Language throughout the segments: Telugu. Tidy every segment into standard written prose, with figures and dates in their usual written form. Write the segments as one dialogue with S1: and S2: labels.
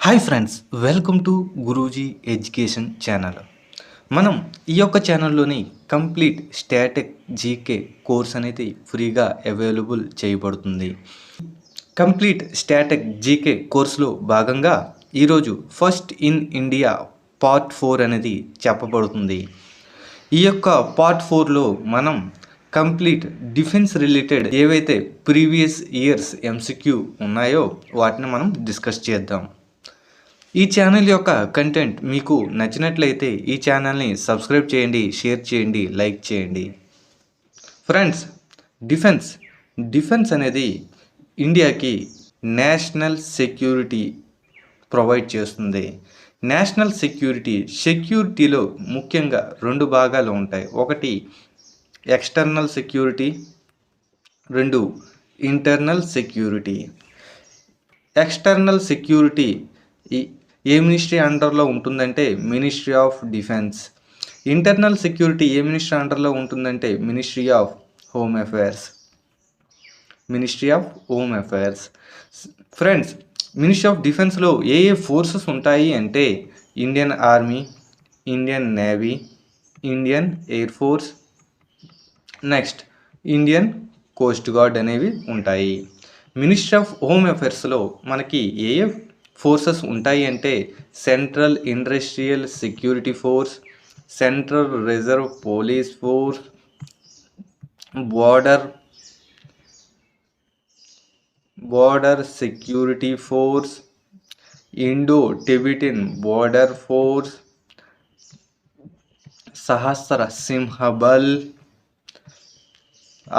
S1: Hi friends, welcome to Guruji education channel. మనం ఈ యొక్క ఛానల్లోని కంప్లీట్ స్టాటిక్ జీకే కోర్స్ అనేది ఫ్రీగా అవైలబుల్ చేయబడుతుంది. కంప్లీట్ స్టాటిక్ జీకే కోర్సులో భాగంగా ఈరోజు ఫస్ట్ ఇన్ ఇండియా పార్ట్ 4 అనేది చెప్పబడుతుంది. ఈ యొక్క పార్ట్ 4లో మనం కంప్లీట్ డిఫెన్స్ రిలేటెడ్ ఏవైతే ప్రీవియస్ ఇయర్స్ ఎంసీక్యూ ఉన్నాయో వాటిని మనం డిస్కస్ చేద్దాం. ఈ ఛానల్ యొక్క కంటెంట్ మీకు నచ్చినట్లయితే ఈ ఛానల్ని సబ్స్క్రైబ్ చేయండి, షేర్ చేయండి, లైక్ చేయండి. ఫ్రెండ్స్, డిఫెన్స్ అనేది ఇండియాకి నేషనల్ సెక్యూరిటీ ప్రొవైడ్ చేస్తుంది. నేషనల్ సెక్యూరిటీలో ముఖ్యంగా 2 భాగాలు ఉంటాయి. ఒకటి external security, 2 internal security. External security ఏ మినిస్ట్రీ అండర్లో ఉంటుందంటే ministry of defence. Internal security ఏ మినిస్ట్రీ అండర్లో ఉంటుందంటే ministry of home affairs. Friends, ministry of డిఫెన్స్లో ఏ ఫోర్సెస్ ఉంటాయి అంటే Indian army, Indian navy, Indian air force, next Indian coast guard అనేవి ఉంటాయి. మినిస్ట్రీ ఆఫ్ హోమ్ అఫైర్స్లో మనకి ఏ ఫోర్సెస్ ఉంటాయి అంటే central industrial security force, central reserve police force, border security force, Indo Tibetan border force, Sashastra Seema Bal,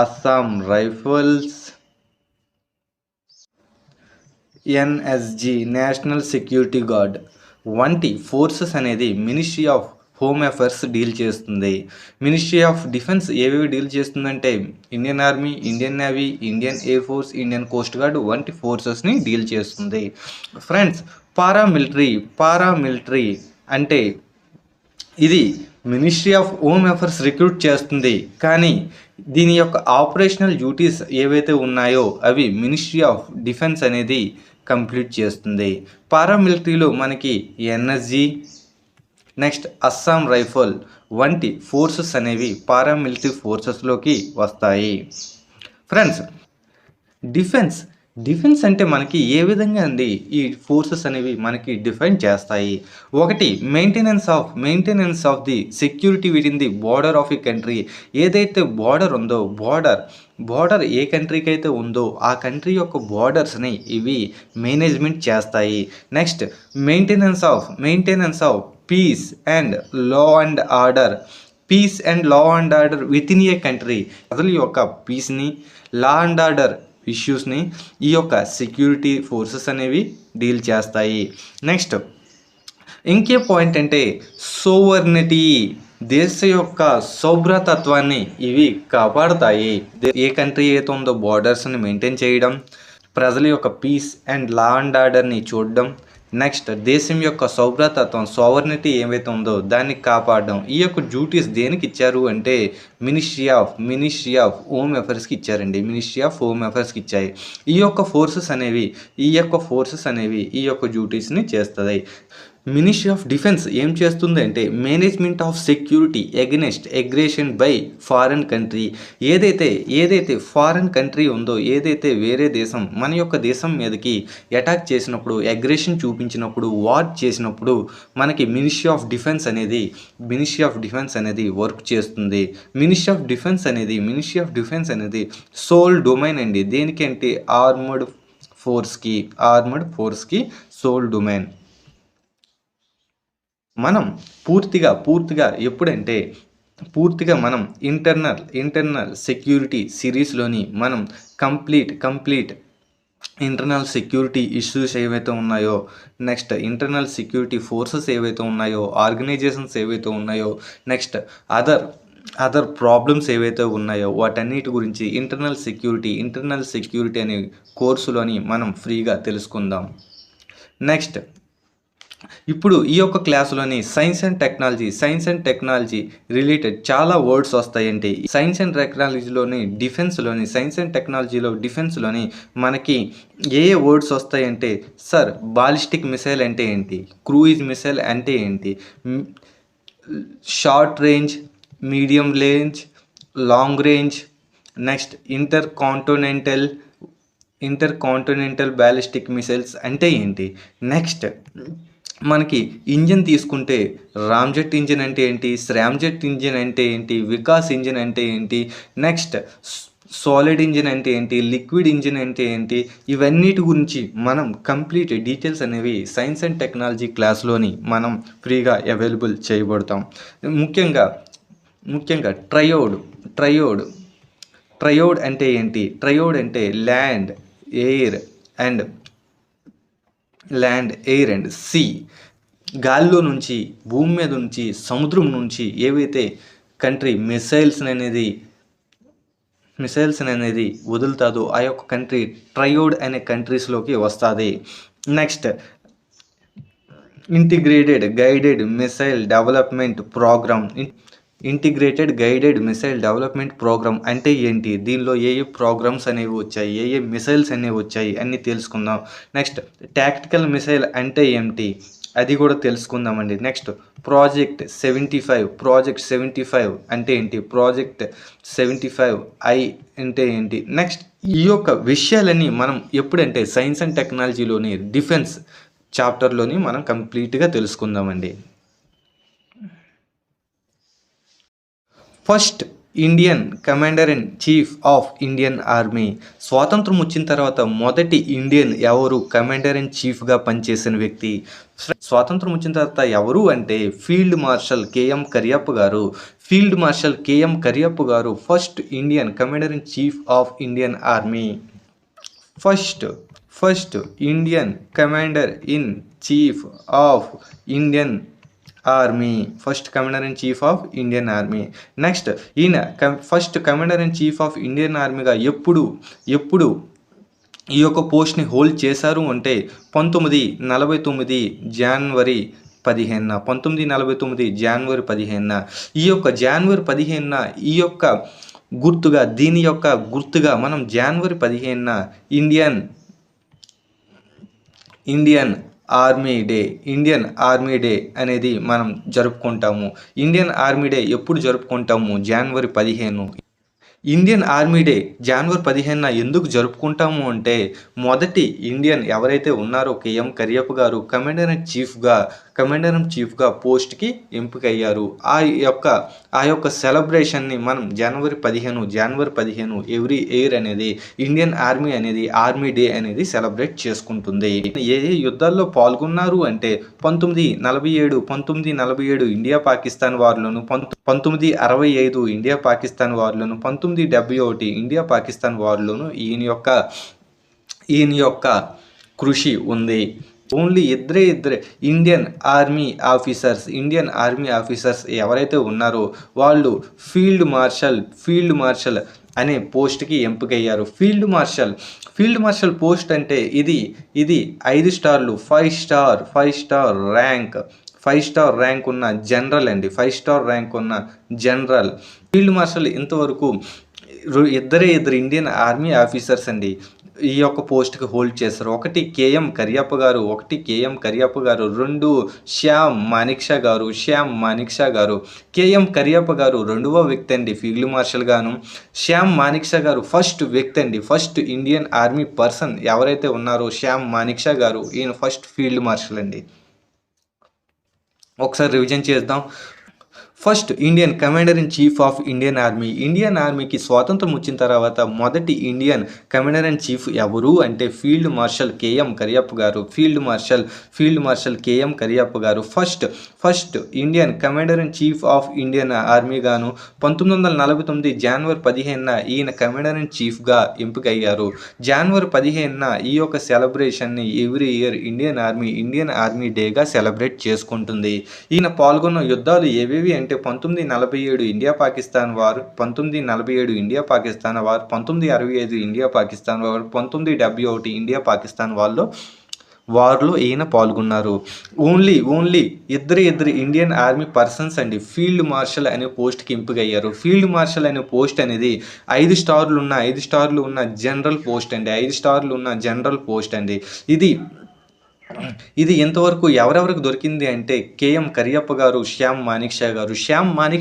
S1: Assam rifles, NSG national security guard వంటి ఫోర్సెస్ అనేది ministry of home affairs deal చేస్తుంది. మినిస్ట్రీ ఆఫ్ డిఫెన్స్ ఏవేవి డీల్ చేస్తుందంటే Indian army, Indian navy, Indian air force, Indian coast guard వంటి ఫోర్సెస్ని డీల్ చేస్తుంది. ఫ్రెండ్స్, పారామిలిటరీ అంటే ఇది ministry of home affairs recruit చేస్తుంది, కానీ దీని యొక్క ఆపరేషనల్ డ్యూటీస్ ఏవైతే ఉన్నాయో అవి మినిస్ట్రీ ఆఫ్ డిఫెన్స్ అనేది కంప్లీట్ చేస్తుంది. పారామిలిటరీలో మనకి ఎన్ఎస్జి, నెక్స్ట్ అస్సాం రైఫల్ వంటి ఫోర్సెస్ అనేవి పారామిలిటరీ ఫోర్సెస్లోకి వస్తాయి. ఫ్రెండ్స్, డిఫెన్స్ అంటే మనకి ఏ విధంగా అండి ఈ ఫోర్సెస్ అనేవి మనకి డిఫైన్ చేస్తాయి. ఒకటి maintenance of the security with in the border of a country. ఏదైతే బోర్డర్ ఉందో బోర్డర్ ఏ కంట్రీకి అయితే ఉందో ఆ కంట్రీ యొక్క బోర్డర్స్ని ఇవి మేనేజ్మెంట్ చేస్తాయి. Next maintenance of piece and law and order with in a country. ప్రజల యొక్క పీస్ని, లా అండ్ ఆర్డర్ ఇష్యూస్ని ఈ యొక్క సెక్యూరిటీ ఫోర్సెస్ అనేవి డీల్ చేస్తాయి. నెక్స్ట్ ఇంకే పాయింట్ అంటే సోవర్నిటీ, దేశ యొక్క సౌభ్రతత్వాన్ని ఇవి కాపాడుతాయి. ఏ కంట్రీ అయితే ఉందో బోర్డర్స్ని మెయింటైన్ చేయడం, ప్రజల యొక్క పీస్ అండ్ లా అండ్ ఆర్డర్ని చూడడం, నెక్స్ట్ దేశం యొక్క సోవర్నిటీ ఏవైతే ఉందో దాన్ని కాపాడడం. ఈ యొక్క డ్యూటీస్ దేనికి ఇచ్చారు అంటే మినిస్ట్రీ ఆఫ్ హోమ్ అఫైర్స్కి ఇచ్చారండి. మినిస్ట్రీ ఆఫ్ హోమ్ అఫైర్స్కి ఇచ్చాయి. ఈ యొక్క ఫోర్సెస్ అనేవి ఈ యొక్క డ్యూటీస్ని చేస్తాయి. మినిస్ట్రీ ఆఫ్ డిఫెన్స్ ఏం చేస్తుంది అంటే management of security against aggression by foreign country. ఏదైతే ఫారెన్ కంట్రీ ఉందో, ఏదైతే వేరే దేశం మన యొక్క దేశం మీదకి అటాక్ చేసినప్పుడు, అగ్రెషన్ చూపించినప్పుడు, వార్ చేసినప్పుడు మనకి మినిస్ట్రీ ఆఫ్ డిఫెన్స్ అనేది వర్క్ చేస్తుంది. మినిస్ట్రీ ఆఫ్ డిఫెన్స్ అనేది సోల్ డొమైన్ అండి. దేనికంటే ఆర్మర్డ్ ఫోర్స్కి సోల్ డొమైన్. మనం పూర్తిగా ఎప్పుడంటే మనం ఇంటర్నల్ సెక్యూరిటీ సిరీస్లోని మనం కంప్లీట్ ఇంటర్నల్ సెక్యూరిటీ ఇష్యూస్ ఏవైతే ఉన్నాయో, నెక్స్ట్ ఇంటర్నల్ సెక్యూరిటీ ఫోర్సెస్ ఏవైతే ఉన్నాయో, ఆర్గనైజేషన్స్ ఏవైతే ఉన్నాయో, నెక్స్ట్ అదర్ ప్రాబ్లమ్స్ ఏవైతే ఉన్నాయో వాటన్నిటి గురించి ఇంటర్నల్ సెక్యూరిటీ అనే కోర్సులోని మనం ఫ్రీగా తెలుసుకుందాం. నెక్స్ట్ ఇప్పుడు ఈ యొక్క క్లాసులోని సైన్స్ అండ్ టెక్నాలజీ రిలేటెడ్ చాలా వర్డ్స్ వస్తాయండి. సైన్స్ అండ్ టెక్నాలజీలోని సైన్స్ అండ్ టెక్నాలజీలో డిఫెన్స్లోని మనకి ఏ ఏ వర్డ్స్ వస్తాయంటే, సార్ బాలిస్టిక్ మిసైల్ అంటే ఏంటి, క్రూయిజ్ మిసైల్ అంటే ఏంటి, short range, medium range, long range, next inter continental ballistic missiles అంటే ఏంటి, నెక్స్ట్ మనకి ఇంజిన్ తీసుకుంటే రామ్జెట్ ఇంజిన్ అంటే ఏంటి, శ్రామ్జెట్ ఇంజిన్ అంటే ఏంటి, వికాస్ ఇంజిన్ అంటే ఏంటి, నెక్స్ట్ సాలిడ్ ఇంజిన్ అంటే ఏంటి, లిక్విడ్ ఇంజిన్ అంటే ఏంటి, ఇవన్నిటి గురించి మనం కంప్లీట్ డీటెయిల్స్ అనేవి సైన్స్ అండ్ టెక్నాలజీ క్లాస్లోని మనం ఫ్రీగా అవైలబుల్ చేయబడతాం. ముఖ్యంగా ట్రయోడ్ అంటే ఏంటి, ట్రయోడ్ అంటే ల్యాండ్ ఎయిర్ అండ్ సీ, గాలిలో నుంచి, భూమి మీద నుంచి, సముద్రం నుంచి ఏవైతే కంట్రీ మిసైల్స్ అనేది వదులుతుందో ఆ యొక్క కంట్రీ ట్రయోడ్ అనే కంట్రీస్లోకి వస్తుంది. Next integrated guided missile development program అంటే ఏంటి, దీనిలో ఏ ఏ ప్రోగ్రామ్స్ అనేవి వచ్చాయి, ఏ ఏ మిసైల్స్ అనేవి వచ్చాయి అన్నీ తెలుసుకుందాం. నెక్స్ట్ టాక్టికల్ మిసైల్ అంటే ఏంటి అది కూడా తెలుసుకుందామండి. నెక్స్ట్ ప్రాజెక్ట్ 75 అంటే ఏంటి, ప్రాజెక్ట్ 75I అంటే ఏంటి. నెక్స్ట్ ఈ యొక్క విషయాలన్నీ మనం ఎప్పుడంటే సైన్స్ అండ్ టెక్నాలజీలోని డిఫెన్స్ చాప్టర్లోని మనం కంప్లీట్గా తెలుసుకుందామండి. First Indian commander in chief of Indian army. స్వాతంత్రం వచ్చిన తర్వాత మొదటి ఇండియన్ ఎవరు కమాండర్ ఇన్ చీఫ్గా పనిచేసిన వ్యక్తి, స్వాతంత్రం వచ్చిన తర్వాత ఎవరు అంటే ఫీల్డ్ మార్షల్ కేఎం కరియప్ప గారు first Indian commander in chief of Indian army. First Indian commander in chief of Indian army. Next ఈయన first commander in chief of Indian ఆర్మీగా ఎప్పుడు ఈ యొక్క పోస్ట్ని హోల్డ్ చేశారు అంటే 1949 జనవరి 15. ఈ యొక్క జనవరి 15 ఈ యొక్క గుర్తుగా మనం జనవరి 15 ఇండియన్ ఆర్మీ డే అనేది మనం జరుపుకుంటాము. ఇండియన్ ఆర్మీ డే ఎప్పుడు జరుపుకుంటాము, జనవరి 15. ఇండియన్ ఆర్మీ డే జనవరి 15 ఎందుకు జరుపుకుంటాము అంటే, మొదటి ఇండియన్ ఎవరైతే ఉన్నారో కేఎం కరియప్ప గారు కమాండర్ ఇన్ చీఫ్గా పోస్ట్కి ఎంపికయ్యారు. ఆ యొక్క సెలబ్రేషన్ని మనం జనవరి 15 ఎవ్రీ ఇయర్ అనేది ఇండియన్ ఆర్మీ అనేది ఆర్మీ డే అనేది సెలబ్రేట్ చేసుకుంటుంది. ఏ యుద్ధాల్లో పాల్గొన్నారు అంటే 1947 ఇండియా పాకిస్తాన్ వార్లోను, 1965 ఇండియా పాకిస్తాన్ వార్లోను, 1971 ఇండియా పాకిస్తాన్ వార్లోను ఈయన యొక్క కృషి ఉంది. ఓన్లీ ఇద్దరే ఇండియన్ ఆర్మీ ఆఫీసర్స్ ఎవరైతే ఉన్నారో వాళ్ళు ఫీల్డ్ మార్షల్ అనే పోస్ట్కి ఎంపికయ్యారు. ఫీల్డ్ మార్షల్ పోస్ట్ అంటే ఇది 5 స్టార్లు, 5 స్టార్ ర్యాంక్ ఉన్న జనరల్ అండి. 5 స్టార్ ర్యాంక్ ఉన్న జనరల్ ఫీల్డ్ మార్షల్. ఇంతవరకు ఇద్దరు ఇండియన్ ఆర్మీ ఆఫీసర్స్ అండి ఈ యొక్క పోస్ట్కి హోల్డ్ చేస్తారు. ఒకటి కేఎం కరియప్ప గారు, 2 శ్యామ్ మానిక్షా గారు. కేఎం కరియప్ప గారు 2వ వ్యక్తి అండి ఫీల్డ్ మార్షల్ గాను. శ్యామ్ మానిక్షా గారు ఫస్ట్ వ్యక్తి అండి, ఫస్ట్ ఇండియన్ ఆర్మీ పర్సన్ ఎవరైతే ఉన్నారో శ్యామ్ మానిక్షా గారు, ఈయన ఫస్ట్ ఫీల్డ్ మార్షల్ అండి. ఒకసారి రివిజన్ చేద్దాం. First Indian commander in chief of Indian ఆర్మీకి స్వాతంత్రం వచ్చిన తర్వాత మొదటి ఇండియన్ కమాండర్ ఇన్ చీఫ్ ఎవరు అంటే ఫీల్డ్ మార్షల్ కేఎం కరియప్ప గారు. First Indian commander in chief of Indian army గాను 1949 జనవరి 15 ఈయన కమాండర్ ఇన్ చీఫ్గా ఎంపికయ్యారు. జనవరి 15 ఈ యొక్క సెలబ్రేషన్ని ఎవ్రీ ఇయర్ ఇండియన్ ఆర్మీ డేగా సెలబ్రేట్ చేసుకుంటుంది. ఈయన పాల్గొన్న యుద్ధాలు ఏవేవి అంటే 1947 India Pakistan war, 1965 India Pakistan war, 1971 India Pakistan war, 1971 India Pakistan వార్లో వార్లో ఈయన పాల్గొన్నారు. ఓన్లీ ఇద్దరు ఇండియన్ ఆర్మీ పర్సన్స్ అండి ఫీల్డ్ మార్షల్ అనే పోస్ట్కి ఎంపికయ్యారు. ఫీల్డ్ మార్షల్ అనే పోస్ట్ అనేది 5 స్టార్లు ఉన్న జనరల్ పోస్ట్ అండి. 5 స్టార్లు ఉన్న జనరల్ పోస్ట్ అండి. ఇది ఇంతవరకు ఎవరెవరికి దొరికింది అంటే కేఎం కరియప్ప గారు, శ్యామ్ మానిక్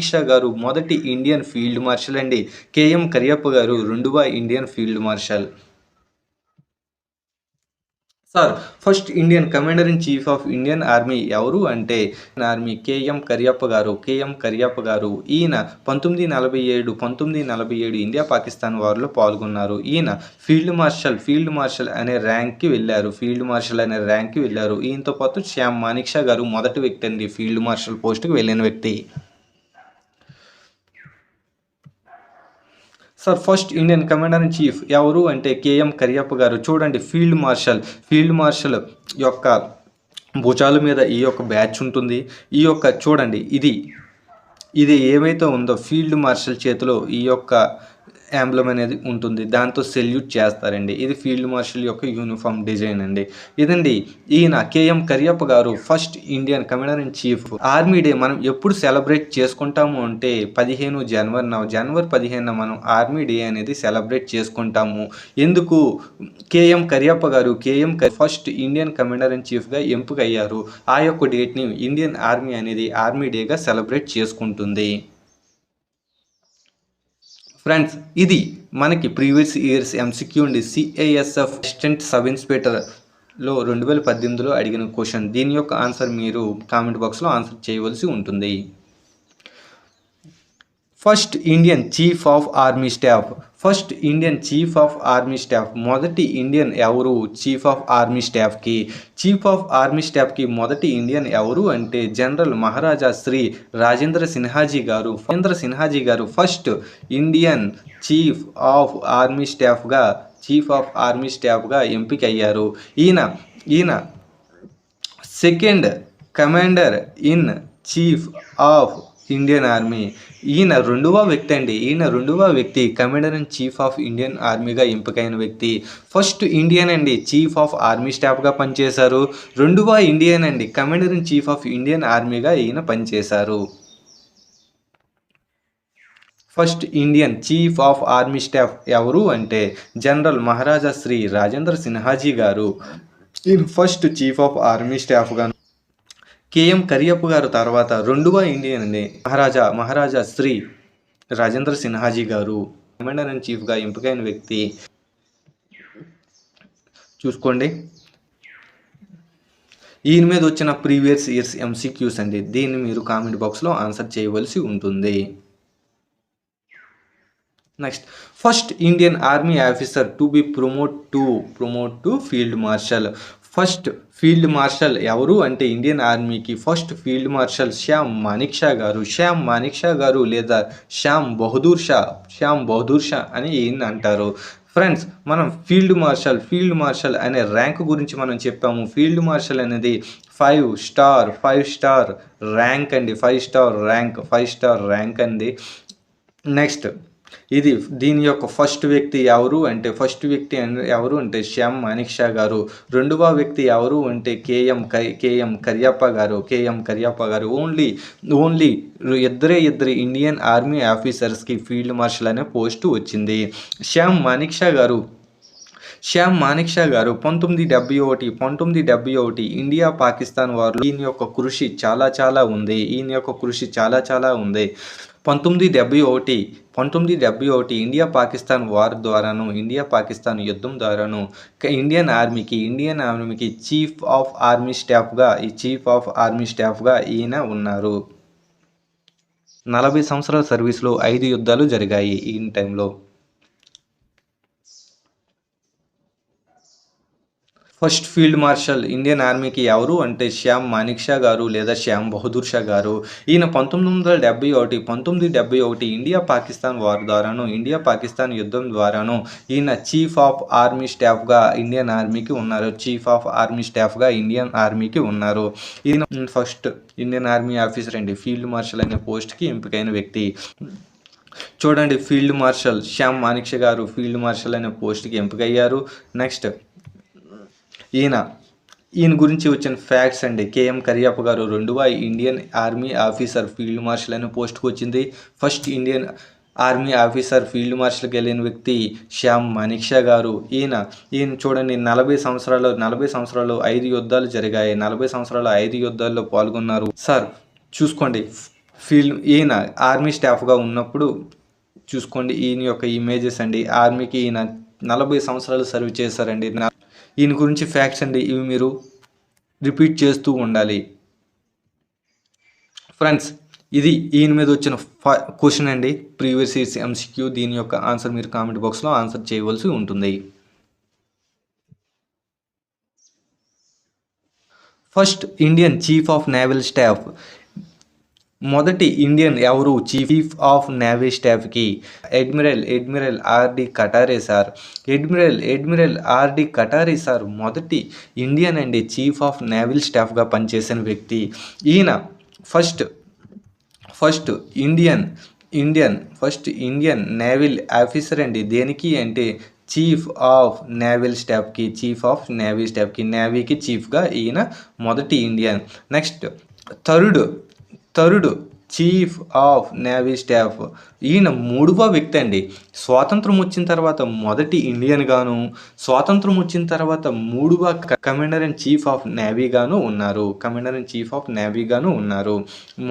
S1: షా గారు మొదటి ఇండియన్ ఫీల్డ్ మార్షల్ అండి. కేఎం కరియప్ప గారు రెండవ Indian field marshal. Sir first Indian commander in chief of Indian army ఎవరు అంటే కేఎం కరియప్ప గారు ఈయన 1947 ఇండియా పాకిస్తాన్ వార్లో పాల్గొన్నారు. ఈయన ఫీల్డ్ మార్షల్ అనే ర్యాంక్కి వెళ్ళారు. ఈయనతో పాటు శ్యామ్ మానిక్ షా గారు మొదటి వ్యక్తి అండి ఫీల్డ్ మార్షల్ పోస్ట్కి వెళ్ళిన వ్యక్తి. Sir first Indian commander in chief ఎవరు అంటే కేఎం కరియప్ప గారు. చూడండి ఫీల్డ్ మార్షల్ యొక్క భుజాల మీద ఈ యొక్క బ్యాచ్ ఉంటుంది. ఈ యొక్క చూడండి ఇది ఏమైతే ఉందో ఫీల్డ్ మార్షల్ చేతిలో ఈ యొక్క యాంబ్లమ్ అనేది ఉంటుంది. దాంతో సెల్యూట్ చేస్తారండి. ఇది ఫీల్డ్ మార్షల్ యొక్క యూనిఫామ్ డిజైన్ అండి. ఇదండి ఈయన కేఎం కరియప్ప గారు first Indian commander in chief. Army day మనం ఎప్పుడు సెలబ్రేట్ చేసుకుంటాము అంటే జనవరి 15 మనం ఆర్మీ డే అనేది సెలబ్రేట్ చేసుకుంటాము. ఎందుకు కేఎం కరియప్ప గారు ఫస్ట్ ఇండియన్ కమాండర్ ఇన్ చీఫ్గా ఎంపికయ్యారు. ఆ యొక్క డేట్ని ఇండియన్ ఆర్మీ అనేది ఆర్మీ డేగా సెలబ్రేట్ చేసుకుంటుంది. ఫ్రెండ్స్ ఇది మనకి ప్రీవియస్ ఇయర్స్ ఎంసీక్యూ అండి. సిఐఎస్ఎఫ్ అసిస్టెంట్ సబ్ ఇన్స్పెక్టర్లో 2018లో అడిగిన క్వశ్చన్. దీని యొక్క ఆన్సర్ మీరు కామెంట్ బాక్స్లో ఆన్సర్ చేయవలసి ఉంటుంది. First Indian chief of army staff మొదటి ఇండియన్ ఎవరు చీఫ్ ఆఫ్ ఆర్మీ స్టాఫ్కి మొదటి ఇండియన్ ఎవరు అంటే జనరల్ మహారాజా శ్రీ రాజేంద్ర సిన్హాజీ గారు first Indian chief of army స్టాఫ్గా ఎంపికయ్యారు. ఈయన second commander in chief of Indian army. ఈయన రెండవ వ్యక్తి commander in chief of Indian ఆర్మీగా ఎంపికైన వ్యక్తి. ఫస్ట్ ఇండియన్ అండి చీఫ్ ఆఫ్ ఆర్మీ స్టాఫ్గా పనిచేశారు. రెండవ ఇండియన్ అండి commander in chief of Indian ఆర్మీగా ఈయన పనిచేశారు. First Indian chief of army staff ఎవరు అంటే జనరల్ మహారాజా శ్రీ రాజేంద్ర సిన్హాజీ గారు. ఈయన ఫస్ట్ చీఫ్ ఆఫ్ ఆర్మీ స్టాఫ్గా. కేఎం కరియప్ప గారు తర్వాత రెండవ ఇండియన్ అండి మహారాజా శ్రీ రాజేంద్ర సిన్హాజీ గారు కమాండర్ ఇన్ చీఫ్గా ఎంపికైన వ్యక్తి. చూసుకోండి ఈయన మీద వచ్చిన ప్రీవియస్ ఇయర్స్ ఎంసీక్యూస్ అండి. దీన్ని మీరు కామెంట్ బాక్స్లో ఆన్సర్ చేయవలసి ఉంటుంది. Next first Indian army officer to be promote to field marshal. First field marshal ఎవరు అంటే ఇండియన్ ఆర్మీకి first field marshal Shyam Manik Shah గారు లేదా శ్యామ్ బహదూర్ షా అని ఈయన అంటారు. ఫ్రెండ్స్ మనం ఫీల్డ్ మార్షల్ అనే ర్యాంక్ గురించి మనం చెప్పాము. ఫీల్డ్ మార్షల్ అనేది 5 స్టార్ ర్యాంక్ అండి. 5 స్టార్ ర్యాంక్ అండి. నెక్స్ట్ దీని యొక్క ఫస్ట్ వ్యక్తి ఎవరు అంటే శ్యామ్ మానిక్ షా గారు. రెండవ వ్యక్తి ఎవరు అంటే కేఎం కరియప్ప గారు. ఓన్లీ ఇద్దరు ఇండియన్ ఆర్మీ ఆఫీసర్స్కి ఫీల్డ్ మార్షల్ అనే పోస్టు వచ్చింది. శ్యామ్ మానిక్ షా గారు 1971 ఇండియా పాకిస్తాన్ వార్లో ఈయన యొక్క కృషి చాలా ఉంది. 1971 ఇండియా పాకిస్తాన్ వార్ ద్వారాను ఇండియా పాకిస్తాన్ యుద్ధం ద్వారాను ఇండియన్ ఆర్మీకి చీఫ్ ఆఫ్ ఆర్మీ స్టాఫ్గా ఈయన ఉన్నారు. 40 సంవత్సరాల సర్వీస్లో 5 యుద్ధాలు జరిగాయి ఈయన టైంలో. ఫస్ట్ ఫీల్డ్ మార్షల్ ఇండియన్ ఆర్మీకి ఎవరు అంటే శ్యామ్ మానిక్ షా గారు లేదా శ్యామ్ బహదూర్ షా గారు. ఈయన 1971 ఇండియా పాకిస్తాన్ వార్ ద్వారాను ఇండియా పాకిస్తాన్ యుద్ధం ద్వారాను ఈయన చీఫ్ ఆఫ్ ఆర్మీ స్టాఫ్గా ఇండియన్ ఆర్మీకి ఉన్నారు. ఈయన ఫస్ట్ ఇండియన్ ఆర్మీ ఆఫీసర్ అండి. ఫీల్డ్ మార్షల్ అనే పోస్ట్కి ఎంపికైన వ్యక్తి. చూడండి ఫీల్డ్ మార్షల్ శ్యామ్ మానిక్ షా గారు ఫీల్డ్ మార్షల్ అనే పోస్ట్కి ఎంపికయ్యారు. నెక్స్ట్ ఈయన గురించి వచ్చిన ఫ్యాక్ట్స్ అండి. కేఎం కరియప్ప గారు 2వ Indian army officer field marshal అనే పోస్ట్కి వచ్చింది. First Indian army officer field మార్షల్కి వెళ్ళిన వ్యక్తి శ్యామ్ మానిక్షా గారు. ఈయన చూడండి 40 సంవత్సరాలు 5 యుద్ధాలు జరిగాయి. 40 సంవత్సరాలు 5 యుద్ధాల్లో పాల్గొన్నారు. సార్ చూసుకోండి, ఈయన ఆర్మీ స్టాఫ్గా ఉన్నప్పుడు చూసుకోండి ఈయన యొక్క ఇమేజెస్ అండి. ఆర్మీకి ఈయన 40 సంవత్సరాలు సర్వ్ చేశారండి. ఈయన గురించి ఫ్యాక్ట్స్ అండి, ఇవి మీరు రిపీట్ చేస్తూ ఉండాలి ఫ్రెండ్స్. ఇది ఈయన మీద వచ్చిన క్వశ్చన్ అండి, ప్రీవియస్ ఇయర్స్ ఎంసీక్యూ. దీని యొక్క ఆన్సర్ మీరు కామెంట్ బాక్స్లో ఆన్సర్ చేయవలసి ఉంటుంది. First Indian chief of naval staff. మొదటి ఇండియన్ ఎవరు చీఫ్ ఆఫ్ నేవీ స్టాఫ్కి? Admiral R D Katari sir. Admiral R D Katari sir మొదటి ఇండియన్ అండి చీఫ్ ఆఫ్ నేవల్ స్టాఫ్గా పనిచేసిన వ్యక్తి. ఈయన ఫస్ట్ ఇండియన్ నేవల్ ఆఫీసర్ అండి. దేనికి అంటే చీఫ్ ఆఫ్ నేవల్ స్టాఫ్కి నేవీకి చీఫ్గా ఈయన మొదటి Indian. Next third chief of navy staff. ఈయన 3వ వ్యక్తి అండి. స్వాతంత్రం వచ్చిన తర్వాత మొదటి ఇండియన్ గాను, స్వాతంత్రం వచ్చిన తర్వాత 3వ commander in chief of navy గాను ఉన్నారు.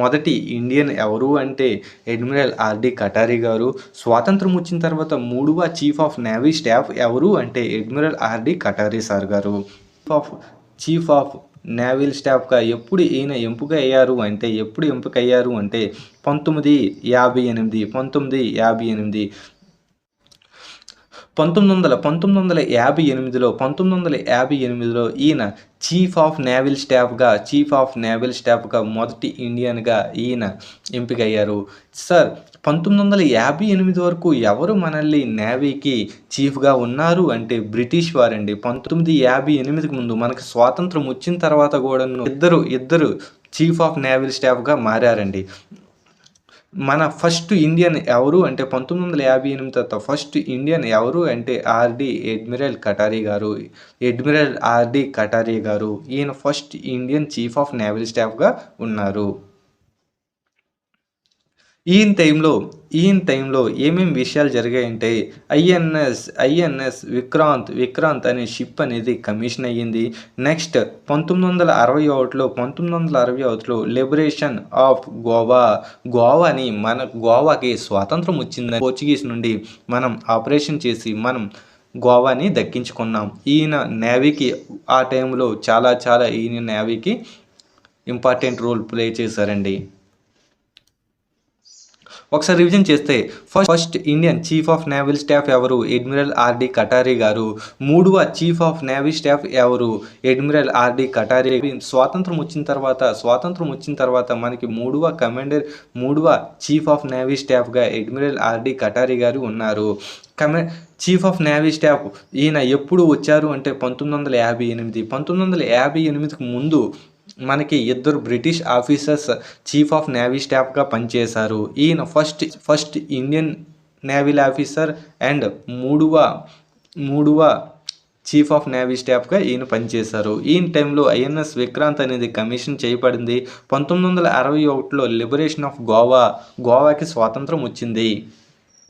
S1: మొదటి ఇండియన్ ఎవరు అంటే అడ్మిరల్ ఆర్డి కటారి గారు. స్వాతంత్రం వచ్చిన తర్వాత 3వ చీఫ్ ఆఫ్ నేవీ స్టాఫ్ ఎవరు అంటే అడ్మిరల్ ఆర్డి కటారి సార్ గారు. చీఫ్ ఆఫ్ నేవల్ స్టాఫ్గా ఎప్పుడు ఈయన ఎంపిక అయ్యారు అంటే 1958లో ఈయన చీఫ్ ఆఫ్ నేవల్ స్టాఫ్గా మొదటి ఇండియన్గా ఈయన ఎంపిక అయ్యారు. సార్ 1958 వరకు ఎవరు మనల్ని నేవీకి చీఫ్గా ఉన్నారు అంటే బ్రిటిష్ వారండి. 1958కి ముందు మనకు స్వాతంత్రం వచ్చిన తర్వాత కూడా ఇద్దరు చీఫ్ ఆఫ్ నేవల్ స్టాఫ్గా మారారండి. మన ఫస్ట్ ఇండియన్ ఎవరు అంటే 1958 తర్వాత ఫస్ట్ ఇండియన్ ఎవరు అంటే అడ్మిరల్ ఆర్డి కటారి గారు. ఈయన first Indian chief of naval స్టాఫ్గా ఉన్నారు. ఈయన టైంలో ఏమేమి విషయాలు జరిగాయంటే ఐఎన్ఎస్ విక్రాంత్ అనే షిప్ అనేది కమిషన్ అయ్యింది. నెక్స్ట్ 1961లో లిబరేషన్ ఆఫ్ గోవాకి స్వాతంత్రం వచ్చిందని పోర్చుగీస్ నుండి మనం ఆపరేషన్ చేసి మనం గోవాని దక్కించుకున్నాం. ఈయన నేవీకి ఆ టైంలో చాలా ఈయన నేవీకి ఇంపార్టెంట్ రోల్ ప్లే చేశారండి. ఒకసారి రివిజన్ చేస్తే first Indian chief of naval staff ఎవరు? అడ్మిరల్ ఆర్డి కటారి గారు. 3వ చీఫ్ ఆఫ్ నేవీ స్టాఫ్ ఎవరు? Admiral R D Katari. స్వాతంత్రం వచ్చిన తర్వాత మనకి 3వ చీఫ్ ఆఫ్ నేవీ స్టాఫ్గా అడ్మిరల్ ఆర్డి కటారి గారు ఉన్నారు. చీఫ్ ఆఫ్ నేవీ స్టాఫ్ ఈయన ఎప్పుడు వచ్చారు అంటే 1958కి ముందు మనకి ఇద్దరు British officers chief of navy స్టాఫ్గా పనిచేశారు. ఈయన first Indian naval officer and మూడవ చీఫ్ ఆఫ్ నేవీ స్టాఫ్గా ఈయన పనిచేశారు. ఈయన టైంలో ఐఎన్ఎస్ విక్రాంత్ అనేది కమిషన్ చేయబడింది. 1961లో లిబరేషన్ ఆఫ్ గోవాకి స్వాతంత్రం వచ్చింది.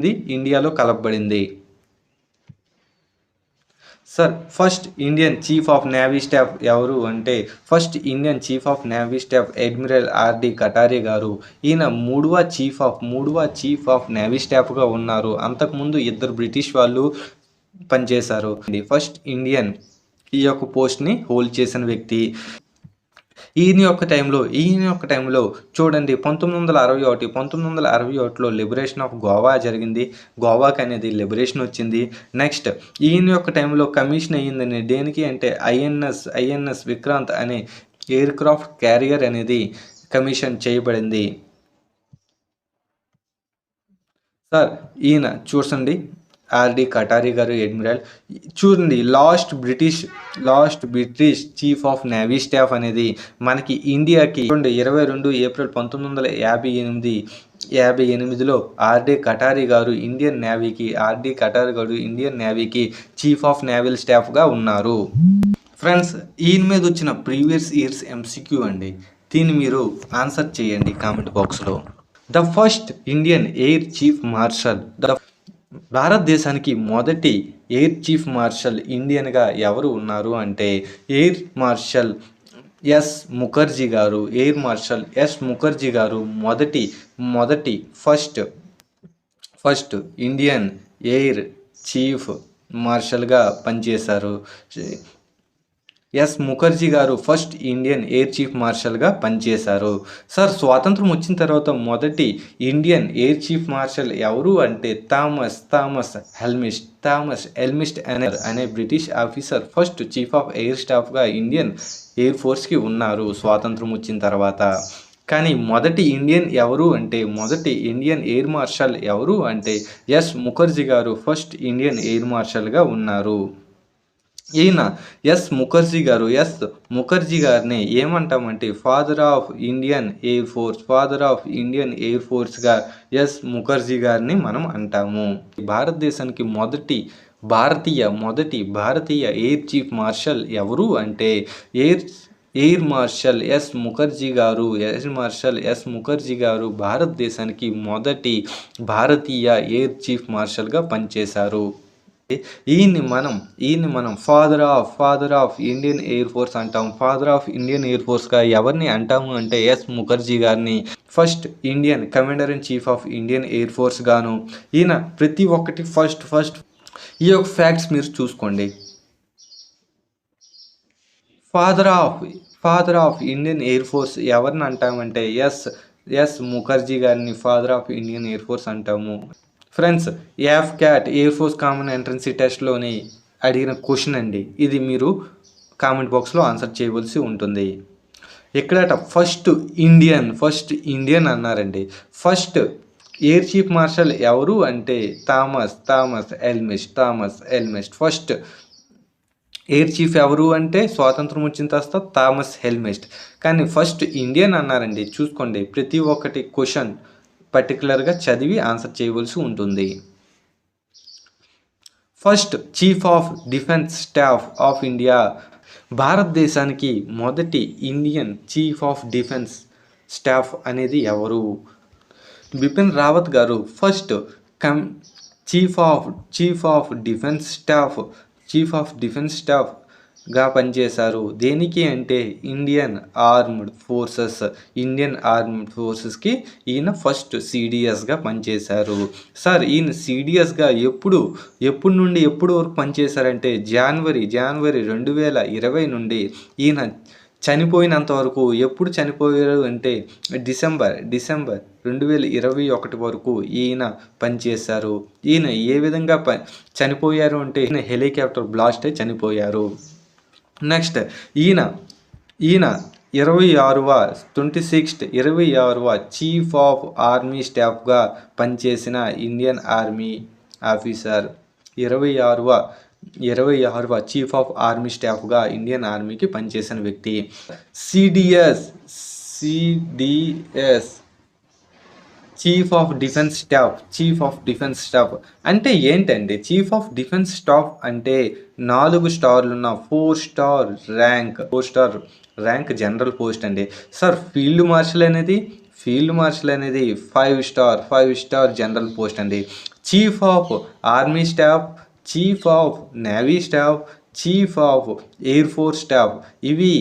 S1: ఇది ఇండియాలో కలపబడింది. Sir first Indian chief of navy staff ఎవరు అంటే first Indian chief of navy staff admiral R D Katari గారు. ఈయన మూడవ చీఫ్ ఆఫ్ నేవీ స్టాఫ్గా ఉన్నారు. అంతకుముందు ఇద్దరు బ్రిటిష్ వాళ్ళు పనిచేశారు. ఫస్ట్ ఇండియన్ ఈ యొక్క పోస్ట్ని హోల్డ్ చేసిన వ్యక్తి. ఈయన యొక్క టైంలో చూడండి 1961లో లిబరేషన్ ఆఫ్ గోవా జరిగింది. గోవాకి అనేది లిబరేషన్ వచ్చింది. నెక్స్ట్ ఈయన యొక్క టైంలో కమిషన్ అయ్యిందని దేనికి అంటే ఐఎన్ఎస్ విక్రాంత్ అనే ఎయిర్ క్రాఫ్ట్ క్యారియర్ అనేది కమిషన్ చేయబడింది. సార్ ఈయన చూడండి ఆర్డి కటారి గారు అడ్మిరల్. చూడండి last British chief of navy staff అనేది మనకి ఇండియాకి 22 ఏప్రిల్ 1958లో ఆర్డి కటారి గారు ఇండియన్ నేవీకి చీఫ్ ఆఫ్ నేవల్ స్టాఫ్గా ఉన్నారు. ఫ్రెండ్స్, ఈయన మీద వచ్చిన ప్రీవియస్ ఇయర్స్ ఎంసీక్యూ అండి. దీన్ని మీరు ఆన్సర్ చేయండి కామెంట్ బాక్స్లో. The first Indian air chief marshal, భారతదేశానికి మొదటి ఎయిర్ చీఫ్ మార్షల్ ఇండియన్గా ఎవరు ఉన్నారు అంటే ఎయిర్ మార్షల్ ఎస్ ముఖర్జీ గారు. ఎయిర్ మార్షల్ ఎస్ ముఖర్జీ గారు మొదటి ఫస్ట్ ఇండియన్ ఎయిర్ చీఫ్ మార్షల్గా పనిచేశారు. ఎస్ ముఖర్జీ గారు ఫస్ట్ ఇండియన్ ఎయిర్ చీఫ్ మార్షల్గా పనిచేశారు. సార్, స్వాతంత్రం వచ్చిన తర్వాత మొదటి ఇండియన్ ఎయిర్ చీఫ్ మార్షల్ ఎవరు అంటే థామస్ ఎల్మిస్ట్ అనే British officer first chief of air స్టాఫ్గా ఇండియన్ ఎయిర్ ఫోర్స్కి ఉన్నారు స్వాతంత్రం వచ్చిన తర్వాత. కానీ మొదటి ఇండియన్ ఎయిర్ మార్షల్ ఎవరు అంటే ఎస్ ముఖర్జీ గారు ఫస్ట్ ఇండియన్ ఎయిర్ మార్షల్గా ఉన్నారు. ఈయన ఎస్ ముఖర్జీ గారిని ఏమంటామంటే ఫాదర్ ఆఫ్ ఇండియన్ ఎయిర్ ఫోర్స్గా ఎస్ ముఖర్జీ గారిని మనం అంటాము. భారతదేశానికి మొదటి భారతీయ ఎయిర్ చీఫ్ మార్షల్ ఎవరు అంటే ఎయిర్ మార్షల్ ఎస్ ముఖర్జీ గారు భారతదేశానికి మొదటి భారతీయ ఎయిర్ చీఫ్ మార్షల్గా పనిచేశారు. ఈయన్ని మనం father of Indian air force అంటాం. ఫాదర్ ఆఫ్ ఇండియన్ ఎయిర్ ఫోర్స్గా ఎవరిని అంటాము అంటే ఎస్ ముఖర్జీ గారిని first Indian commander in chief of Indian air force గాను. ఈయన ప్రతి ఒక్కటి ఫస్ట్ ఈ యొక్క ఫ్యాక్ట్స్ మీరు చూసుకోండి. Father of Indian air force ఎవరిని అంటామంటే ఎస్ ముఖర్జీ గారిని father of Indian air force అంటాము. Friends, CAT air force common entrance టెస్ట్లోని అడిగిన క్వశ్చన్ అండి. ఇది మీరు కామెంట్ బాక్స్లో ఆన్సర్ చేయవలసి ఉంటుంది. ఎక్కడట ఫస్ట్ ఇండియన్ అన్నారండి. ఫస్ట్ ఎయిర్ చీఫ్ మార్షల్ ఎవరు అంటే థామస్ ఎల్మిస్ట్. ఫస్ట్ ఎయిర్ చీఫ్ ఎవరు అంటే స్వాతంత్రం వచ్చిన తర్వాత థామస్ ఎల్మిస్ట్. కానీ ఫస్ట్ ఇండియన్ అన్నారండి. చూసుకోండి, ప్రతి ఒక్కటి క్వశ్చన్ పర్టికులర్గా చదివి ఆన్సర్ చేయవలసి ఉంటుంది. First chief of defence staff of India, భారతదేశానికి మొదటి Indian chief of defence staff అనేది ఎవరు? బిపిన్ రావత్ గారు ఫస్ట్ చీఫ్ ఆఫ్ డిఫెన్స్ స్టాఫ్గా పనిచేశారు. దేనికి అంటే ఇండియన్ ఆర్మ్డ్ ఫోర్సెస్కి ఈయన ఫస్ట్ సిడిఎస్గా పనిచేశారు. సార్, ఈయన సిడిఎస్గా ఎప్పుడు నుండి ఎప్పుడు వరకు పనిచేశారంటే జనవరి 2020 నుండి ఈయన చనిపోయినంత వరకు. ఎప్పుడు చనిపోయారు అంటే డిసెంబర్ 2021 వరకు ఈయన పనిచేశారు. ఈయన ఏ విధంగా చనిపోయారు అంటే ఈయన హెలికాప్టర్ బ్లాస్ట్ అయి చనిపోయారు. నెక్స్ట్ ఈయన 26వ చీఫ్ ఆఫ్ ఆర్మీ స్టాఫ్గా పనిచేసిన ఇండియన్ ఆర్మీ ఆఫీసర్. 26వ చీఫ్ ఆఫ్ ఆర్మీ స్టాఫ్గా ఇండియన్ ఆర్మీకి పనిచేసిన వ్యక్తి. CDS chief of defence staff అంటే ఏంటంటే చీఫ్ ఆఫ్ డిఫెన్స్ స్టాఫ్ అంటే 4 స్టార్లున్న 4 స్టార్ ర్యాంక్ జనరల్ పోస్ట్ అండి. సార్, ఫీల్డ్ మార్షల్ అనేది 5 స్టార్ జనరల్ పోస్ట్ అండి. Chief of army staff, chief of navy staff, chief of air force staff ఇవి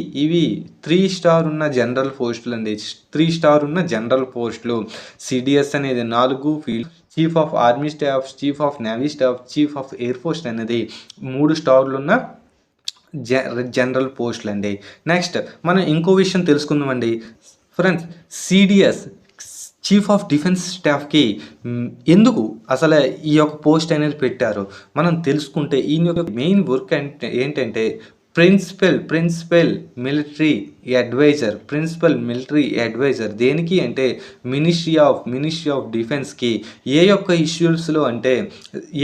S1: 3 స్టార్ ఉన్న జనరల్ పోస్టులు అండి. 3 స్టార్ ఉన్న జనరల్ పోస్టులు. సిడిఎస్ అనేది 4 field, chief of army staff, chief of navy staff, chief of air force అనేది 3 స్టార్లు ఉన్న జనరల్ పోస్టులు అండి. నెక్స్ట్ మనం ఇంకో విషయం తెలుసుకుందామండి. Friends, CDS chief of defence స్టాఫ్కి ఎందుకు అసలు ఈ యొక్క పోస్ట్ అనేది పెట్టారు మనం తెలుసుకుంటే, ఈయన యొక్క మెయిన్ వర్క్ అంటే ఏంటంటే ప్రిన్సిపల్ మిలిటరీ అడ్వైజర్. దేనికి అంటే మినిస్ట్రీ ఆఫ్ డిఫెన్స్కి ఏ యొక్క ఇష్యూస్లో అంటే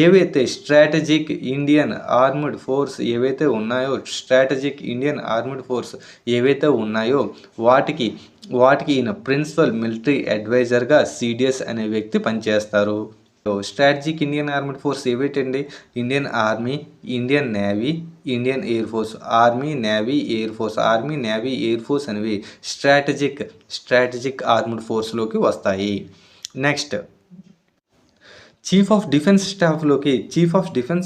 S1: ఏవైతే స్ట్రాటజిక్ ఇండియన్ ఆర్మ్డ్ ఫోర్స్ ఏవైతే ఉన్నాయో వాటికి ఈయన ప్రిన్సిపల్ మిలిటరీ అడ్వైజర్గా సిడిఎస్ అనే వ్యక్తి పనిచేస్తారు. స్ట్రాటజిక్ ఇండియన్ ఆర్మ్డ్ ఫోర్స్ ఏవేటండి? Indian army, Indian navy, Indian air force. Army, navy, air force. Army, navy, air force అనేవి స్ట్రాటజిక్ ఆర్మ్డ్ ఫోర్స్లోకి వస్తాయి. నెక్స్ట్ చీఫ్ ఆఫ్ డిఫెన్స్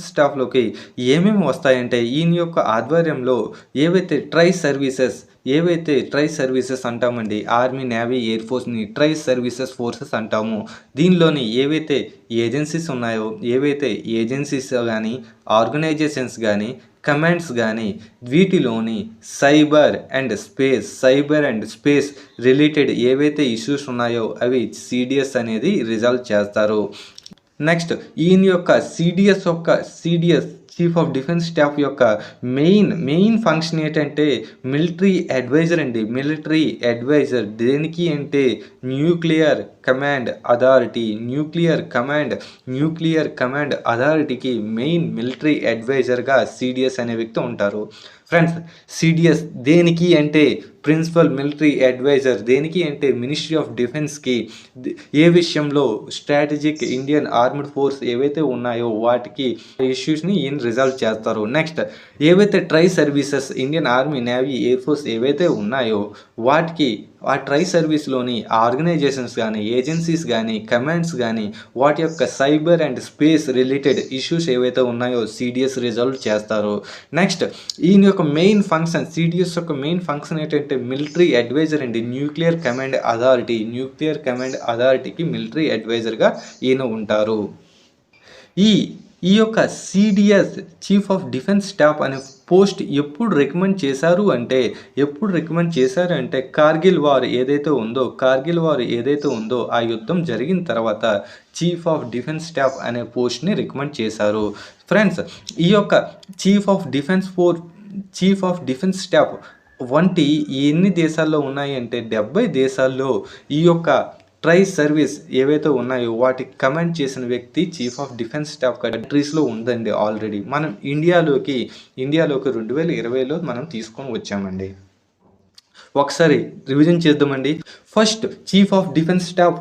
S1: స్టాఫ్లోకి ఏమేమి వస్తాయంటే ఈయన యొక్క ఆధ్వర్యంలో ఏవైతే ట్రై సర్వీసెస్ అంటామండి. ఆర్మీ, నేవీ, ఎయిర్ ఫోర్స్ని ట్రై సర్వీసెస్ ఫోర్సెస్ అంటాము. దీనిలోని ఏవైతే ఏజెన్సీస్ కానీ, ఆర్గనైజేషన్స్ కానీ, కమాండ్స్ కానీ, వీటిలోని సైబర్ అండ్ స్పేస్ రిలేటెడ్ ఏవైతే ఇష్యూస్ ఉన్నాయో అవి సిడిఎస్ అనేది రిజాల్వ్ చేస్తారు. నెక్స్ట్ ఈయన యొక్క CDS chief of defence staff యొక్క మెయిన్ ఫంక్షన్ ఏంటంటే మిలిటరీ అడ్వైజర్ అండి. మిలిటరీ అడ్వైజర్ దేనికి అంటే న్యూక్లియర్ కమాండ్ అథారిటీకి మెయిన్ మిలిటరీ అడ్వైజర్గా సిడిఎస్ అనే వ్యక్తి ఉంటారు. ఫ్రెండ్స్, సిడిఎస్ దేనికి అంటే ప్రిన్సిపల్ మిలిటరీ అడ్వైజర్. దేనికి అంటే మినిస్ట్రీ ఆఫ్ డిఫెన్స్కి ఏ విషయంలో స్ట్రాటజిక్ ఇండియన్ ఆర్మ్డ్ ఫోర్స్ ఏవైతే ఉన్నాయో వాటికి ఇష్యూస్ని ఈయన రిజాల్వ్ చేస్తారు. నెక్స్ట్ ఏవైతే tri services Indian army, navy, air force ఏవైతే ఉన్నాయో వాటికి ఆ ట్రై సర్వీస్లోని ఆర్గనైజేషన్స్ కానీ, ఏజెన్సీస్ కానీ, కమాండ్స్ కానీ వాటి యొక్క cyber and space related issues ఏవైతే ఉన్నాయో సిడిఎస్ రిజాల్వ్ చేస్తారు. నెక్స్ట్ ఈయన యొక్క సిడిఎస్ యొక్క మెయిన్ ఫంక్షన్ ఏంటంటే మిలిటరీ అడ్వైజర్ అండి. న్యూక్లియర్ కమాండ్ అథారిటీకి మిలిటరీ అడ్వైజర్గా ఈయన ఉంటారు. ఈ యొక్క CDS chief of defence staff అనే పోస్ట్ ఎప్పుడు రికమెండ్ చేశారు అంటే కార్గిల్ వార్ ఏదైతే ఉందో ఆ యుద్ధం జరిగిన తర్వాత చీఫ్ ఆఫ్ డిఫెన్స్ స్టాఫ్ అనే పోస్ట్ని రికమెండ్ చేశారు. ఫ్రెండ్స్, ఈ యొక్క చీఫ్ ఆఫ్ డిఫెన్స్ స్టాఫ్ వంటి ఎన్ని దేశాల్లో ఉన్నాయి అంటే 70 దేశాల్లో ఈ యొక్క ట్రై సర్వీస్ ఏవైతే ఉన్నాయో వాటికి కమాండ్ చేసిన వ్యక్తి చీఫ్ ఆఫ్ డిఫెన్స్ స్టాఫ్ కంట్రీస్లో ఉందండి. ఆల్రెడీ మనం ఇండియాలోకి 2020లో మనం తీసుకొని వచ్చామండి. ఒకసారి రివిజన్ చేద్దామండి. First chief of defence staff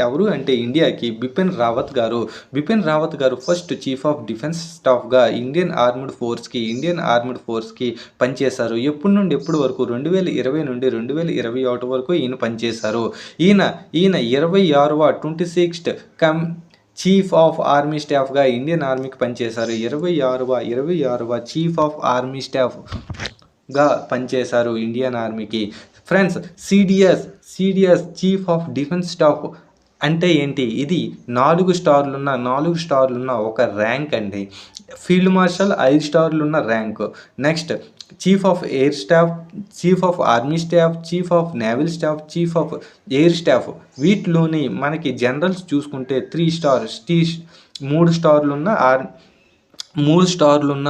S1: ఎవరు అంటే ఇండియాకి బిపిన్ రావత్ గారు ఫస్ట్ చీఫ్ ఆఫ్ డిఫెన్స్ స్టాఫ్గా ఇండియన్ ఆర్మ్డ్ ఫోర్స్కి పనిచేశారు. ఎప్పటి నుండి ఎప్పటి వరకు 2020 నుండి 2021 వరకు ఈయన పనిచేశారు. ఈయన 26th చీఫ్ ఆఫ్ ఆర్మీ స్టాఫ్గా ఇండియన్ ఆర్మీకి పనిచేశారు. 26వ చీఫ్ ఆఫ్ ఆర్మీ స్టాఫ్గా పనిచేశారు ఇండియన్ ఆర్మీకి. Friends, CDS chief of defence staff అంటే ఏంటి? ఇది 4 స్టార్లున్న ఒక ర్యాంక్ అండి. ఫీల్డ్ మార్షల్ 5 స్టార్లున్న rank. Next chief of air staff, chief of army staff, chief of naval staff, chief of air staff. వీటిలోని మనకి జనరల్స్ చూసుకుంటే 3 స్టార్లున్న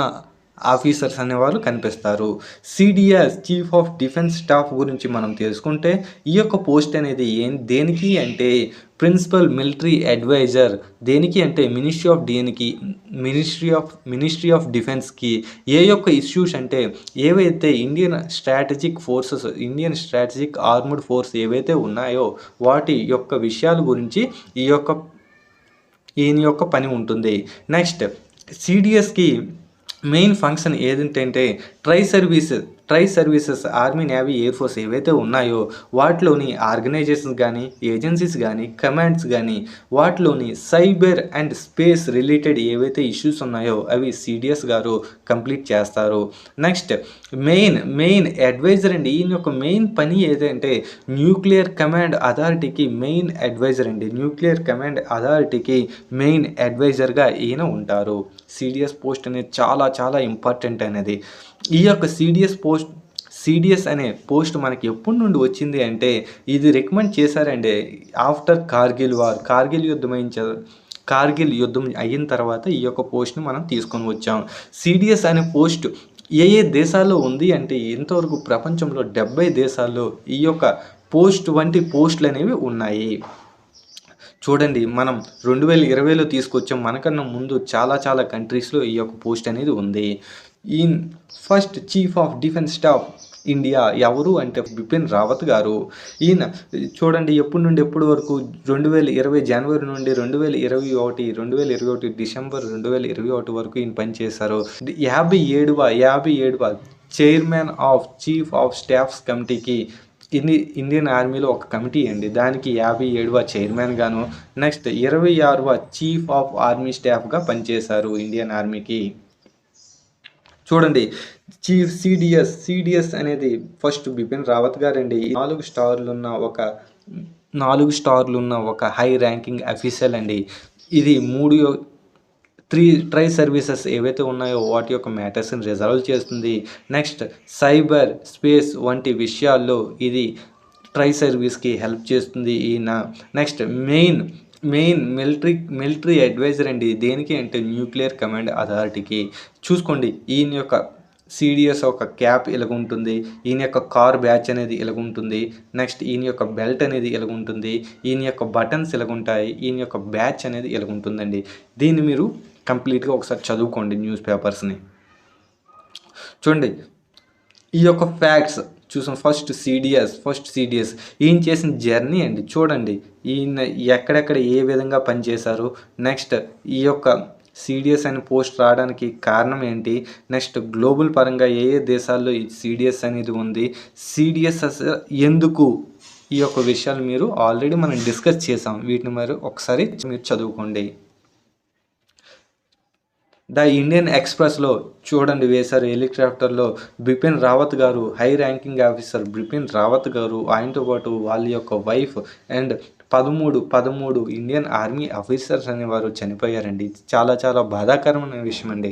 S1: ఆఫీసర్స్ అనేవారు కనిపిస్తారు. CDS chief of defence staff గురించి మనం తెలుసుకుంటే ఈ యొక్క పోస్ట్ అనేది దేనికి అంటే ప్రిన్సిపల్ మిలిటరీ అడ్వైజర్. దేనికి అంటే మినిస్ట్రీ ఆఫ్ డిఫెన్స్కి ఏ యొక్క ఇష్యూస్ అంటే ఏవైతే ఇండియన్ స్ట్రాటజిక్ ఆర్మ్డ్ ఫోర్స్ ఏవైతే ఉన్నాయో వాటి యొక్క విషయాల గురించి ఈయన యొక్క పని ఉంటుంది. నెక్స్ట్ సిడిఎస్కి మెయిన్ ఫంక్షన్ ఏదంటే try services army, navy, air force ఏవైతే ఉన్నాయో వాటిలోని ఆర్గనైజేషన్స్ కానీ, ఏజెన్సీస్ కానీ, కమాండ్స్ కానీ వాటిలోని సైబర్ అండ్ స్పేస్ రిలేటెడ్ ఏవైతే ఇష్యూస్ ఉన్నాయో అవి సిడిఎస్ గారు కంప్లీట్ చేస్తారు. నెక్స్ట్ మెయిన్ అడ్వైజర్ అండి. ఈయన యొక్క మెయిన్ పని ఏదంటే న్యూక్లియర్ కమాండ్ అథారిటీకి మెయిన్ అడ్వైజర్గా ఈయన ఉంటారు. సిడిఎస్ పోస్ట్ అనేది చాలా చాలా ఇంపార్టెంట్ అనేది. ఈ యొక్క సిడిఎస్ అనే పోస్ట్ మనకి ఎప్పటి నుండి వచ్చింది అంటే ఇది రికమెండ్ చేశారండి ఆఫ్టర్ కార్గిల్ యుద్ధం అయిన తర్వాత ఈ యొక్క పోస్ట్ని మనం తీసుకొని వచ్చాం. సిడిఎస్ అనే పోస్ట్ ఏ దేశాల్లో ఉంది అంటే ఇంతవరకు ప్రపంచంలో 70 దేశాల్లో ఈ యొక్క వంటి పోస్టులు అనేవి ఉన్నాయి. చూడండి, మనం 2020లో తీసుకొచ్చాం. మనకన్నా ముందు చాలా కంట్రీస్లో ఈ యొక్క పోస్ట్ అనేది ఉంది. First chief of defence staff India ఎవరు అంటే బిపిన్ రావత్ గారు. ఈయన చూడండి ఎప్పటి నుండి ఎప్పటి వరకు 2020 జనవరి నుండి 2021 డిసెంబర్ 2021 వరకు ఈయన పనిచేశారు. 57వ చీఫ్ ఆఫ్ స్టాఫ్స్ కమిటీకి ఇండియన్ ఆర్మీలో ఒక కమిటీ అండి, దానికి 57వ చైర్మన్ గాను, నెక్స్ట్ 26వ చీఫ్ ఆఫ్ ఆర్మీ స్టాఫ్గా పనిచేశారు ఇండియన్ ఆర్మీకి. చూడండి సిడిఎస్ అనేది ఫస్ట్ బిపిన్ రావత్ గారండి. 4 స్టార్లు ఉన్న ఒక హై ర్యాంకింగ్ అఫీసర్ అండి. ఇది 3 ట్రై సర్వీసెస్ ఏవైతే ఉన్నాయో వాటి యొక్క మ్యాటర్స్ని రిజాల్వ్ చేస్తుంది. నెక్స్ట్ సైబర్ స్పేస్ వంటి విషయాల్లో ఇది ట్రై సర్వీస్కి హెల్ప్ చేస్తుంది ఈయన. నెక్స్ట్ మెయిన్ మిలిటరీ అడ్వైజర్ అండి. దేనికి అంటే న్యూక్లియర్ కమాండ్ అథారిటీకి. చూసుకోండి ఈయన యొక్క సిడిఎస్ ఒక క్యాప్ ఇలాగుంటుంది, ఈయన యొక్క కార్ బ్యాచ్ అనేది ఇలాగుంటుంది, నెక్స్ట్ ఈయన యొక్క బెల్ట్ అనేది ఇలాగుంటుంది, ఈయన యొక్క బటన్స్ ఇలాగుంటాయి, ఈయన యొక్క బ్యాచ్ అనేది ఇలాగుంటుందండి. దీన్ని మీరు కంప్లీట్గా ఒకసారి చదువుకోండి న్యూస్ పేపర్స్ని. చూడండి ఈ యొక్క ఫ్యాక్ట్స్ చూసాం. ఫస్ట్ సిడిఎస్ ఈయన చేసిన జర్నీ అండి. చూడండి ఈయన ఎక్కడెక్కడ ఏ విధంగా పనిచేశారు, నెక్స్ట్ ఈ యొక్క సిడిఎస్ అనే పోస్ట్ రావడానికి కారణం ఏంటి, నెక్స్ట్ గ్లోబల్ పరంగా ఏ దేశాల్లో ఈ సిడిఎస్ అనేది ఉంది, సిడిఎస్ ఎందుకు, ఈ యొక్క విషయాలు మీరు ఆల్రెడీ మనం డిస్కస్ చేసాం. వీటిని మరి ఒకసారి మీరు చదువుకోండి. ద ఇండియన్ ఎక్స్ప్రెస్లో చూడండి వేశారు హెలికాప్టర్లో బిపిన్ రావత్ గారు, high ranking officer Bipin Rawat గారు, ఆయనతో పాటు వాళ్ళ యొక్క wife and 13 Indian army officers అనేవారు చనిపోయారండి. చాలా చాలా బాధాకరమైన విషయం అండి.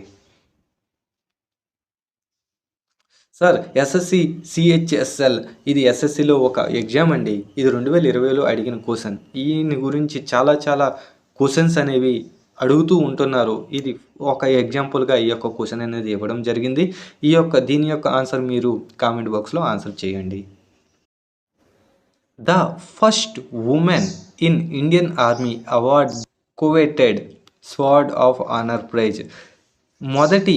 S1: సార్ ఎస్ఎస్సి సిహెచ్ఎస్ఎల్ ఇది ఎస్ఎస్సిలో ఒక ఎగ్జామ్ అండి. ఇది 2020లో అడిగిన క్వశ్చన్. ఈయన గురించి చాలా క్వశ్చన్స్ అనేవి అడుగుతూ ఉంటున్నారు. ఇది ఒక ఎగ్జాంపుల్గా ఈ యొక్క క్వశ్చన్ అనేది ఇవ్వడం జరిగింది. దీని యొక్క ఆన్సర్ మీరు కామెంట్ బాక్స్లో ఆన్సర్ చేయండి. The first women in Indian army award coveted sword of honour prize. మొదటి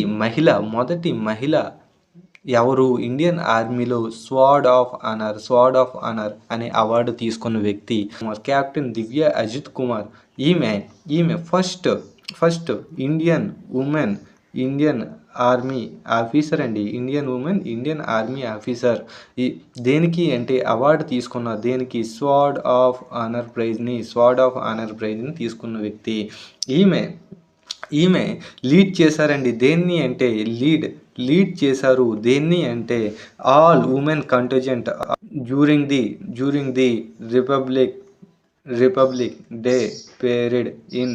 S1: మహిళ ఎవరు ఇండియన్ ఆర్మీలో స్వార్డ్ ఆఫ్ ఆనర్ అనే అవార్డు తీసుకున్న వ్యక్తి కెప్టెన్ దివ్య అజిత్ కుమార్. ఈమె first Indian women Indian army officer అండి. Indian army officer. దేనికి అంటే అవార్డు తీసుకున్న దేనికి స్వార్డ్ ఆఫ్ ఆనర్ ప్రైజ్ని తీసుకున్న వ్యక్తి ఈమె లీడ్ చేశారండి. దేన్ని అంటే లీడ్ చేశారు. దేన్ని అంటే all women contingent during the republic day period in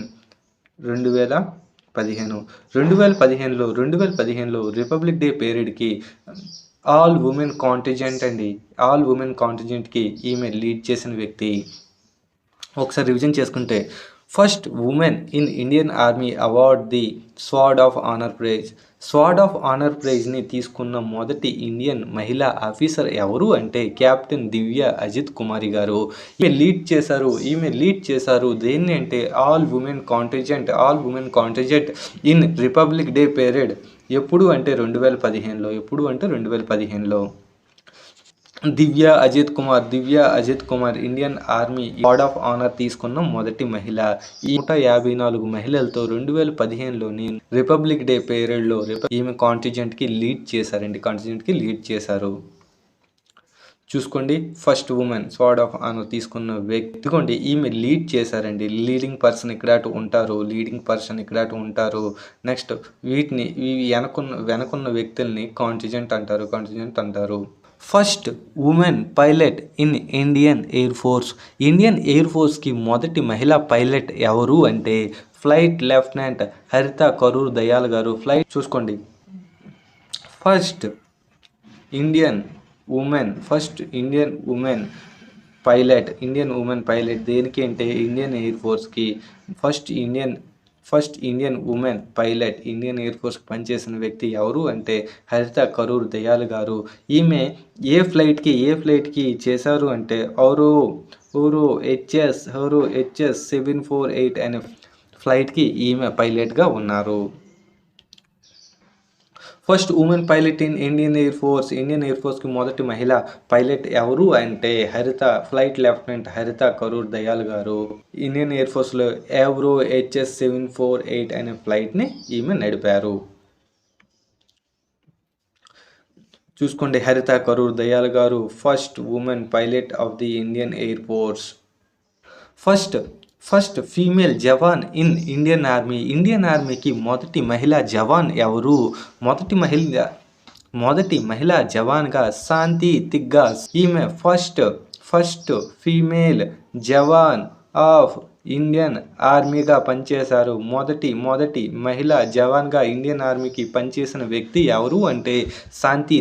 S1: 2015లో రిపబ్లిక్ డే పీరియడ్కి ఆల్ ఉమెన్ కాంటింజెంట్కి ఈమె లీడ్ చేసిన వ్యక్తి. ఒకసారి రివిజన్ చేసుకుంటే first women in Indian army award the sword of honour ప్రైజ్ని తీసుకున్న మొదటి ఇండియన్ మహిళా ఆఫీసర్ ఎవరు అంటే కెప్టెన్ దివ్య అజిత్ కుమారి గారు. ఈమె లీడ్ చేశారు దేన్ని అంటే all women contingent in republic day period. ఎప్పుడు అంటే 2015లో Divya Ajith Kumar Indian army award of honour తీసుకున్న మొదటి మహిళ. ఈ 154 మహిళలతో 2015లోని రిపబ్లిక్ డే పీరియడ్లో ఈమె కాంటింజెంట్కి లీడ్ చేశారు. చూసుకోండి first women sword of honour తీసుకున్న వ్యక్తి. ఈమె లీడ్ చేశారండి. లీడింగ్ పర్సన్ ఇక్కడ ఉంటారు. నెక్స్ట్ వీటిని వెనకున్న వ్యక్తుల్ని కాంటింజెంట్ అంటారు. First women pilot in Indian air ఫోర్స్కి మొదటి మహిళా పైలట్ ఎవరు అంటే ఫ్లైట్ లెఫ్టినెంట్ హరిత కరూర్ దయాల్ గారు. చూసుకోండి ఫస్ట్ ఇండియన్ ఉమెన్ పైలట్ దేనికి అంటే ఇండియన్ ఎయిర్ ఫోర్స్కి first Indian women pilot Indian air ఫోర్స్కి పనిచేసిన వ్యక్తి ఎవరు అంటే హరిత కరూర్ దయాల్ గారు. ఈమె ఏ ఫ్లైట్కి చేశారు అంటే హెచ్ఎస్ 748 అనే ఫ్లైట్కి ఈమె పైలట్గా ఉన్నారు. First women pilot in Indian air force. Indian air ఫోర్స్కి మొదటి మహిళ పైలట్ ఎవరు అంటే హరిత, ఫ్లైట్ లెఫ్టినెంట్ హరిత కరూర్ దయాల్ గారు. ఇండియన్ ఎయిర్ ఫోర్స్లో ఏవ్రో HS-748 అనే ఫ్లైట్ని ఈమె నడిపారు. చూసుకోండి, హరిత కరూర్ దయాల్ గారు first women pilot of the Indian air force. First female Jawan in Indian army. Indian ఆర్మీకి మొదటి మహిళా జవాన్ ఎవరు? మొదటి మహిళా జవాన్గా శాంతి తిగ్గా. ఈమె first female jawan of Indian ఆర్మీగా పనిచేశారు. మొదటి మహిళా జవాన్గా ఇండియన్ ఆర్మీకి పనిచేసిన వ్యక్తి ఎవరు అంటే శాంతి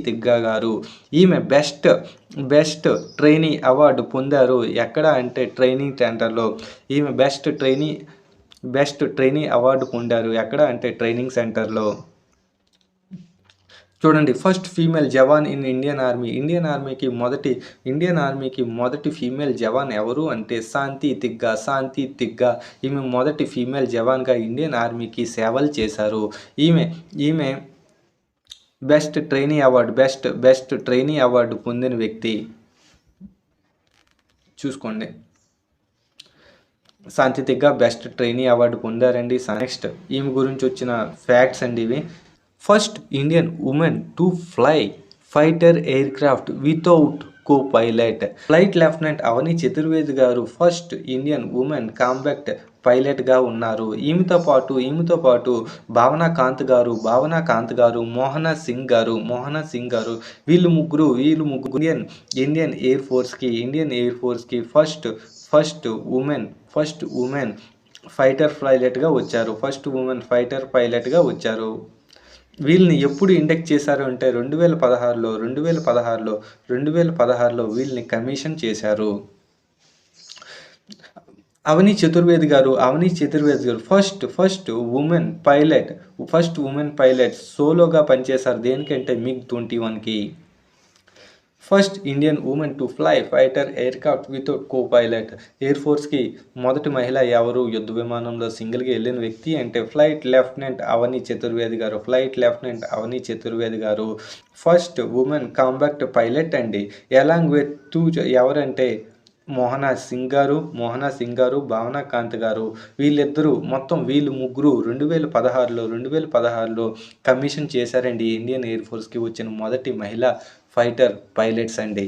S1: తిగ్గా గారు. ఈమె బెస్ట్ ట్రైనీ అవార్డు పొందారు. ఎక్కడ అంటే ట్రైనింగ్ సెంటర్లో. ఈమె బెస్ట్ ట్రైనీ అవార్డు పొందారు. ఎక్కడ అంటే ట్రైనింగ్ సెంటర్లో. చూడండి, first female Jawan in Indian army. Indian ఆర్మీకి మొదటి ఫీమేల్ జవాన్ ఎవరు అంటే శాంతి తిగ్గా. ఈమె మొదటి ఫీమేల్ జవాన్గా ఇండియన్ ఆర్మీకి సేవలు చేశారు. ఈమె బెస్ట్ ట్రైనీ అవార్డు పొందిన వ్యక్తి. చూసుకోండి, Shanti Tigga best trainee award పొందారండి. నెక్స్ట్ ఈమె గురించి వచ్చిన ఫ్యాక్ట్స్ అండి ఇవి. First Indian women to fly fighter aircraft without co-pilot. Flight lieutenant Avani Chaturvedi గారు ఫస్ట్ ఇండియన్ ఉమెన్ కాంబాట్ పైలట్గా ఉన్నారు. ఈమెతో పాటు భావనా కాంత్ గారు, మోహనా సింగ్ గారు వీళ్ళు ముగ్గురు ఇండియన్ ఎయిర్ ఫోర్స్కి ఫస్ట్ ఉమెన్ ఫైటర్ పైలట్గా వచ్చారు. వీళ్ళని ఎప్పుడు ఇండక్ట్ చేశారు అంటే 2016లో వీళ్ళని కమిషన్ చేశారు. అవని చతుర్వేది గారు ఫస్ట్ ఉమెన్ పైలట్ సోలోగా పనిచేశారు. దేనికంటే MiG-21కి. First Indian women to fly fighter aircraft without co-pilot. Air ఫోర్స్కి మొదటి మహిళ ఎవరు యుద్ధ విమానంలో సింగిల్గా వెళ్ళిన వ్యక్తి అంటే ఫ్లైట్ లెఫ్టినెంట్ అవని చతుర్వేది గారు. ఫస్ట్ ఉమెన్ కాంబాట్ పైలట్ అండి. ఎలాంగ్ విత్ టూ ఎవరంటే మోహనా సింగ్ గారు, భావనా కాంత్ గారు. వీళ్ళు ముగ్గురు 2016లో కమిషన్ చేశారండి. ఇండియన్ ఎయిర్ ఫోర్స్కి వచ్చిన మొదటి మహిళా ఫైటర్ పైలట్స్ అండి.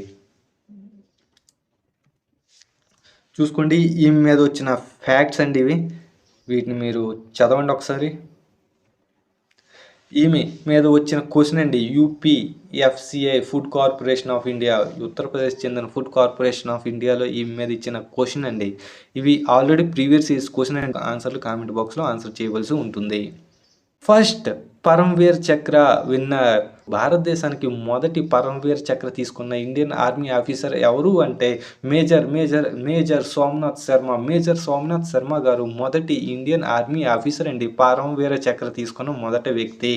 S1: చూసుకోండి, ఈమె మీద వచ్చిన ఫ్యాక్ట్స్ అండి ఇవి. వీటిని మీరు చదవండి ఒకసారి. ఈమె మీద వచ్చిన క్వశ్చన్ అండి. UPFCI food corporation of India, Uttar Pradesh చెందిన ఫుడ్ కార్పొరేషన్ ఆఫ్ ఇండియాలో ఈమె మీద ఇచ్చిన క్వశ్చన్ అండి. ఇవి already previous years question and ఆన్సర్లు కామెంట్ బాక్స్లో ఆన్సర్ చేయవలసి ఉంటుంది. ఫస్ట్ పరమ్వీర్ చక్ర విన్నర్. భారతదేశానికి మొదటి పరమ్వీర్ చక్ర తీసుకున్న ఇండియన్ ఆర్మీ ఆఫీసర్ ఎవరు అంటే మేజర్ సోమనాథ్ శర్మ గారు మొదటి ఇండియన్ ఆర్మీ ఆఫీసర్ అండి. పరమ్వీర్ చక్ర తీసుకున్న మొదటి వ్యక్తి.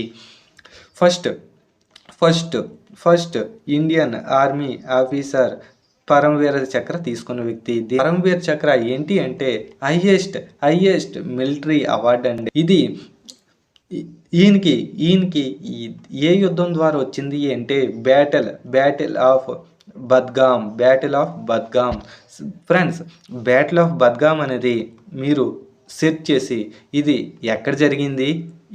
S1: First Indian army officer Param Bir చక్ర తీసుకున్న వ్యక్తి. పరమ్వీర్ చక్ర ఏంటి అంటే హైయెస్ట్ మిలిటరీ అవార్డు అండి. ఇది ఈయనకి ఏ యుద్ధం ద్వారా వచ్చింది అంటే battle of Budgam. Friends, battle of Budgam అనేది మీరు సెర్చ్ చేసి ఇది ఎక్కడ జరిగింది,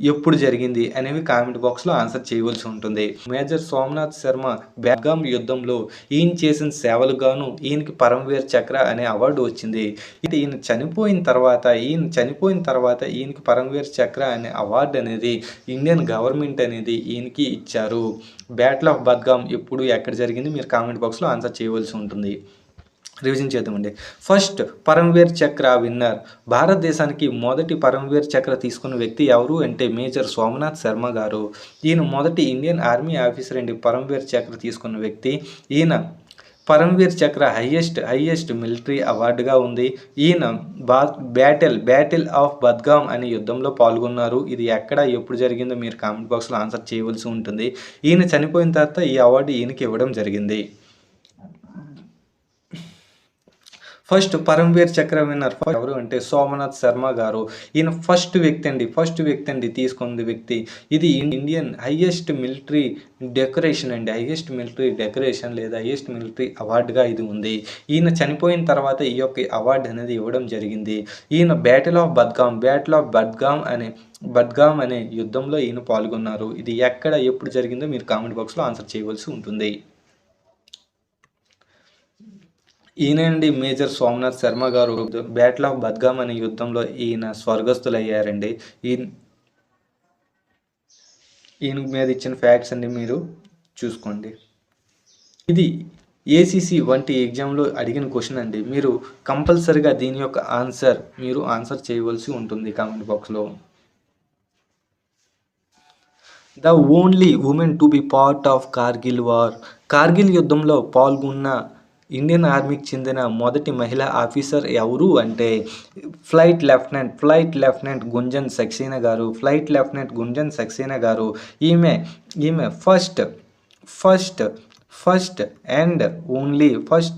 S1: ఎప్పుడు జరిగింది అనేవి కామెంట్ బాక్స్లో ఆన్సర్ చేయవలసి ఉంటుంది. మేజర్ సోమనాథ్ శర్మ బద్గామ్ యుద్ధంలో ఈయన చేసిన సేవలకు గాను ఈయనకి పరమ్వీర్ చక్ర అనే అవార్డు వచ్చింది. ఈయన చనిపోయిన తర్వాత ఈయనకి పరమ్వీర్ చక్ర అనే అవార్డు అనేది ఇండియన్ గవర్నమెంట్ అనేది ఈయనకి ఇచ్చారు. బ్యాటిల్ ఆఫ్ బద్గామ్ ఎప్పుడు ఎక్కడ జరిగింది మీరు కామెంట్ బాక్స్లో ఆన్సర్ చేయవలసి ఉంటుంది. రివిజన్ చేద్దామండి. ఫస్ట్ పరమ్వీర్ చక్ర విన్నర్. భారతదేశానికి మొదటి పరమ్వీర్ చక్ర తీసుకున్న వ్యక్తి ఎవరు అంటే మేజర్ సోమనాథ్ శర్మ గారు. ఈయన మొదటి ఇండియన్ ఆర్మీ ఆఫీసర్ అండి. పరమ్వీర్ చక్ర తీసుకున్న వ్యక్తి ఈయన. పరమ్వీర్ చక్ర హైయెస్ట్ మిలిటరీ అవార్డుగా ఉంది. ఈయన బ్యాటిల్ ఆఫ్ బద్గామ్ అనే యుద్ధంలో పాల్గొన్నారు. ఇది ఎక్కడ ఎప్పుడు జరిగిందో మీరు కామెంట్ బాక్స్లో ఆన్సర్ చేయవలసి ఉంటుంది. ఈయన చనిపోయిన తర్వాత ఈ అవార్డు ఈయనకి ఇవ్వడం జరిగింది. ఫస్ట్ పరమవీర్ చక్ర విన్నర్ ఎవరు అంటే సోమనాథ్ శర్మ గారు. ఈయన ఫస్ట్ వ్యక్తి అండి తీసుకుంది వ్యక్తి. ఇది ఇండియన్ హైయెస్ట్ మిలిటరీ డెకరేషన్ అండి. హైయెస్ట్ మిలిటరీ డెకరేషన్ లేదా హైయెస్ట్ మిలిటరీ అవార్డుగా ఇది ఉంది. ఈయన చనిపోయిన తర్వాత ఈ యొక్క అవార్డు అనేది ఇవ్వడం జరిగింది. ఈయన బ్యాటిల్ ఆఫ్ బద్గామ్ అనే యుద్ధంలో ఈయన పాల్గొన్నారు. ఇది ఎక్కడ ఎప్పుడు జరిగిందో మీరు కామెంట్ బాక్స్లో ఆన్సర్ చేయవలసి ఉంటుంది. ఈయనండి మేజర్ సోమనాథ్ శర్మ గారు. బ్యాటిల్ ఆఫ్ బద్గామ్ అనే యుద్ధంలో ఈయన స్వర్గస్థులయ్యారండి. ఈయన మీద ఇచ్చిన ఫ్యాక్ట్స్ అన్ని మీరు చూసుకోండి. ఇది ఏసీసీ వంటి ఎగ్జామ్లో అడిగిన క్వశ్చన్ అండి. మీరు కంపల్సరిగా దీని యొక్క ఆన్సర్ చేయవలసి ఉంటుంది కామెంట్ బాక్స్లో. The only women to be part of Kargil war. Kargil యుద్ధంలో పాల్గొన్న ఇండియన్ ఆర్మీకి చెందిన మొదటి మహిళా ఆఫీసర్ ఎవరు అంటే ఫ్లైట్ లెఫ్టినెంట్ గుంజన్ సక్సేనా గారు. ఈమె first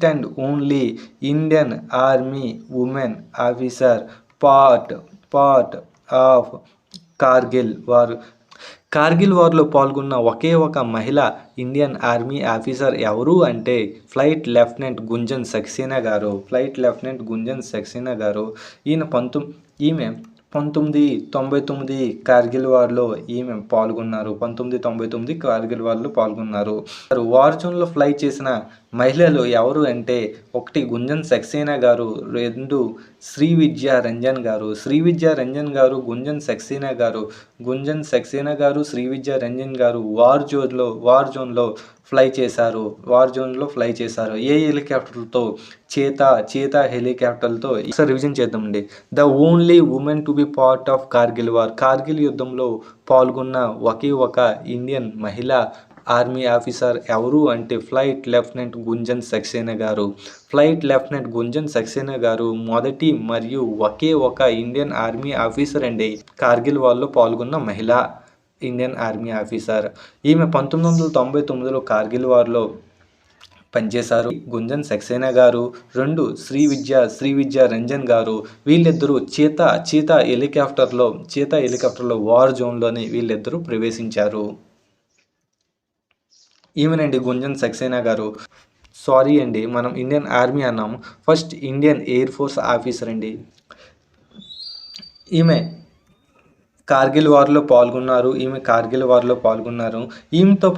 S1: and only Indian army women officer part of Kargil వార్లో పాల్గొన్న ఒకే ఒక మహిళ ఇండియన్ ఆర్మీ ఆఫీసర్ ఎవరు అంటే ఫ్లైట్ లెఫ్టినెంట్ గుంజన్ సక్సేనా గారు. ఈమె 1999 కార్గిల్ వార్లో ఈమె పాల్గొన్నారు. 1999 కార్గిల్ వార్లో పాల్గొన్నారు. వార్ జోన్లో ఫ్లై చేసిన మహిళలు ఎవరు అంటే 1 గుంజన్ సక్సేనా గారు, 2 శ్రీ విద్యా రంజన్ గారు, గుంజన్ సక్సేనా గారు, శ్రీ విద్యా రంజన్ గారు వార్ జోన్లో ఫ్లై చేశారు. ఏ హెలికాప్టర్తో? చేతా హెలికాప్టర్తో. ఒకసారి రివిజన్ చేద్దామండి. The only women to be part of Kargil war. Kargil యుద్ధంలో పాల్గొన్న ఒకే ఒక ఇండియన్ మహిళా ఆర్మీ ఆఫీసర్ ఎవరు అంటే ఫ్లైట్ లెఫ్టినెంట్ గుంజన్ సక్సేనా గారు మొదటి మరియు ఒకే ఒక ఇండియన్ ఆర్మీ ఆఫీసర్ అండి. కార్గిల్ వార్లో పాల్గొన్న మహిళ ఇండియన్ ఆర్మీ ఆఫీసర్. ఈమె 1999లో కార్గిల్ వార్లో పనిచేశారు. గుంజన్ సక్సేనా గారు. 2 శ్రీ విద్యా రంజన్ గారు. వీళ్ళిద్దరూ చీతా హెలికాప్టర్లో వార్ జోన్లోని వీళ్ళిద్దరూ ప్రవేశించారు. ఈమెనండి గుంజన్ సక్సేనా గారు. సారీ అండి, మనం ఇండియన్ ఆర్మీ అన్నాము. First Indian air force officer అండి. ఈమె కార్గిల్ వార్లో పాల్గొన్నారు. ఈమెతో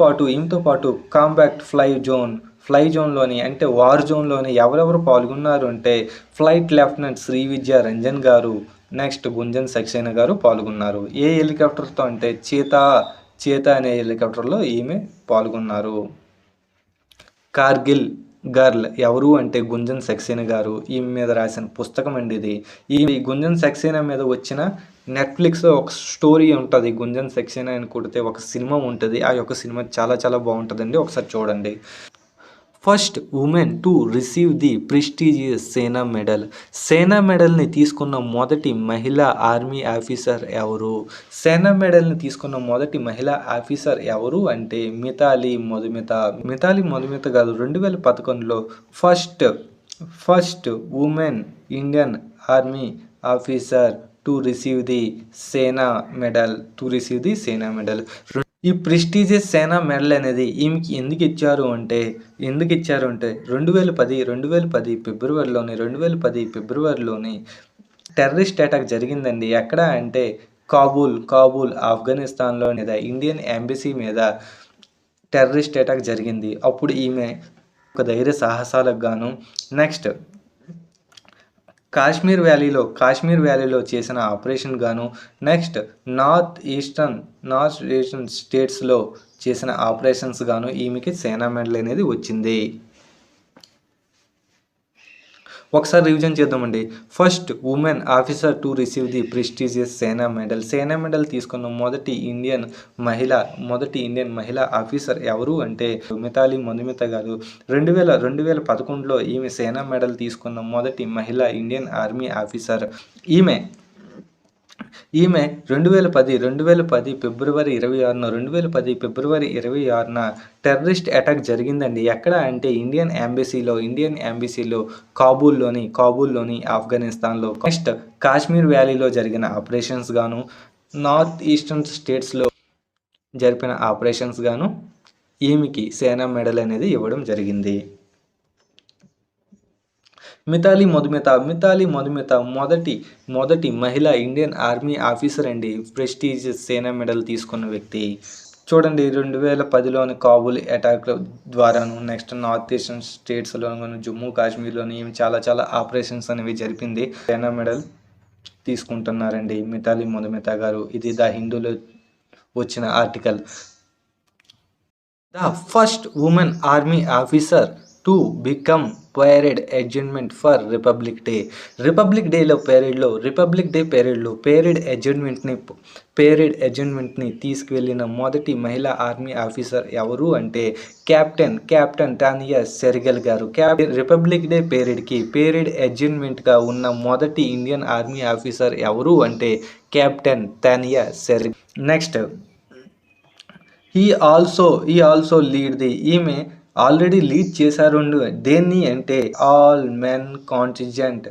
S1: పాటు కాంబాక్ట్ ఫ్లై జోన్లోని అంటే వార్ జోన్లోని ఎవరెవరు పాల్గొన్నారు అంటే ఫ్లైట్ లెఫ్టినెంట్ శ్రీ విద్యా రంజన్ గారు, నెక్స్ట్ గుంజన్ సక్సేనా గారు పాల్గొన్నారు. ఏ హెలికాప్టర్తో అంటే చేతా అనే హెలికాప్టర్లో ఈమె పాల్గొన్నారు. కార్గిల్ గర్ల్ ఎవరు అంటే గుంజన్ సక్సేనా గారు. ఈమె మీద రాసిన పుస్తకం అండి ఇది. ఈ గుంజన్ సక్సేనా మీద వచ్చిన నెట్ఫ్లిక్స్లో ఒక స్టోరీ ఉంటుంది. గుంజన్ సక్సేనా అని కొడితే ఒక సినిమా ఉంటుంది. ఆ యొక్క సినిమా చాలా చాలా బాగుంటుందండి, ఒకసారి చూడండి. First women to receive the prestigious సేనా మెడల్ని తీసుకున్న మొదటి మహిళా ఆర్మీ ఆఫీసర్ ఎవరు? సేనా మెడల్ని తీసుకున్న మొదటి మహిళా ఆఫీసర్ ఎవరు అంటే మితాలి మధుమిత గారు 2011లో first women Indian army officer to receive the Sena medal. ఈ ప్రెస్టీజియస్ సేనా మెడల్ అనేది ఈమెకి ఎందుకు ఇచ్చారు అంటే 2010 ఫిబ్రవరిలోని టెర్రరిస్ట్ అటాక్ జరిగిందండి. ఎక్కడ అంటే కాబూల్ ఆఫ్ఘనిస్తాన్లో ఇండియన్ ఎంబసీ మీద టెర్రరిస్ట్ అటాక్ జరిగింది. అప్పుడు ఈమె ఒక ధైర్య సాహసాలకు గాను నెక్స్ట్ కాశ్మీర్ వ్యాలీలో చేసిన ఆపరేషన్ గాను నెక్స్ట్ నార్త్ ఈస్టర్న్ స్టేట్స్లో చేసిన ఆపరేషన్స్ గాను ఈమెకి సేనా మెడల్ అనేది వచ్చింది. ఒకసారి రివిజన్ చేద్దామండి. First women officer to receive the prestigious Sena medal తీసుకున్న మొదటి ఇండియన్ మహిళా ఆఫీసర్ ఎవరు అంటే మితాలి మధుమిత గారు. 2011లో ఈమె సేనా మెడల్ తీసుకున్న మొదటి మహిళా ఇండియన్ ఆర్మీ ఆఫీసర్. ఈమె 2010 ఫిబ్రవరి 26న టెర్రరిస్ట్ అటాక్ జరిగిందండి. ఎక్కడ అంటే ఇండియన్ ఎంబసీలో కాబూల్‌లోని ఆఫ్ఘనిస్తాన్‌లో. నెక్స్ట్ కాశ్మీర్ వ్యాలీలో జరిగిన ఆపరేషన్స్ గాను, నార్త్ ఈస్టర్న్ స్టేట్స్‌లో జరిపిన ఆపరేషన్స్ గాను ఈమెకి సేనా మెడల్ అనేది ఇవ్వడం జరిగింది. మితాలీ మధుమిత మొదటి మహిళ ఇండియన్ ఆర్మీ ఆఫీసర్ అండి. ప్రెస్టీజియస్ సేనా మెడల్ తీసుకున్న వ్యక్తి. చూడండి 2010లోని కాబూల్ అటాక్ ద్వారాను, నెక్స్ట్ నార్త్ ఈస్టర్న్ స్టేట్స్‌లోను, జమ్మూ కాశ్మీర్‌లోని ఈమె చాలా ఆపరేషన్స్ అనేవి జరిపింది. సేనా మెడల్ తీసుకుంటున్నారండి మితాలీ మధుమిత గారు. ఇది ద హిందూలో వచ్చిన article. The first women army officer to become parade adjutant for republic day. Republic day పేరేడ్లో పేరేడ్ అడ్జుటెంట్ని తీసుకువెళ్ళిన మొదటి మహిళా ఆర్మీ ఆఫీసర్ ఎవరు అంటే కెప్టెన్ టానియా సెరిగల్ గారు. రిపబ్లిక్ డే పేరేడ్ అడ్జుటెంట్గా ఉన్న మొదటి ఇండియన్ ఆర్మీ ఆఫీసర్ ఎవరు అంటే captain Tania Shergill. Next he also ఈమె ఆల్రెడీ లీడ్ చేశారు. దేన్ని అంటే all men contingent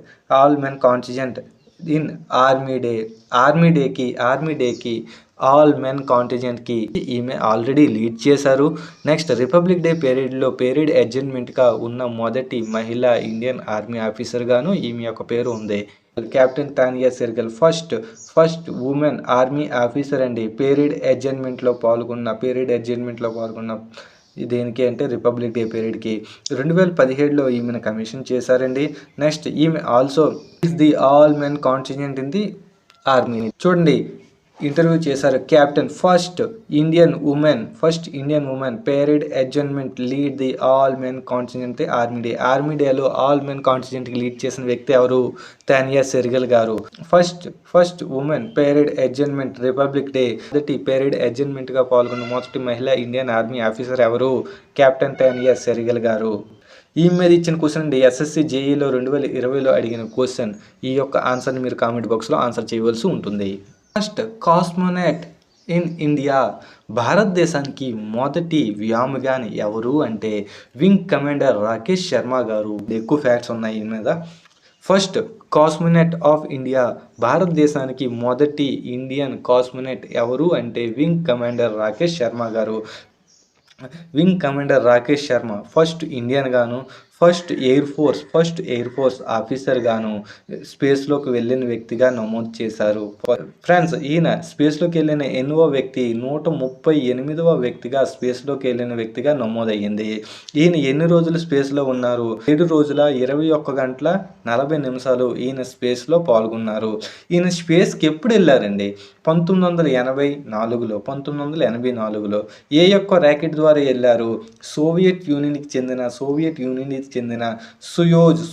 S1: in army డేకి ఆల్ మెన్ కాంటింజెంట్కి ఈమె ఆల్రెడీ లీడ్ చేశారు. నెక్స్ట్ రిపబ్లిక్ డే పేరేడ్ అడ్జుటెంట్గా ఉన్న మొదటి మహిళా ఇండియన్ ఆర్మీ ఆఫీసర్ గాను ఈమె యొక్క పేరు ఉంది. Captain Tania Shergill first women army officer అండి. పేరేడ్ అడ్జుటెంట్లో పాల్గొన్న దేనికి అంటే రిపబ్లిక్ డే పేరేడ్కి. 2017లో ఈమెను కమిషన్ చేశారండి. నెక్స్ట్ ఈమె also is the all men contingent in the army. చూడండి ఇంటర్వ్యూ చేశారు. Captain first Indian women parade adjutant lead the all men contingent army డేలో ఆల్ మెన్ కాంటింజెంట్కి లీడ్ చేసిన వ్యక్తి ఎవరు? టానియా సెరిగల్ గారు. First women parade adjutant republic day మొదటి పేరేడ్ అడ్జుటెంట్గా పాల్గొన్న మొదటి మహిళా ఇండియన్ ఆర్మీ ఆఫీసర్ ఎవరు? కెప్టెన్ టానియా సెరిగల్ గారు. ఈ మీద ఇచ్చిన క్వశ్చన్ అండి. ఎస్ఎస్సి జేఈలో 2020లో అడిగిన క్వశ్చన్. ఈ యొక్క ఆన్సర్ని మీరు కామెంట్ బాక్స్లో ఆన్సర్ చేయవలసి ఉంటుంది. First cosmonaut in India. భారతదేశానికి మొదటి వ్యోమగాని ఎవరు అంటే వింగ్ కమాండర్ రాకేష్ శర్మ గారు. ఎక్కువ ఫ్యాక్ట్స్ ఉన్నాయి ఈ మీద. First cosmonaut of India. భారతదేశానికి మొదటి ఇండియన్ కాస్మోనాట్ ఎవరు అంటే వింగ్ కమాండర్ రాకేష్ శర్మ గారు. ఫస్ట్ ఇండియన్ గాను, ఫస్ట్ ఎయిర్ ఫోర్స్ ఆఫీసర్ గాను స్పేస్లోకి వెళ్ళిన వ్యక్తిగా నమోదు చేశారు. ఫ్రెండ్స్ ఈయన స్పేస్లోకి వెళ్ళిన ఎన్నో వ్యక్తి 138వ వ్యక్తిగా స్పేస్లోకి వెళ్ళిన వ్యక్తిగా నమోదయ్యింది. ఈయన ఎన్ని రోజులు స్పేస్లో ఉన్నారు? 7 రోజుల 21 గంటల 40 నిమిషాలు ఈయన స్పేస్లో పాల్గొన్నారు. ఈయన స్పేస్కి ఎప్పుడు వెళ్ళారండి? 1984లో. ఏ యొక్క ర్యాకెట్ ద్వారా వెళ్ళారు? సోవియట్ యూనియన్కి చెందిన సుయోజ్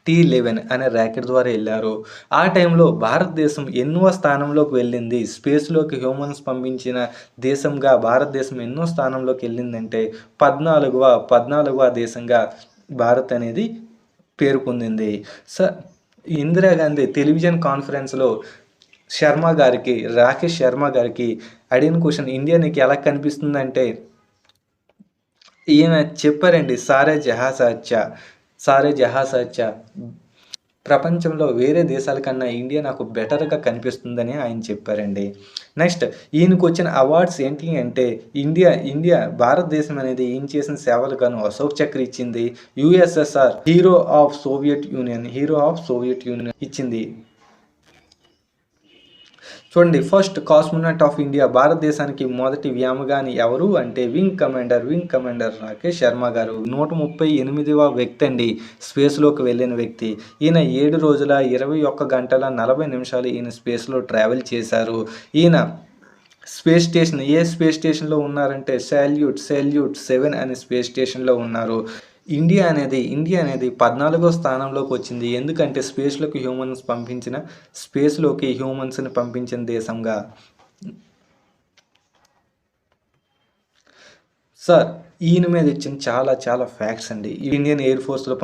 S1: టీ11 అనే ర్యాకెట్ ద్వారా వెళ్ళారు. ఆ టైంలో భారతదేశం ఎన్నో స్థానంలోకి వెళ్ళింది? స్పేస్లోకి హ్యూమన్స్ పంపించిన దేశంగా భారతదేశం ఎన్నో స్థానంలోకి వెళ్ళిందంటే 14వ దేశంగా భారత్ అనేది పేరు పొందింది. ఇందిరాగాంధీ టెలివిజన్ కాన్ఫరెన్స్లో రాకేష్ శర్మ గారికి అడిగిన క్వశ్చన్, ఇండియా నీకు ఎలా కనిపిస్తుందంటే ఈయన చెప్పారండి, సారే జహా సచ్చా ప్రపంచంలో వేరే దేశాల కన్నా ఇండియా నాకు బెటర్గా కనిపిస్తుందని ఆయన చెప్పారండి. నెక్స్ట్ ఈయనకు వచ్చిన అవార్డ్స్ ఏంటి అంటే ఇండియా భారతదేశం అనేది ఈయన చేసిన సేవలు గాను అశోక్ చక్ర ఇచ్చింది. USSR hero of Soviet union ఇచ్చింది. చూడండి ఫస్ట్ కాస్మోనాట్ ఆఫ్ ఇండియా. భారతదేశానికి మొదటి వ్యోమగాని ఎవరు అంటే వింగ్ కమాండర్ రాకేష్ శర్మ గారు. 138వ వ్యక్తి అండి స్పేస్లోకి వెళ్ళిన వ్యక్తి. ఈయన 7 రోజుల 21 గంటల 40 నిమిషాలు ఈయన స్పేస్లో ట్రావెల్ చేశారు. ఈయన స్పేస్ స్టేషన్లో ఉన్నారంటే సాల్యూట్ 7 అనే స్పేస్ స్టేషన్లో ఉన్నారు. ఇండియా అనేది 14వ స్థానంలోకి వచ్చింది. ఎందుకంటే స్పేస్లోకి హ్యూమన్స్ని పంపించిన దేశంగా. సార్ ఈయన మీద ఇచ్చిన చాలా ఫ్యాక్ట్స్ అండి. ఇండియన్ ఎయిర్ ఫోర్స్లో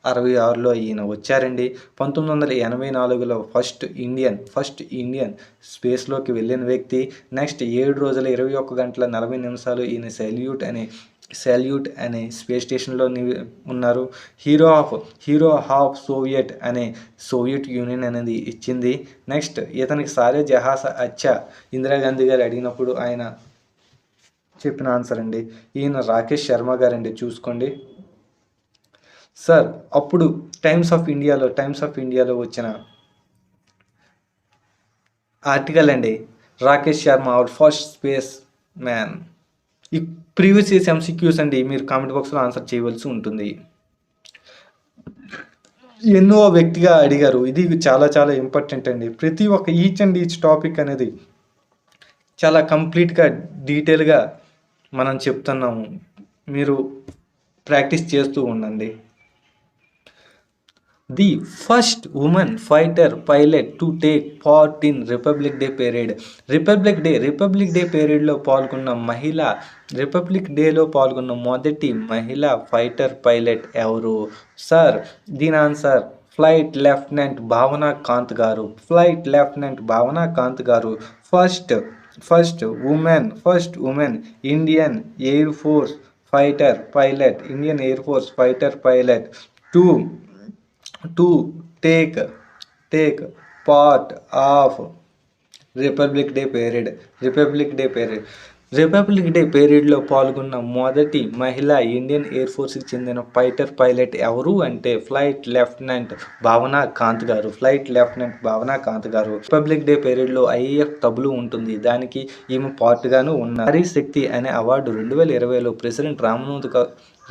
S1: 1966లో ఈయన వచ్చారండి. 1984లో ఫస్ట్ ఇండియన్ స్పేస్‌లోకి వెళ్ళిన వ్యక్తి. నెక్స్ట్ 7 రోజుల 21 గంటల 40 నిమిషాలు ఈయన సాల్యూట్ అనే స్పేస్ స్టేషన్‌లో ఉన్నారు. హీరో ఆఫ్ సోవియట్ అనే సోవియట్ యూనియన్ అనేది ఇచ్చింది. నెక్స్ట్ ఇతనికి సారే జహాస అచ్చా ఇందిరాగాంధీ గారు అడిగినప్పుడు ఆయన చెప్పిన ఆన్సర్ అండి. ఈయన రాకేష్ శర్మ గారండి, చూసుకోండి. సార్ అప్పుడు టైమ్స్ ఆఫ్ ఇండియాలో వచ్చిన ఆర్టికల్ అండి, Rakesh Sharma our first space man. ఈ ప్రీవియస్ ఇయర్స్ ఎంసీక్యూస్ అండి, మీరు కామెంట్ బాక్స్లో ఆన్సర్ చేయవలసి ఉంటుంది. ఎన్నో వ్యక్తిగా అడిగారు, ఇది చాలా చాలా ఇంపార్టెంట్ అండి. ప్రతి ఒక్క ఈచ్ టాపిక్ అనేది చాలా కంప్లీట్గా డీటెయిల్గా మనం చెప్తున్నాము, మీరు ప్రాక్టీస్ చేస్తూ ఉండండి. The first women fighter pilot to take part in republic day parade. Republic day పెరేడ్లో రిపబ్లిక్ డేలో పాల్గొన్న మొదటి మహిళా ఫైటర్ పైలట్ ఎవరు? సార్ దీని answer flight lieutenant Bhawana Kanth గారు. First women Indian air force fighter pilot to take part of republic day పెరేడ్లో పాల్గొన్న మొదటి మహిళ ఇండియన్ ఎయిర్ ఫోర్స్కి చెందిన ఫైటర్ పైలట్ ఎవరు అంటే ఫ్లైట్ లెఫ్టినెంట్ భావనా కాంత్ గారు. రిపబ్లిక్ డే పెరేడ్లో ఐఏఎఫ్ తబులు ఉంటుంది, దానికి ఈమె పార్ట్గాను ఉన్న నారీ శక్తి అనే అవార్డు 2020లో ప్రెసిడెంట్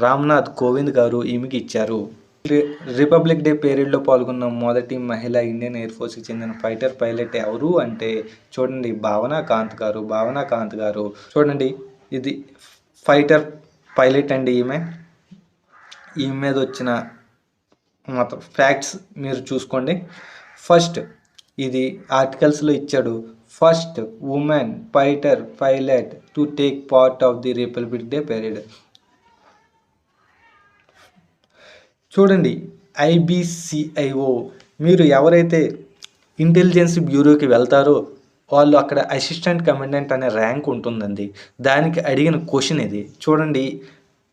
S1: రామ్నాథ్ కోవింద్ గారు ఈమెకి ఇచ్చారు. రిపబ్లిక్ డే పెరేడ్లో పాల్గొన్న మొదటి మహిళ ఇండియన్ ఎయిర్ ఫోర్స్కి చెందిన ఫైటర్ పైలట్ ఎవరు అంటే చూడండి భావనా కాంత్ గారు. చూడండి ఇది ఫైటర్ పైలట్ అండి. ఈమె మీద వచ్చిన మొత్తం ఫ్యాక్ట్స్ మీరు చూసుకోండి. ఫస్ట్ ఇది ఆర్టికల్స్లో ఇచ్చాడు, first women fighter pilot to take part of the republic day parade. చూడండి IBCIO, మీరు ఎవరైతే ఇంటెలిజెన్స్ బ్యూరోకి వెళ్తారో వాళ్ళు అక్కడ అసిస్టెంట్ కమాండెంట్ అనే ర్యాంక్ ఉంటుందండి. దానికి అడిగిన క్వశ్చన్ ఇది. చూడండి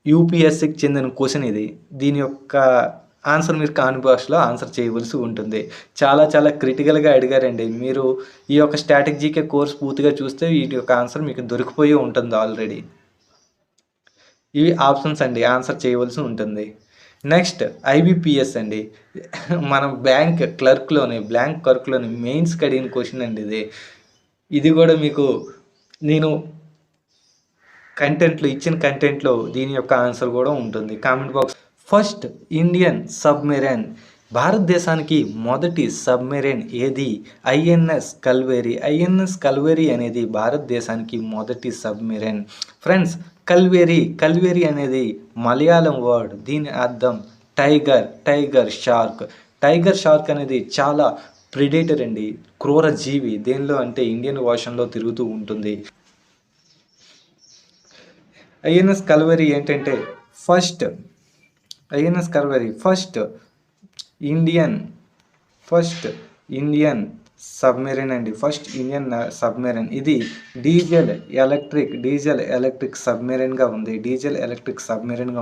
S1: యూపీఎస్సికి చెందిన క్వశ్చన్ ఇది. దీని యొక్క ఆన్సర్ మీరు కామెంట్ బాక్స్లో ఆన్సర్ చేయవలసి ఉంటుంది. చాలా చాలా క్రిటికల్గా అడిగారండి. మీరు ఈ యొక్క స్టాటిక్ జీకే కోర్స్ పూర్తిగా చూస్తే వీటి యొక్క ఆన్సర్ మీకు దొరికిపోయి ఉంటుంది ఆల్రెడీ. ఇవి ఆప్షన్స్ అండి, ఆన్సర్ చేయవలసి ఉంటుంది. నెక్స్ట్ IBPS అండి, మనం బ్యాంక్ క్లర్క్లోని మెయిన్స్కి అడిగిన క్వశ్చన్ అండి ఇది కూడా మీకు నేను ఇచ్చిన కంటెంట్లో దీని యొక్క ఆన్సర్ కూడా ఉంటుంది comment box. First Indian submarine, భారతదేశానికి మొదటి సబ్మెరైన్ ఏది? INS కల్వేరి అనేది భారతదేశానికి మొదటి సబ్మెరైన్. ఫ్రెండ్స్ కల్వేరి అనేది మలయాళం వర్డ్, దీని అర్థం టైగర్ షార్క్ అనేది చాలా ప్రిడేటర్ అండి, క్రూర జీవి. దేనిలో అంటే ఇండియన్ ఓషన్లో తిరుగుతూ ఉంటుంది. INS కల్వేరి ఏంటంటే ఫస్ట్ ఇండియన్ సబ్మెరైన్ అండి, ఫస్ట్ ఇండియన్ సబ్మెరైన్. ఇది డీజిల్ ఎలక్ట్రిక్ సబ్మెరైన్గా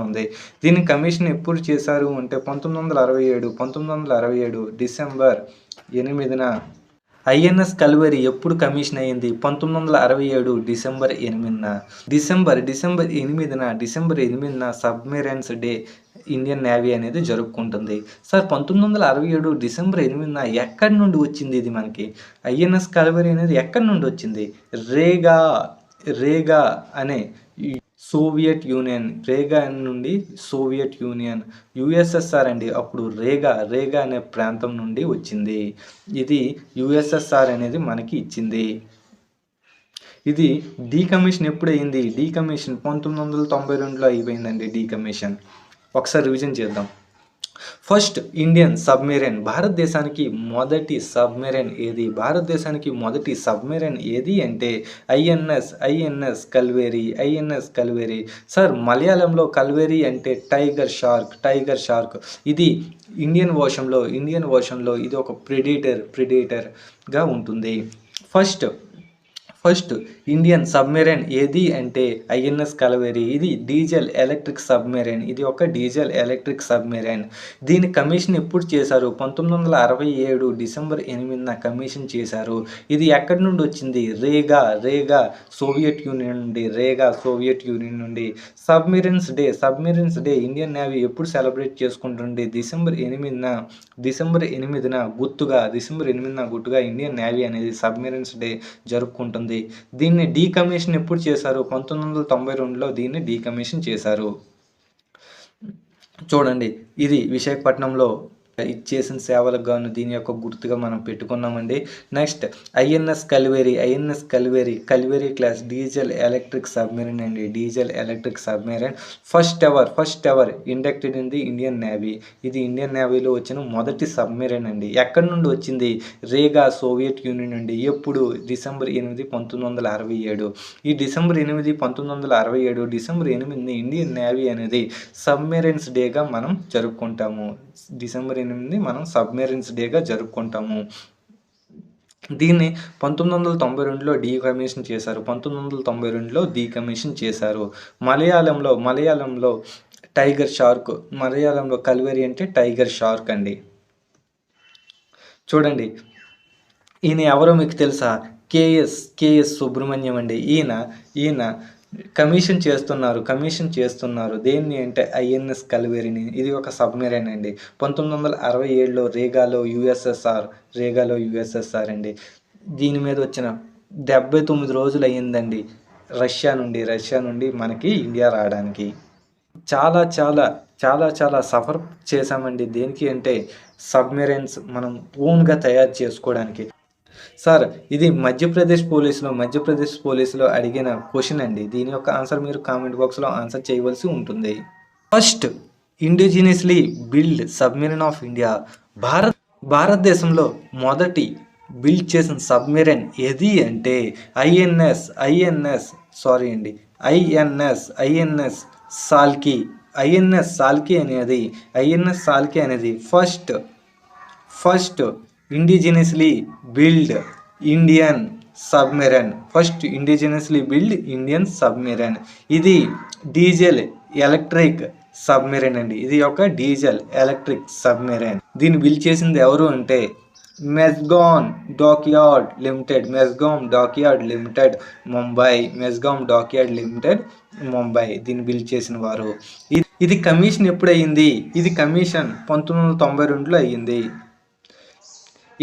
S1: ఉంది. దీని కమిషన్ ఎప్పుడు చేశారు అంటే 1967 డిసెంబర్ 8న. INS కల్వేరి ఎప్పుడు కమిషన్ అయ్యింది? 1967 డిసెంబర్ 8న సబ్మెరైన్స్ డే ఇండియన్ నేవీ అనేది జరుపుకుంటుంది. సార్ 1967 డిసెంబర్ 8న ఎక్కడి నుండి వచ్చింది ఇది మనకి? INS కల్వేరి అనేది ఎక్కడి నుండి వచ్చింది? రేగా అనే సోవియట్ యూనియన్ USSR అండి. అప్పుడు రేగా అనే ప్రాంతం నుండి వచ్చింది. ఇది USSR అనేది మనకి ఇచ్చింది. ఇది డీకమిషన్ ఎప్పుడు అయింది? డీకమిషన్ 1992లో అయిపోయిందండి. డీకమిషన్ ఒకసారి రివిజన్ చేద్దాం. ఫస్ట్ ఇండియన్ సబ్మెరైన్, భారతదేశానికి మొదటి సబ్మెరైన్ ఏది? భారతదేశానికి మొదటి సబ్మెరైన్ ఏది అంటే ఐఎన్ఎస్ కల్వేరి. సార్ మలయాళంలో కల్వేరి అంటే టైగర్ షార్క్. ఇది ఇండియన్ ఓషన్లో ఇది ఒక ప్రెడేటర్గా ఉంటుంది. ఫస్ట్ ఇండియన్ సబ్మెరైన్ ఏది అంటే ఐఎన్ఎస్ కల్వేరి. ఇది డీజిల్ ఎలక్ట్రిక్ సబ్మెరైన్. దీని కమిషన్ ఎప్పుడు చేశారు? 1967 డిసెంబర్ 8న కమిషన్ చేశారు. ఇది ఎక్కడి నుండి వచ్చింది? రేగా సోవియట్ యూనియన్ నుండి. సబ్మెరైన్స్ డే ఇండియన్ నేవీ ఎప్పుడు సెలబ్రేట్ చేసుకుంటుంది? డిసెంబర్ 8న గుర్తుగా ఇండియన్ నేవీ అనేది సబ్మెరైన్స్ డే జరుపుకుంటుంది. దీన్ని డీకమిషన్ ఎప్పుడు చేశారు? 1992లో దీన్ని డీకమిషన్ చేశారు. చూడండి, ఇది విశాఖపట్నంలో చేసిన సేవలకు గాను దీని యొక్క గుర్తుగా మనం పెట్టుకున్నామండి. Next INS Kalvari class diesel electric submarine first ever inducted in the Indian navy. ఇది ఇండియన్ నేవీలో వచ్చిన మొదటి సబ్మెరైన్ అండి. ఎక్కడి నుండి వచ్చింది? రేగా సోవియట్ యూనియన్ నుండి. ఎప్పుడు? డిసెంబర్ 8, 1967. ఈ డిసెంబర్ 8, 1967 డిసెంబర్ 8ని ఇండియన్ నేవీ అనేది సబ్మెరైన్స్ డేగా మనం జరుపుకుంటాము. డిసెంబర్ 8 మనం సబ్మెరైన్స్ డేగా జరుపుకుంటాము. దీన్ని 1992లో డీకమిషన్ చేశారు. మలయాళంలో టైగర్ షార్క్, మలయాళంలో కల్వేరి అంటే టైగర్ షార్క్ అండి. చూడండి, ఈయన ఎవరో మీకు తెలుసా? కేఎస్ సుబ్రహ్మణ్యం అండి. ఈయన కమిషన్ చేస్తున్నారు. దేన్ని అంటే ఐఎన్ఎస్ కల్వేరిని. ఇది ఒక సబ్మెరైన్ అండి. 1967లో రేగాలో యుఎస్ఎస్ఆర్ అండి. దీని మీద వచ్చిన 79 రోజులు అయ్యిందండి రష్యా నుండి మనకి ఇండియా రావడానికి. చాలా సఫర్ చేశామండి. దేనికి అంటే సబ్మెరైన్స్ మనం ఓన్గా తయారు చేసుకోవడానికి. సార్, ఇది మధ్యప్రదేశ్ పోలీసులో అడిగిన క్వశ్చన్ అండి. దీని యొక్క ఆన్సర్ మీరు కామెంట్ బాక్స్లో ఆన్సర్ చేయవలసి ఉంటుంది. First indigenously build submarine of India. భారతదేశంలో మొదటి బిల్డ్ చేసిన సబ్మెరైన్ ఏది అంటే ఐఎన్ఎస్ సాల్కీ. ఐఎన్ఎస్ సాల్కీ అనేది first indigenously build Indian submarine. ఇది డీజిల్ ఎలక్ట్రిక్ సబ్మెరైన్ అండి. ఇది ఒక డీజిల్ ఎలక్ట్రిక్ సబ్మెరైన్. దీన్ని బిల్డ్ చేసింది ఎవరు అంటే మెస్గాన్ డాక్యార్డ్ లిమిటెడ్ ముంబై. దీన్ని బిల్డ్ చేసిన వారు. ఇది కమిషన్ ఎప్పుడయ్యింది? ఇది కమిషన్ 1992లో అయ్యింది.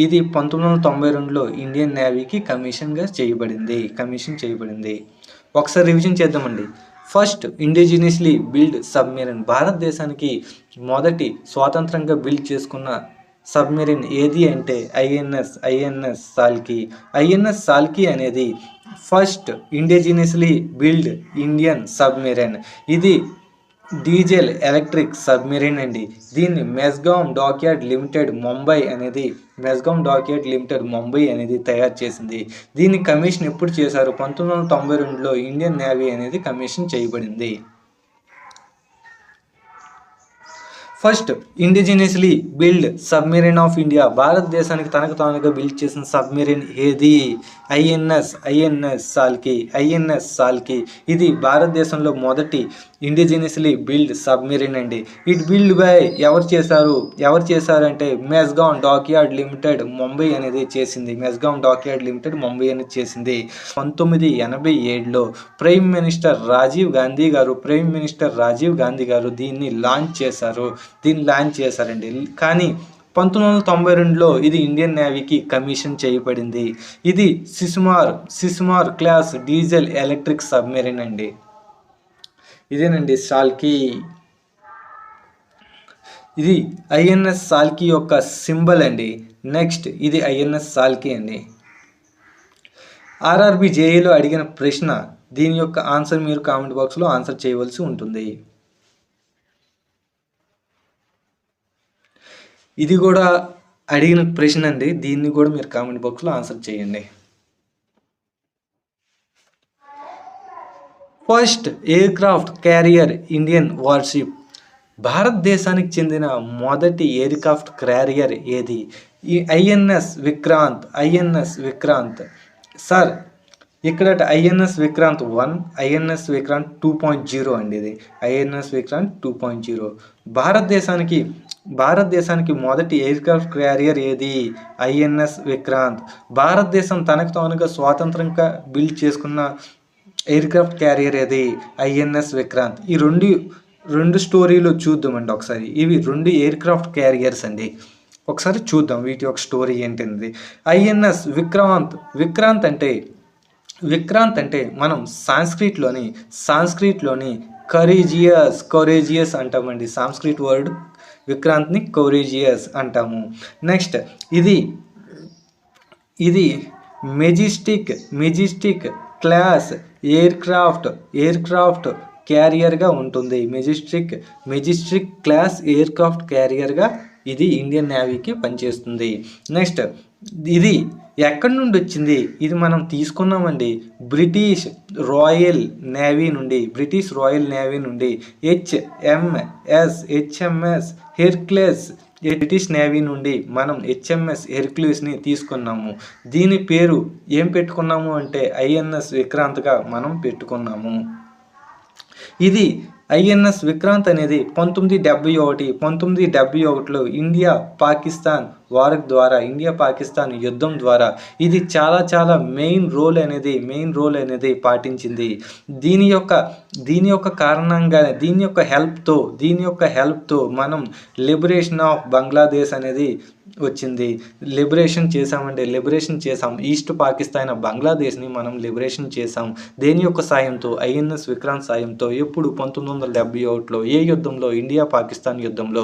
S1: ఇది 1992లో ఇండియన్ నేవీకి కమిషన్ చేయబడింది. ఒకసారి రివిజన్ చేద్దామండి. First indigenously build submarine. భారతదేశానికి మొదటి స్వాతంత్రంగా బిల్డ్ చేసుకున్న సబ్మెరైన్ ఏది అంటే ఐఎన్ఎస్ సాల్కీ అనేది first indigenously build Indian submarine. ఇది డీజిల్ ఎలక్ట్రిక్ సబ్మెరైన్ అండి. దీన్ని మెస్గాన్ డాక్యార్డ్ లిమిటెడ్ ముంబై అనేది తయారు చేసింది. దీన్ని కమిషన్ ఎప్పుడు చేశారు? 1992లో ఇండియన్ నేవీ అనేది కమిషన్ చేయబడింది. First indigenously build submarine of India. భారతదేశానికి తనకు తానుగా బిల్డ్ చేసిన సబ్మెరైన్ ఏది? ఐఎన్ఎస్ సాల్కీ. ఇది భారతదేశంలో మొదటి ఇండిజినియస్లీ బిల్డ్ సబ్మెరైన్ అండి. ఇట్ బిల్డ్ బై ఎవరు చేశారు అంటే మెస్గాన్ డాక్యార్డ్ లిమిటెడ్ ముంబై అనేది చేసింది. 1987లో ప్రైమ్ మినిస్టర్ రాజీవ్ గాంధీ గారు దీన్ని లాంచ్ చేశారండి. కానీ 1992లో ఇది ఇండియన్ నేవీకి కమిషన్ చేయబడింది. ఇది సిస్మార్ క్లాస్ డీజిల్ ఎలక్ట్రిక్ సబ్మెరైన్ అండి. ఇదేనండి సాల్కీ. ఇది ఐఎన్ఎస్ సాల్కీ యొక్క సింబల్ అండి. నెక్స్ట్ ఇది ఐఎన్ఎస్ సాల్కీ అండి. ఆర్ఆర్బి జేఈలో అడిగిన ప్రశ్న, దీని యొక్క ఆన్సర్ మీరు కామెంట్ బాక్స్లో ఆన్సర్ చేయవలసి ఉంటుంది. ఇది కూడా అడిగిన ప్రశ్న అండి. దీన్ని కూడా మీరు కామెంట్ బాక్స్లో ఆన్సర్ చేయండి. First aircraft carrier Indian worship. భారతదేశానికి చెందిన మొదటి ఎయిర్క్రాఫ్ట్ క్యారియర్ ఏది? ఈ ఐఎన్ఎస్ విక్రాంత్. సార్ ఇక్కడ ఐఎన్ఎస్ విక్రాంత్ 1, ఐఎన్ఎస్ విక్రాంత్ 2.0 అండి. ఇది ఐఎన్ఎస్ విక్రాంత్ 2.0. భారతదేశానికి మొదటి ఎయిర్క్రాఫ్ట్ క్యారియర్ ఏది? ఐఎన్ఎస్ విక్రాంత్. భారతదేశం తనకు తానుగా స్వాతంత్రంగా బిల్డ్ చేసుకున్న ఎయిర్క్రాఫ్ట్ క్యారియర్ ఏది? ఐఎన్ఎస్ విక్రాంత్. ఈ రెండు స్టోరీలు చూద్దామండి ఒకసారి. ఇవి 2 ఎయిర్క్రాఫ్ట్ క్యారియర్స్ అండి. ఒకసారి చూద్దాం వీటి యొక్క స్టోరీ ఏంటిది. ఐఎన్ఎస్ విక్రాంత్ అంటే మనం సాంస్క్రిట్లోని కరేజియస్ అంటామండి. సాంస్క్రిట్ వర్డ్ విక్రాంత్ని కరేజియస్ అంటాము. నెక్స్ట్ ఇది మెజెస్టిక్ క్లాస్ ఎయిర్క్రాఫ్ట్ క్యారియర్గా ఉంటుంది. మెజెస్టిక్ క్లాస్ ఎయిర్క్రాఫ్ట్ క్యారియర్గా ఇది ఇండియన్ నేవీకి పనిచేస్తుంది. నెక్స్ట్ ఇది ఎక్కడి నుండి వచ్చింది? ఇది మనం తీసుకున్నామండి బ్రిటిష్ రాయల్ నేవీ నుండి. HMS Hercules. బ్రిటిష్ నేవీ నుండి మనం హెచ్ఎంఎస్ హెర్క్యులస్ని తీసుకున్నాము. దీని పేరు ఏం పెట్టుకున్నాము అంటే ఐఎన్ఎస్ విక్రాంత్గా మనం పెట్టుకున్నాము. ఇది ఐఎన్ఎస్ విక్రాంత్ అనేది 1971లో ఇండియా పాకిస్తాన్ యుద్ధం ద్వారా ఇది చాలా మెయిన్ రోల్ అనేది పాటించింది. దీని యొక్క కారణంగా దీని యొక్క హెల్ప్తో మనం లిబరేషన్ ఆఫ్ బంగ్లాదేశ్ అనేది వచ్చింది. లిబరేషన్ చేసాం. ఈస్ట్ పాకిస్తాన్ బంగ్లాదేశ్ని మనం లిబరేషన్ చేసాం. దేని యొక్క సాయంతో? ఐఎన్ఎస్ విక్రాంత్ సాయంతో. ఎప్పుడు? 1971లో. ఏ యుద్ధంలో? ఇండియా పాకిస్తాన్ యుద్ధంలో.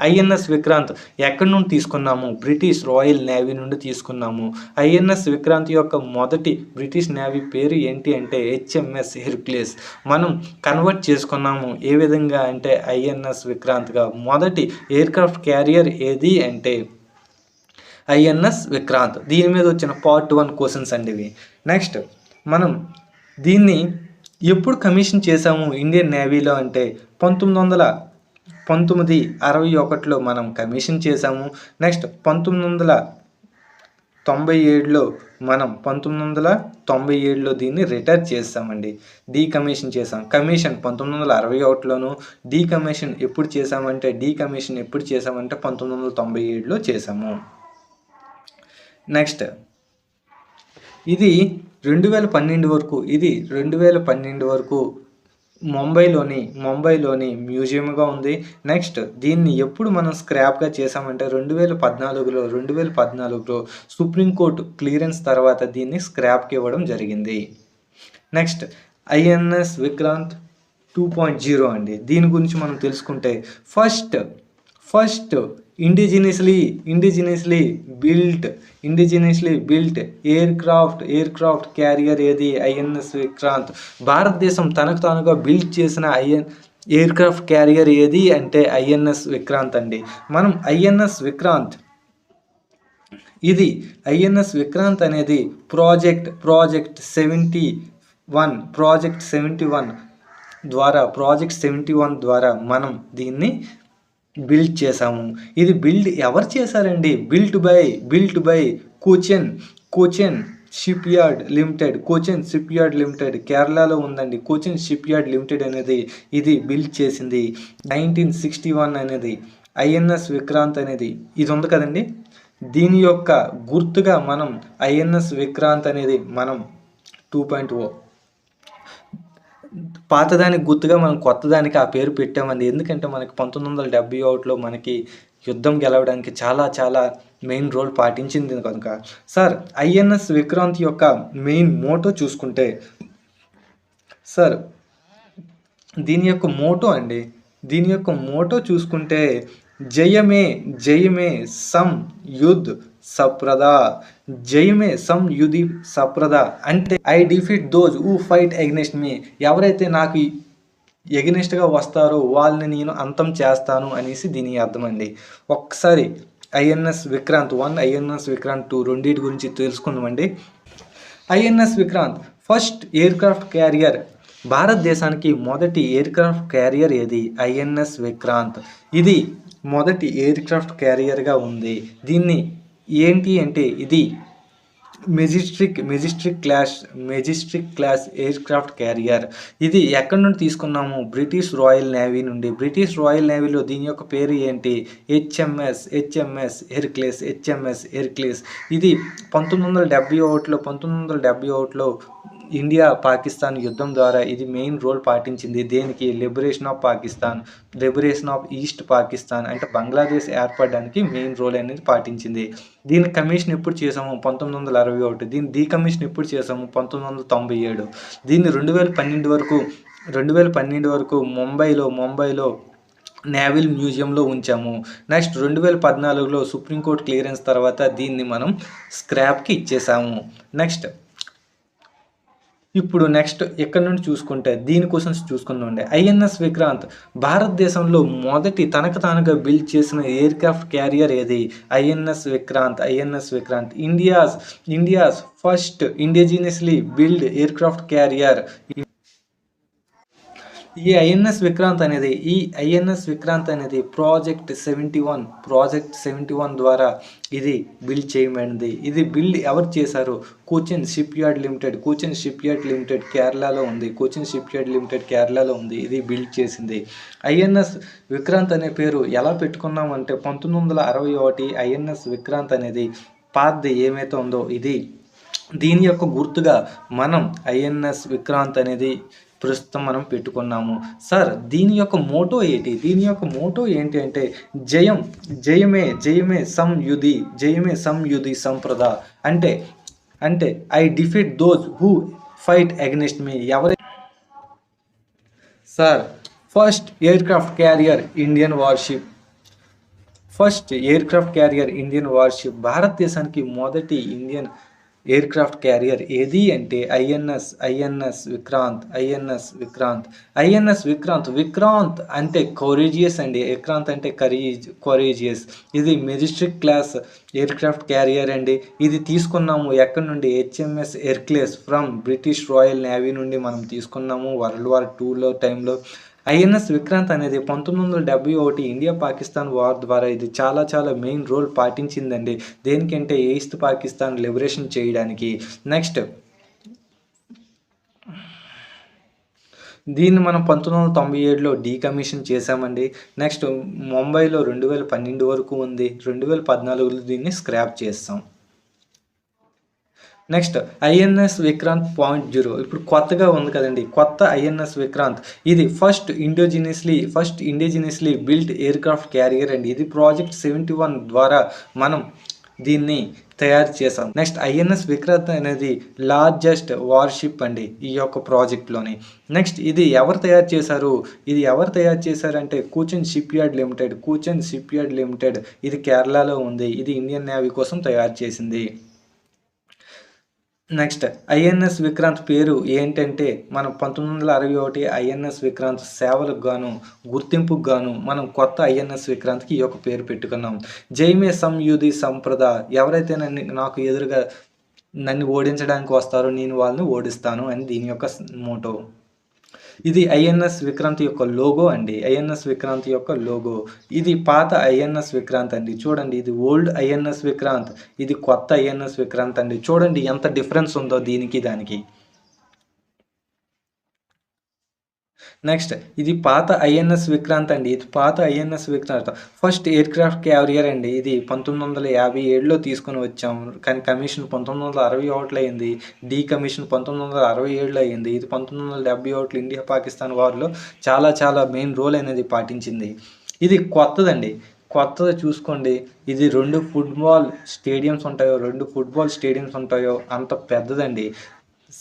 S1: ఐఎన్ఎస్ విక్రాంత్ ఎక్కడి నుండి తీసుకున్నాము? బ్రిటిష్ రాయల్ నేవీ నుండి తీసుకున్నాము. ఐఎన్ఎస్ విక్రాంత్ యొక్క మొదటి బ్రిటిష్ నేవీ పేరు ఏంటి అంటే హెచ్ఎంఎస్ హెర్క్యులస్. మనం కన్వర్ట్ చేసుకున్నాము. ఏ విధంగా అంటే ఐఎన్ఎస్ విక్రాంత్గా. మొదటి ఎయిర్క్రాఫ్ట్ క్యారియర్ ఏది అంటే ఐఎన్ఎస్ విక్రాంత్. దీని మీద వచ్చిన పార్ట్ 1 క్వశ్చన్స్ అండి ఇవి. నెక్స్ట్ మనం దీన్ని ఎప్పుడు కమిషన్ చేసాము ఇండియన్ నేవీలో అంటే 1961లో మనం కమిషన్ చేసాము. నెక్స్ట్ 1997లో దీన్ని రిటైర్ చేసామండి. డీకమిషన్ చేసాం. కమిషన్ 1961లోను. డీకమిషన్ ఎప్పుడు చేసామంటే 1997లో చేసాము. నెక్స్ట్ ఇది 2012 వరకు ముంబైలోని మ్యూజియంగా ఉంది. నెక్స్ట్ దీన్ని ఎప్పుడు మనం స్క్రాప్గా చేసామంటే 2014లో సుప్రీంకోర్టు క్లియరెన్స్ తర్వాత దీన్ని స్క్రాప్కి ఇవ్వడం జరిగింది. నెక్స్ట్ ఐఎన్ఎస్ విక్రాంత్ 2.0 అండి. దీని గురించి మనం తెలుసుకుంటే first indigenously built aircraft carrier ఏది? ఐఎన్ఎస్ విక్రాంత్. భారతదేశం తనకు తానుగా బిల్డ్ చేసిన ఎయిర్క్రాఫ్ట్ క్యారియర్ ఏది అంటే ఐఎన్ఎస్ విక్రాంత్ అండి. మనం ఐఎన్ఎస్ విక్రాంత్ అనేది ప్రాజెక్ట్ 71 ద్వారా మనం దీన్ని బిల్డ్ చేసాము. ఇది బిల్డ్ ఎవరు చేశారండి? Built by Cochin shipyard limited కేరళలో ఉందండి. కోచెన్ షిప్ యార్డ్ లిమిటెడ్ అనేది ఇది బిల్డ్ చేసింది. 1961 అనేది ఐఎన్ఎస్ విక్రాంత్ అనేది ఇది ఉంది కదండి. దీని యొక్క గుర్తుగా మనం ఐఎన్ఎస్ విక్రాంత్ అనేది మనం 2.0 పాతదానికి గుర్తుగా మనం కొత్తదానికి ఆ పేరు పెట్టామండి. ఎందుకంటే మనకి 1971లో మనకి యుద్ధం గెలవడానికి చాలా మెయిన్ రోల్ పాటించింది కనుక. సార్ ఐఎన్ఎస్ విక్రాంత్ యొక్క మెయిన్ మోటో చూసుకుంటే సార్ దీని యొక్క మోటో చూసుకుంటే జయమే సప్రదా అంటే I defeat those who fight against మీ. ఎవరైతే నాకు ఎగెనిస్ట్గా వస్తారో వాళ్ళని నేను అంతం చేస్తాను అనేసి దీని అర్థం అండి. ఒక్కసారి ఐఎన్ఎస్ విక్రాంత్ 1, ఐఎన్ఎస్ విక్రాంత్ 2 రెండింటి గురించి తెలుసుకుందామండి. INS Vikrant first aircraft carrier. భారతదేశానికి మొదటి ఎయిర్క్రాఫ్ట్ క్యారియర్ ఏది? ఐఎన్ఎస్ విక్రాంత్. ఇది మొదటి ఎయిర్క్రాఫ్ట్ క్యారియర్గా ఉంది. దీన్ని ఏంటి అంటే ఇది మెజిస్ట్రిక్ క్లాస్ ఎయిర్క్రాఫ్ట్ క్యారియర్. ఇది ఎక్కడి నుండి తీసుకున్నాము? బ్రిటిష్ రాయల్ నేవీ నుండి. బ్రిటిష్ రాయల్ నేవీలో దీని యొక్క పేరు ఏంటి? HMS Hercules. ఇది 1971లో ఇండియా పాకిస్తాన్ యుద్ధం ద్వారా ఇది మెయిన్ రోల్ పాటించింది. దేనికి? లిబరేషన్ ఆఫ్ ఈస్ట్ పాకిస్తాన్ అంటే బంగ్లాదేశ్ ఏర్పడడానికి మెయిన్ రోల్ అనేది పాటించింది. దీని కమిషన్ ఎప్పుడు చేసాము? 1961. దీని డీకమిషన్ ఎప్పుడు చేసాము? 1997. దీన్ని 2012 వరకు ముంబైలో నేవల్ మ్యూజియంలో ఉంచాము. నెక్స్ట్ 2014లో సుప్రీంకోర్టు క్లియరెన్స్ తర్వాత దీన్ని మనం స్క్రాప్కి ఇచ్చేసాము. ఇప్పుడు నెక్స్ట్ ఇక్కడ నుండి చూసుకుంటే దీని క్వశ్చన్స్ చూసుకుందామండి. ఐఎన్ఎస్ విక్రాంత్ భారతదేశంలో మొదటి తనకు తానుగా బిల్డ్ చేసిన ఎయిర్క్రాఫ్ట్ క్యారియర్ ఏది? INS Vikrant India's first indigenously build aircraft carrier. ఈ ఐఎన్ఎస్ విక్రాంత్ అనేది ప్రాజెక్ట్ 71 ద్వారా ఇది బిల్డ్ చేయబడింది. ఇది బిల్డ్ ఎవరు చేశారు? కోచిన్ షిప్ యార్డ్ లిమిటెడ్ కేరళలో ఉంది. ఇది బిల్డ్ చేసింది. ఐఎన్ఎస్ విక్రాంత్ అనే పేరు ఎలా పెట్టుకున్నామంటే 1961 ఐఎన్ఎస్ విక్రాంత్ అనేది పాతది ఏమైతే ఉందో ఇది దీని యొక్క గుర్తుగా మనం ఐఎన్ఎస్ విక్రాంత్ అనేది ప్రస్తుతం మనం పెట్టుకున్నాము. సార్ దీని యొక్క మోటో ఏంటి అంటే జయమే సంయుధి సంప్రద అంటే I defeat those who fight against me. Sir first aircraft carrier Indian worship. భారతదేశానికి మొదటి ఇండియన్ ఎయిర్క్రాఫ్ట్ క్యారియర్ ఏది అంటే ఐఎన్ఎస్ విక్రాంత్ అంటే కౌరేజియస్ అండి. విక్రాంత్ అంటే కౌరేజియస్. ఇది మెజిస్ట్రిక్ క్లాస్ ఎయిర్క్రాఫ్ట్ క్యారియర్ అండి. ఇది తీసుకున్నాము ఎక్కడి నుండి? HMS Hercules from British royal navy నుండి మనం తీసుకున్నాము వరల్డ్ వార్ 2 టైంలో. ఐఎన్ఎస్ విక్రాంత్ అనేది 1971 ఇండియా పాకిస్తాన్ వార్ ద్వారా ఇది చాలా మెయిన్ రోల్ పాటించిందండి. దేనికంటే ఈస్ట్ పాకిస్తాన్ లిబరేషన్ చేయడానికి. నెక్స్ట్ దీన్ని మనం 1997లో డీకమిషన్ చేశామండి. నెక్స్ట్ ముంబైలో 2012 వరకు ఉంది. 2014లో దీన్ని స్క్రాప్ చేస్తాం. Next INS Vikrant 0. ఇప్పుడు కొత్తగా ఉంది కదండి, కొత్త ఐఎన్ఎస్ విక్రాంత్. ఇది first indigenously built aircraft carrier అండి. ఇది ప్రాజెక్ట్ 71 ద్వారా మనం దీన్ని తయారు చేసాం. నెక్స్ట్ ఐఎన్ఎస్ విక్రాంత్ అనేది లార్జెస్ట్ వార్షిప్ అండి ఈ యొక్క ప్రాజెక్ట్లోని. నెక్స్ట్ ఇది ఎవరు తయారు చేశారంటే కోచిన్ షిప్ యార్డ్ లిమిటెడ్. ఇది కేరళలో ఉంది. ఇది ఇండియన్ నేవీ కోసం తయారు చేసింది. నెక్స్ట్ ఐఎన్ఎస్ విక్రాంత్ పేరు ఏంటంటే మనం 1961 ఐఎన్ఎస్ విక్రాంత్ సేవలకు గాను గుర్తింపుకు గాను మనం కొత్త ఐఎన్ఎస్ విక్రాంత్కి ఈ యొక్క పేరు పెట్టుకున్నాం. జైమే సంయుధి సంప్రద. ఎవరైతే నాకు ఎదురుగా నన్ను ఓడించడానికి వస్తారో నేను వాళ్ళని ఓడిస్తాను అని దీని యొక్క మోటో. ఇది ఐఎన్ఎస్ విక్రాంత్ యొక్క లోగో అండి. ఇది పాత ఐఎన్ఎస్ విక్రాంత్ అండి. చూడండి ఇది ఓల్డ్ ఐఎన్ఎస్ విక్రాంత్, ఇది కొత్త ఐఎన్ఎస్ విక్రాంత్ అండి. చూడండి ఎంత డిఫరెన్స్ ఉందో దీనికి దానికి. నెక్స్ట్ ఇది పాత ఐఎన్ఎస్ విక్రాంత్ అండి. ఫస్ట్ ఎయిర్క్రాఫ్ట్ క్యారియర్ అండి. ఇది 1957లో తీసుకొని వచ్చాము. కానీ కమిషన్ 1961లో అయింది. డీకమిషన్ 1967లో అయింది. ఇది 1971 ఇండియా పాకిస్తాన్ వార్లో చాలా మెయిన్ రోల్ అనేది పాటించింది. ఇది కొత్తదండి. కొత్తది చూసుకోండి. ఇది 2 ఫుట్బాల్ స్టేడియంస్ ఉంటాయో అంత పెద్దదండి.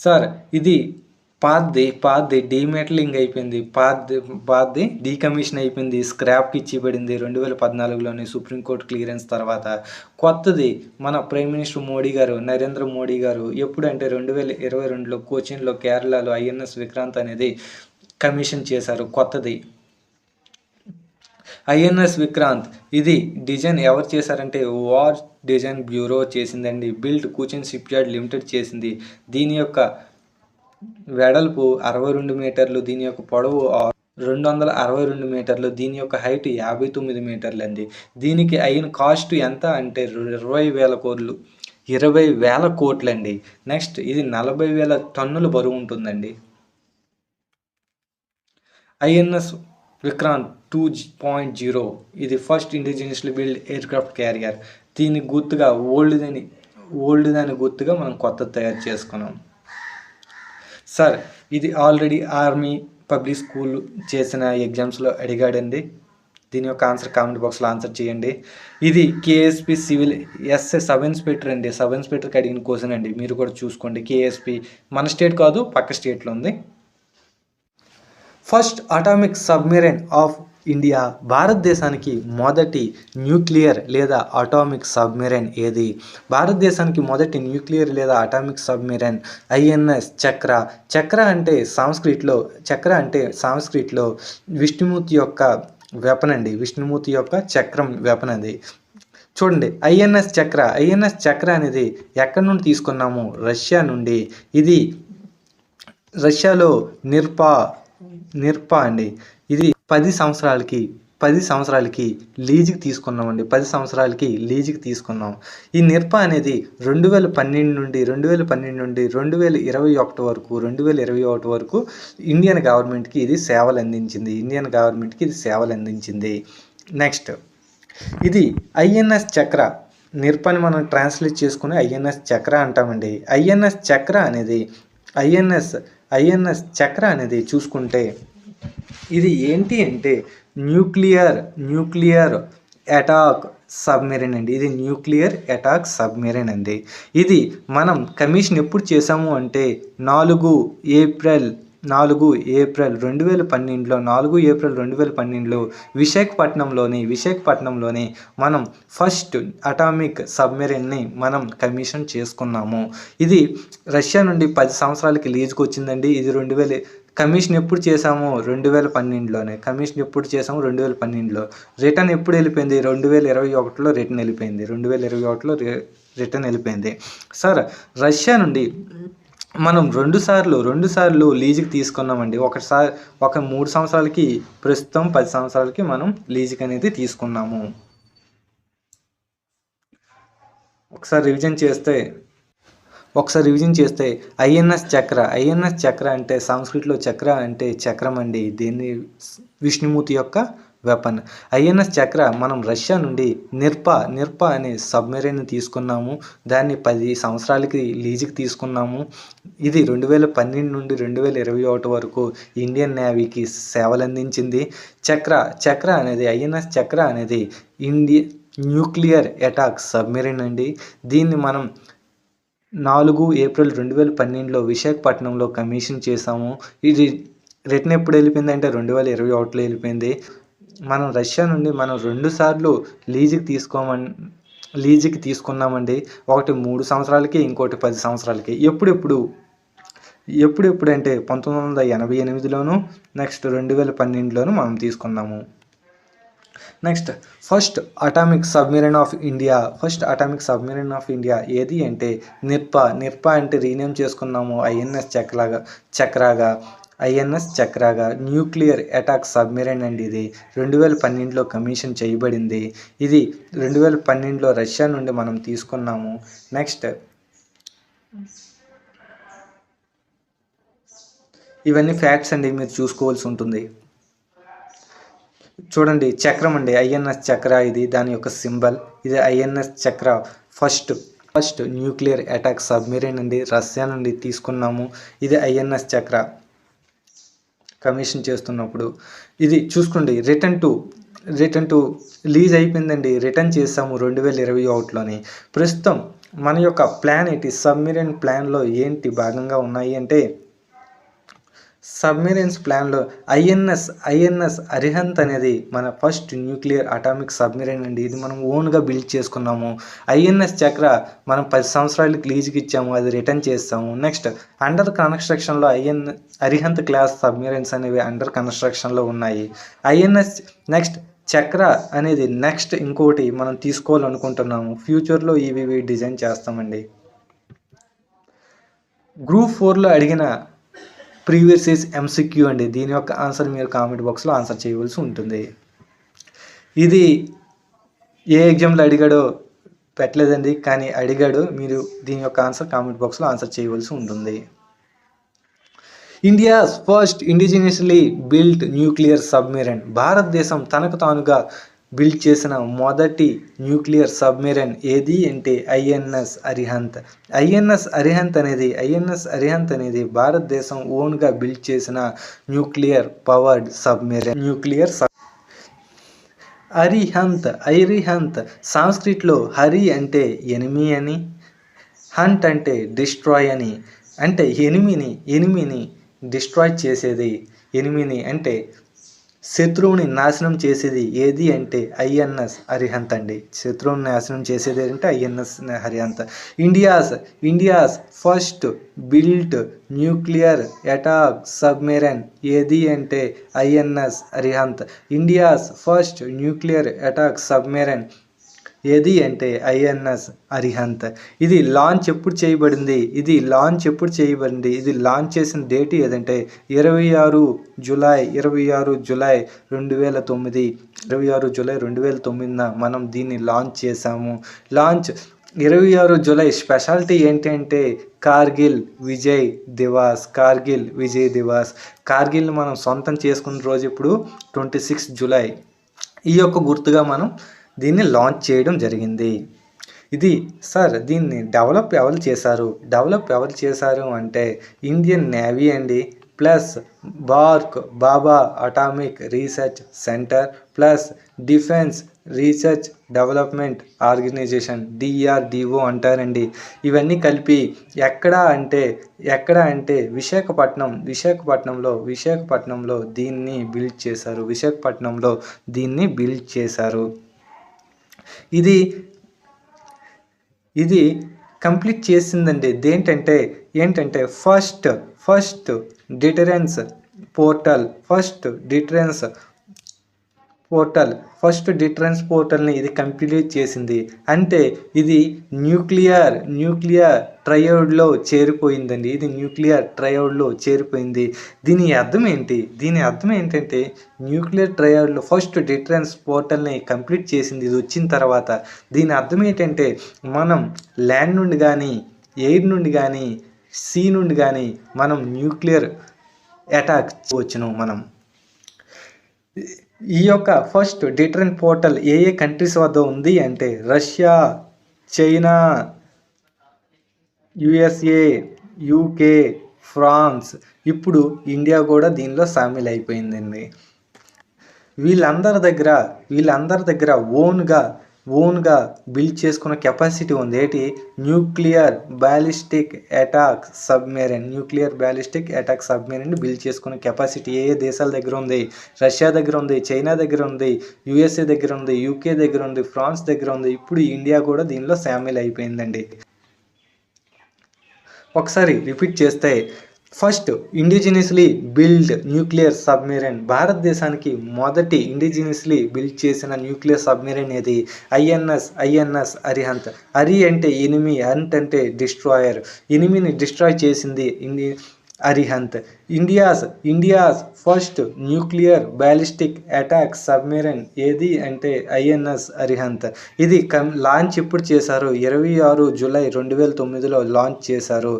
S1: సార్ ఇది పాతది డీమెటలింగ్ అయిపోయింది. పాతది డీకమిషన్ అయిపోయింది. స్క్రాప్కి ఇచ్చిబడింది 2014లోని సుప్రీంకోర్టు క్లియరెన్స్ తర్వాత. కొత్తది మన ప్రైమ్ మినిస్టర్ నరేంద్ర మోడీ గారు ఎప్పుడంటే 2022లో కోచిన్లో కేరళలో ఐఎన్ఎస్ విక్రాంత్ అనేది కమిషన్ చేశారు కొత్తది. ఐఎన్ఎస్ విక్రాంత్ ఇది డిజైన్ ఎవరు చేశారంటే వార్ డిజైన్ బ్యూరో చేసిందండి. బిల్డ్ కూచిన్ షిప్ యార్డ్ లిమిటెడ్ చేసింది. దీని యొక్క వెడల్పు 62 మీటర్లు, దీని యొక్క పొడవు 262 మీటర్లు, దీని యొక్క హైట్ 59 మీటర్లు అండి. దీనికి అయిన కాస్ట్ ఎంత అంటే 20,000 కోట్లు, 20,000 కోట్లండి. నెక్స్ట్ ఇది 40,000 టన్నుల బరువు ఉంటుందండి. ఐఎన్ఎస్ విక్రాంత్ 2.0 ఇది first indigenously build air craft carrier. దీని గుర్తుగా ఓల్డ్ దాని గుర్తుగా మనం కొత్తది తయారు చేసుకున్నాం. సార్ ఇది ఆల్రెడీ ఆర్మీ పబ్లిక్ స్కూల్ చేసిన ఎగ్జామ్స్లో అడిగాడండి. దీని యొక్క ఆన్సర్ కామెంట్ బాక్స్లో ఆన్సర్ చేయండి. ఇది KSP civil SA sub inspector అండి. సబ్ ఇన్స్పెక్టర్కి అడిగిన క్వశ్చన్ అండి, మీరు కూడా చూసుకోండి. కేఎస్పి మన స్టేట్ కాదు, పక్క స్టేట్లో ఉంది. First atomic submarine of India, భారతదేశానికి మొదటి న్యూక్లియర్ లేదా అటామిక్ సబ్మెరైన్ ఏది? భారతదేశానికి మొదటి న్యూక్లియర్ లేదా అటామిక్ సబ్మెరైన్ ఐఎన్ఎస్ చక్ర. చక్ర అంటే సాంస్క్రిట్లో విష్ణుమూర్తి యొక్క వెపన్ అండి. విష్ణుమూర్తి యొక్క చక్రం వెపన్ అది. చూడండి, ఐఎన్ఎస్ చక్ర అనేది ఎక్కడి నుండి తీసుకున్నాము? రష్యా నుండి. ఇది రష్యాలో నిర్పా అండి. ఇది 10 సంవత్సరాలకి లీజుకి తీసుకున్నామండి. 10 సంవత్సరాలకి లీజుకి తీసుకున్నాం. ఈ నిర్పా అనేది 2012 నుండి 2021 వరకు ఇండియన్ గవర్నమెంట్కి ఇది సేవలు అందించింది. నెక్స్ట్ ఇది ఐఎన్ఎస్ చక్ర. నిర్పాని మనం ట్రాన్స్లేట్ చేసుకుని ఐఎన్ఎస్ చక్ర అంటామండి. ఐఎన్ఎస్ చక్ర అనేది చూసుకుంటే ఇది ఏంటి అంటే న్యూక్లియర్ అటాక్ సబ్మెరైన్ అండి. ఇది న్యూక్లియర్ అటాక్ సబ్మెరైన్ అండి. ఇది మనం కమిషన్ ఎప్పుడు చేసాము అంటే 4 ఏప్రిల్ 2012లో విశాఖపట్నంలోని మనం ఫస్ట్ అటామిక్ సబ్మెరైన్ని మనం కమిషన్ చేసుకున్నాము. ఇది రష్యా నుండి 10 సంవత్సరాలకి లీజుకి వచ్చిందండి. ఇది కమిషన్ ఎప్పుడు చేసాము? 2012లోనే కమిషన్ ఎప్పుడు చేసాము? 2012లో. రిటర్న్ ఎప్పుడు వెళ్ళిపోయింది? 2021లో రిటర్న్ వెళ్ళిపోయింది. సార్ రష్యా నుండి మనం రెండు సార్లు లీజుకి తీసుకున్నామండి. ఒకసారి 3 సంవత్సరాలకి, ప్రస్తుతం 10 సంవత్సరాలకి మనం లీజుకి అనేది తీసుకున్నాము. ఒకసారి రివిజన్ చేస్తే ఐఎన్ఎస్ చక్ర అంటే సంస్కృతిలో చక్ర అంటే చక్రం అండి. దీన్ని విష్ణుమూర్తి యొక్క వెపన్. ఐఎన్ఎస్ చక్ర మనం రష్యా నుండి నిర్పా అనే సబ్మెరైన్ తీసుకున్నాము. దాన్ని 10 సంవత్సరాలకి లీజుకి తీసుకున్నాము. ఇది 2012 నుండి 2021 వరకు ఇండియన్ నేవీకి సేవలు అందించింది. ఐఎన్ఎస్ చక్ర అనేది న్యూక్లియర్ అటాక్ సబ్మెరైన్ అండి. దీన్ని మనం 4 ఏప్రిల్ 2012లో విశాఖపట్నంలో కమిషన్ చేసాము. ఇది రిటర్న్ ఎప్పుడు వెళ్ళిపోయింది అంటే 2021లో వెళ్ళిపోయింది. మనం రష్యా నుండి 2 సార్లు లీజుకి తీసుకున్నామండి. ఒకటి 3 సంవత్సరాలకి, ఇంకోటి 10 సంవత్సరాలకి. ఎప్పుడు అంటే 1988లోను, నెక్స్ట్ 2012లోను మనం తీసుకున్నాము. Next first atomic submarine of India ఏది అంటే నిర్పా అంటే రీనేమ్ చేసుకున్నాము ఐఎన్ఎస్ చక్రాగా. న్యూక్లియర్ అటాక్ సబ్మెరైన్ అండి. ఇది 2012లో కమిషన్ చేయబడింది. ఇది 2012లో రష్యా నుండి మనం తీసుకున్నాము. నెక్స్ట్ ఇవన్నీ ఫ్యాక్ట్స్ అండి, మీరు చూసుకోవాల్సి ఉంటుంది. చూడండి, చక్రం అండి, ఐఎన్ఎస్ చక్ర. ఇది దాని యొక్క సింబల్. ఇది ఐఎన్ఎస్ చక్ర ఫస్ట్ న్యూక్లియర్ అటాక్ సబ్మెరైన్ అండి. రష్యా నుండి తీసుకున్నాము. ఇది ఐఎన్ఎస్ చక్ర కమిషన్ చేస్తున్నప్పుడు. ఇది చూసుకోండి, రిటర్న్ టు లీజ్ అయిపోయిందండి. రిటర్న్ చేసాము 2021లోని. ప్రస్తుతం మన యొక్క ప్లాన్ ఏంటి? సబ్మెరైన్ ప్లాన్లో ఏంటి భాగంగా ఉన్నాయి అంటే సబ్మెరైన్స్ ప్లాన్లో ఐఎన్ఎస్ అరిహంత్ అనేది మన ఫస్ట్ న్యూక్లియర్ అటామిక్ సబ్మెరైన్ అండి. ఇది మనం ఓన్గా బిల్డ్ చేసుకున్నాము. ఐఎన్ఎస్ చక్ర మనం 10 సంవత్సరాలకి లీజుకి ఇచ్చాము, అది రిటర్న్ చేస్తాము. నెక్స్ట్ అండర్ కన్స్ట్రక్షన్లో అరిహంత్ క్లాస్ సబ్మెరైన్స్ అనేవి అండర్ కన్స్ట్రక్షన్లో ఉన్నాయి. నెక్స్ట్ చక్ర అనేది నెక్స్ట్ ఇంకోటి మనం తీసుకోవాలనుకుంటున్నాము. ఫ్యూచర్లో ఇవి డిజైన్ చేస్తామండి. గ్రూప్ 4లో అడిగిన ప్రీవియస్ ఇయర్స్ ఎంసీక్యూ అండి. దీని యొక్క ఆన్సర్ మీరు కామెంట్ బాక్స్లో ఆన్సర్ చేయవలసి ఉంటుంది. ఇది ఏ ఎగ్జామ్లో అడిగాడో పెట్టలేదండి, కానీ అడిగాడు. మీరు దీని యొక్క ఆన్సర్ కామెంట్ బాక్స్లో ఆన్సర్ చేయవలసి ఉంటుంది. India's first indigenously built nuclear submarine. భారతదేశం తనకు తానుగా బిల్డ్ చేసిన మొదటి న్యూక్లియర్ సబ్మెరైన్ ఏది అంటే ఐఎన్ఎస్ అరిహంత్. ఐఎన్ఎస్ అరిహంత్ అనేది భారతదేశం ఓన్గా బిల్డ్ చేసిన న్యూక్లియర్ పవర్డ్ సబ్మెరైన్. అరిహంత్ సాంస్క్రిట్లో హరి అంటే ఎనిమి అని, హంట్ అంటే డిస్ట్రాయ్ అని. అంటే ఎనిమిని డిస్ట్రాయ్ చేసేది, ఎనిమిని అంటే శత్రువుని నాశనం చేసేది ఏది అంటే ఐఎన్ఎస్ అరిహంత్ అండి. శత్రువుని నాశనం చేసేది అంటే INS Arihant. India's first built nuclear attack submarine ఏది అంటే INS Arihant. India's first nuclear attack submarine ఏది అంటే ఐఎన్ఎస్ అరిహంత్. ఇది లాంచ్ ఎప్పుడు చేయబడింది? ఇది లాంచ్ చేసిన డేట్ ఏదంటే 26 జూలై 2009. 26 జూలై 2009 మనం దీన్ని లాంచ్ చేసాము. 26 జూలై స్పెషాలిటీ ఏంటంటే కార్గిల్ విజయ్ దివాస్. కార్గిల్ని మనం సొంతం చేసుకున్న రోజు ఇప్పుడు 26 జూలై. ఈ యొక్క గుర్తుగా మనం దీన్ని లాంచ్ చేయడం జరిగింది. ఇది సార్ దీన్ని డెవలప్ ఎవరు చేశారు అంటే ఇండియన్ నేవీ అండి, plus Bhabha atomic research centre, plus defence research development organisation DRDO అంటారండి. ఇవన్నీ కలిపి ఎక్కడ అంటే విశాఖపట్నంలో దీన్ని బిల్డ్ చేశారు. ఇది కంప్లీట్ చేసిందండి. ఏంటంటే ఫస్ట్ డిటరెన్స్ పోర్టల్ని ఇది కంప్లీట్ చేసింది. అంటే ఇది న్యూక్లియర్ ట్రయోడ్లో చేరిపోయిందండి. దీని అర్థం ఏంటంటే న్యూక్లియర్ ట్రయోడ్లో ఫస్ట్ డిటరెన్స్ పోర్టల్ని కంప్లీట్ చేసింది ఇది వచ్చిన తర్వాత. దీని అర్థం ఏంటంటే మనం ల్యాండ్ నుండి కానీ, ఎయిర్ నుండి కానీ, సీ నుండి కానీ మనం న్యూక్లియర్ అటాక్ చేయవచ్చును. మనం ఈ యొక్క ఫస్ట్ డిటరెంట్ పోర్టల్ ఏ కంట్రీస్ వద్ద ఉంది అంటే Russia, China, USA, UK, France. ఇప్పుడు ఇండియా కూడా దీనిలో షామిల్ అయిపోయిందండి. వీళ్ళందరి దగ్గర ఓన్గా బిల్డ్ చేసుకున్న కెపాసిటీ ఉంది. ఏంటి? Nuclear ballistic attack submarine build చేసుకునే కెపాసిటీ ఏ దేశాల దగ్గర ఉంది? రష్యా దగ్గర ఉంది, చైనా దగ్గర ఉంది, USA దగ్గర ఉంది, UK దగ్గర ఉంది, ఫ్రాన్స్ దగ్గర ఉంది. ఇప్పుడు ఇండియా కూడా దీనిలో షామిల్ అయిపోయిందండి. ఒకసారి రిపీట్ చేస్తే first indigenously build nuclear submarine. భారతదేశానికి మొదటి ఇండిజినియస్లీ బిల్డ్ చేసిన న్యూక్లియర్ సబ్మెరైన్ ఏది? ఐఎన్ఎస్ అరిహంత్. అంటే ఎనిమి, హంట్ అంటే డిస్ట్రాయర్. ఎనిమిని డిస్ట్రాయ్ చేసింది Arihant. India's first nuclear ballistic attack submarine ఏది అంటే ఐఎన్ఎస్ అరిహంత్. ఇది లాంచ్ ఎప్పుడు చేశారు? 26 జూలై 2009లో లాంచ్ చేశారు.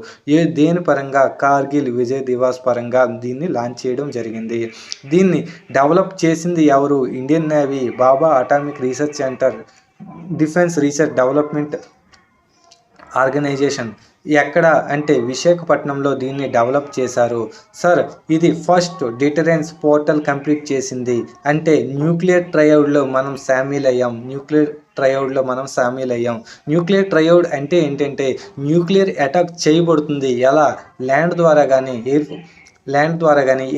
S1: దేని పరంగా? కార్గిల్ విజయ్ దివాస్ పరంగా దీన్ని లాంచ్ చేయడం జరిగింది. దీన్ని డెవలప్ చేసింది ఎవరు? Indian navy, Bhabha atomic research centre, defence research development organisation. ఎక్కడ అంటే విశాఖపట్నంలో దీన్ని డెవలప్ చేశారు. సార్ ఇది ఫస్ట్ డిటరెన్స్ పోర్టల్ కంప్లీట్ చేసింది. అంటే న్యూక్లియర్ ట్రయోడ్లో మనం షామిల్ అయ్యాం. న్యూక్లియర్ ట్రయోడ్ అంటే ఏంటంటే న్యూక్లియర్ అటాక్ చేయబడుతుంది. ఎలా? ల్యాండ్ ద్వారా కానీ,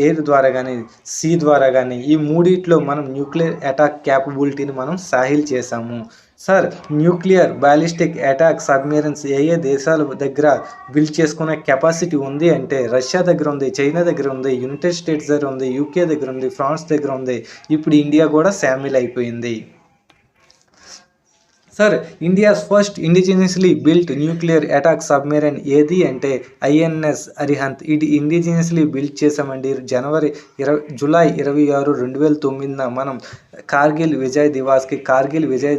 S1: ఎయిర్ ద్వారా కానీ, సీ ద్వారా కానీ, ఈ మూడిట్లో మనం న్యూక్లియర్ అటాక్ క్యాపబిలిటీని మనం సాహిల్ చేసాము. Sir nuclear ballistic attack submarines ఏ ఏ దేశాల దగ్గర బిల్డ్ చేసుకునే కెపాసిటీ ఉంది అంటే రష్యా దగ్గర ఉంది, చైనా దగ్గర ఉంది, యునైటెడ్ స్టేట్స్ దగ్గర ఉంది, యూకే దగ్గర ఉంది, ఫ్రాన్స్ దగ్గర ఉంది. ఇప్పుడు ఇండియా కూడా శామిల్ అయిపోయింది. Sir India's first indigenously built nuclear attack submarine ఏది అంటే ఐఎన్ఎస్ అరిహంత్. ఇది ఇండిజినియస్లీ బిల్ట్ చేసామండి. జూలై 26, 2009 మనం కార్గిల్ విజయ్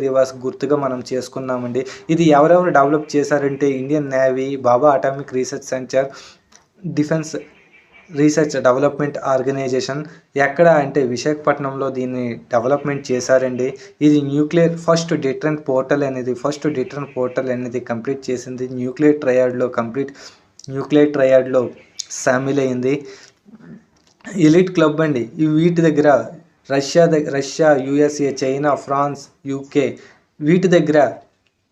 S1: దివాస్ గుర్తుగా మనం చేసుకున్నామండి. ఇది ఎవరెవరు డెవలప్ చేశారంటే Indian navy, Bhabha atomic research centre, defence research development organisation. ఎక్కడ అంటే విశాఖపట్నంలో దీన్ని డెవలప్మెంట్ చేశారండి. ఇది ఫస్ట్ డిటరెంట్ పోర్టల్ అనేది కంప్లీట్ చేసింది. న్యూక్లియర్ ట్రయాడ్లో శామిల్ అయింది. ఎలిట్ క్లబ్ అండి. వీటి దగ్గర Russia, USA, China, France, UK వీటి దగ్గర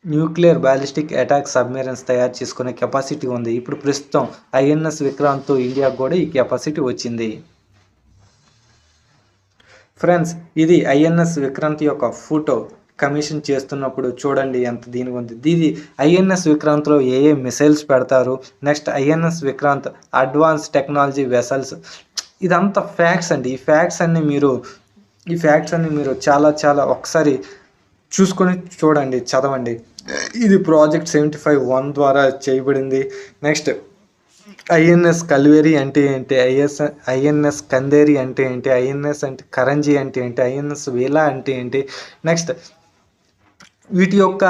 S1: న్యూక్లియర్ బ్యాలిస్టిక్ అటాక్ సబ్మెరైన్స్ తయారు చేసుకునే కెపాసిటీ ఉంది. ఇప్పుడు ప్రస్తుతం ఐఎన్ఎస్ విక్రాంత్ ఇండియాకు కూడా ఈ కెపాసిటీ వచ్చింది. ఫ్రెండ్స్, ఇది ఐఎన్ఎస్ విక్రాంత్ యొక్క ఫోటో కమిషన్ చేస్తున్నప్పుడు చూడండి ఎంత దీనికి ఉంది. ఇది ఐఎన్ఎస్ విక్రాంత్లో ఏ ఏ మిసైల్స్ పెడతారు, next INS Vikrant advance technology vessels, ఇదంతా ఫ్యాక్ట్స్ అండి. ఈ ఫ్యాక్ట్స్ అన్ని మీరు చాలా ఒకసారి చూసుకొని చూడండి, చదవండి. ఇది ప్రాజెక్ట్ 75-1 ద్వారా చేయబడింది. నెక్స్ట్ ఐఎన్ఎస్ కల్వేరి అంటే ఏంటి, ఐఎన్ఎస్ కందేరి అంటే ఏంటి, ఐఎన్ఎస్ అంటే కరంజీ అంటే ఏంటి, ఐఎన్ఎస్ వేలా అంటే ఏంటి, నెక్స్ట్ వీటి యొక్క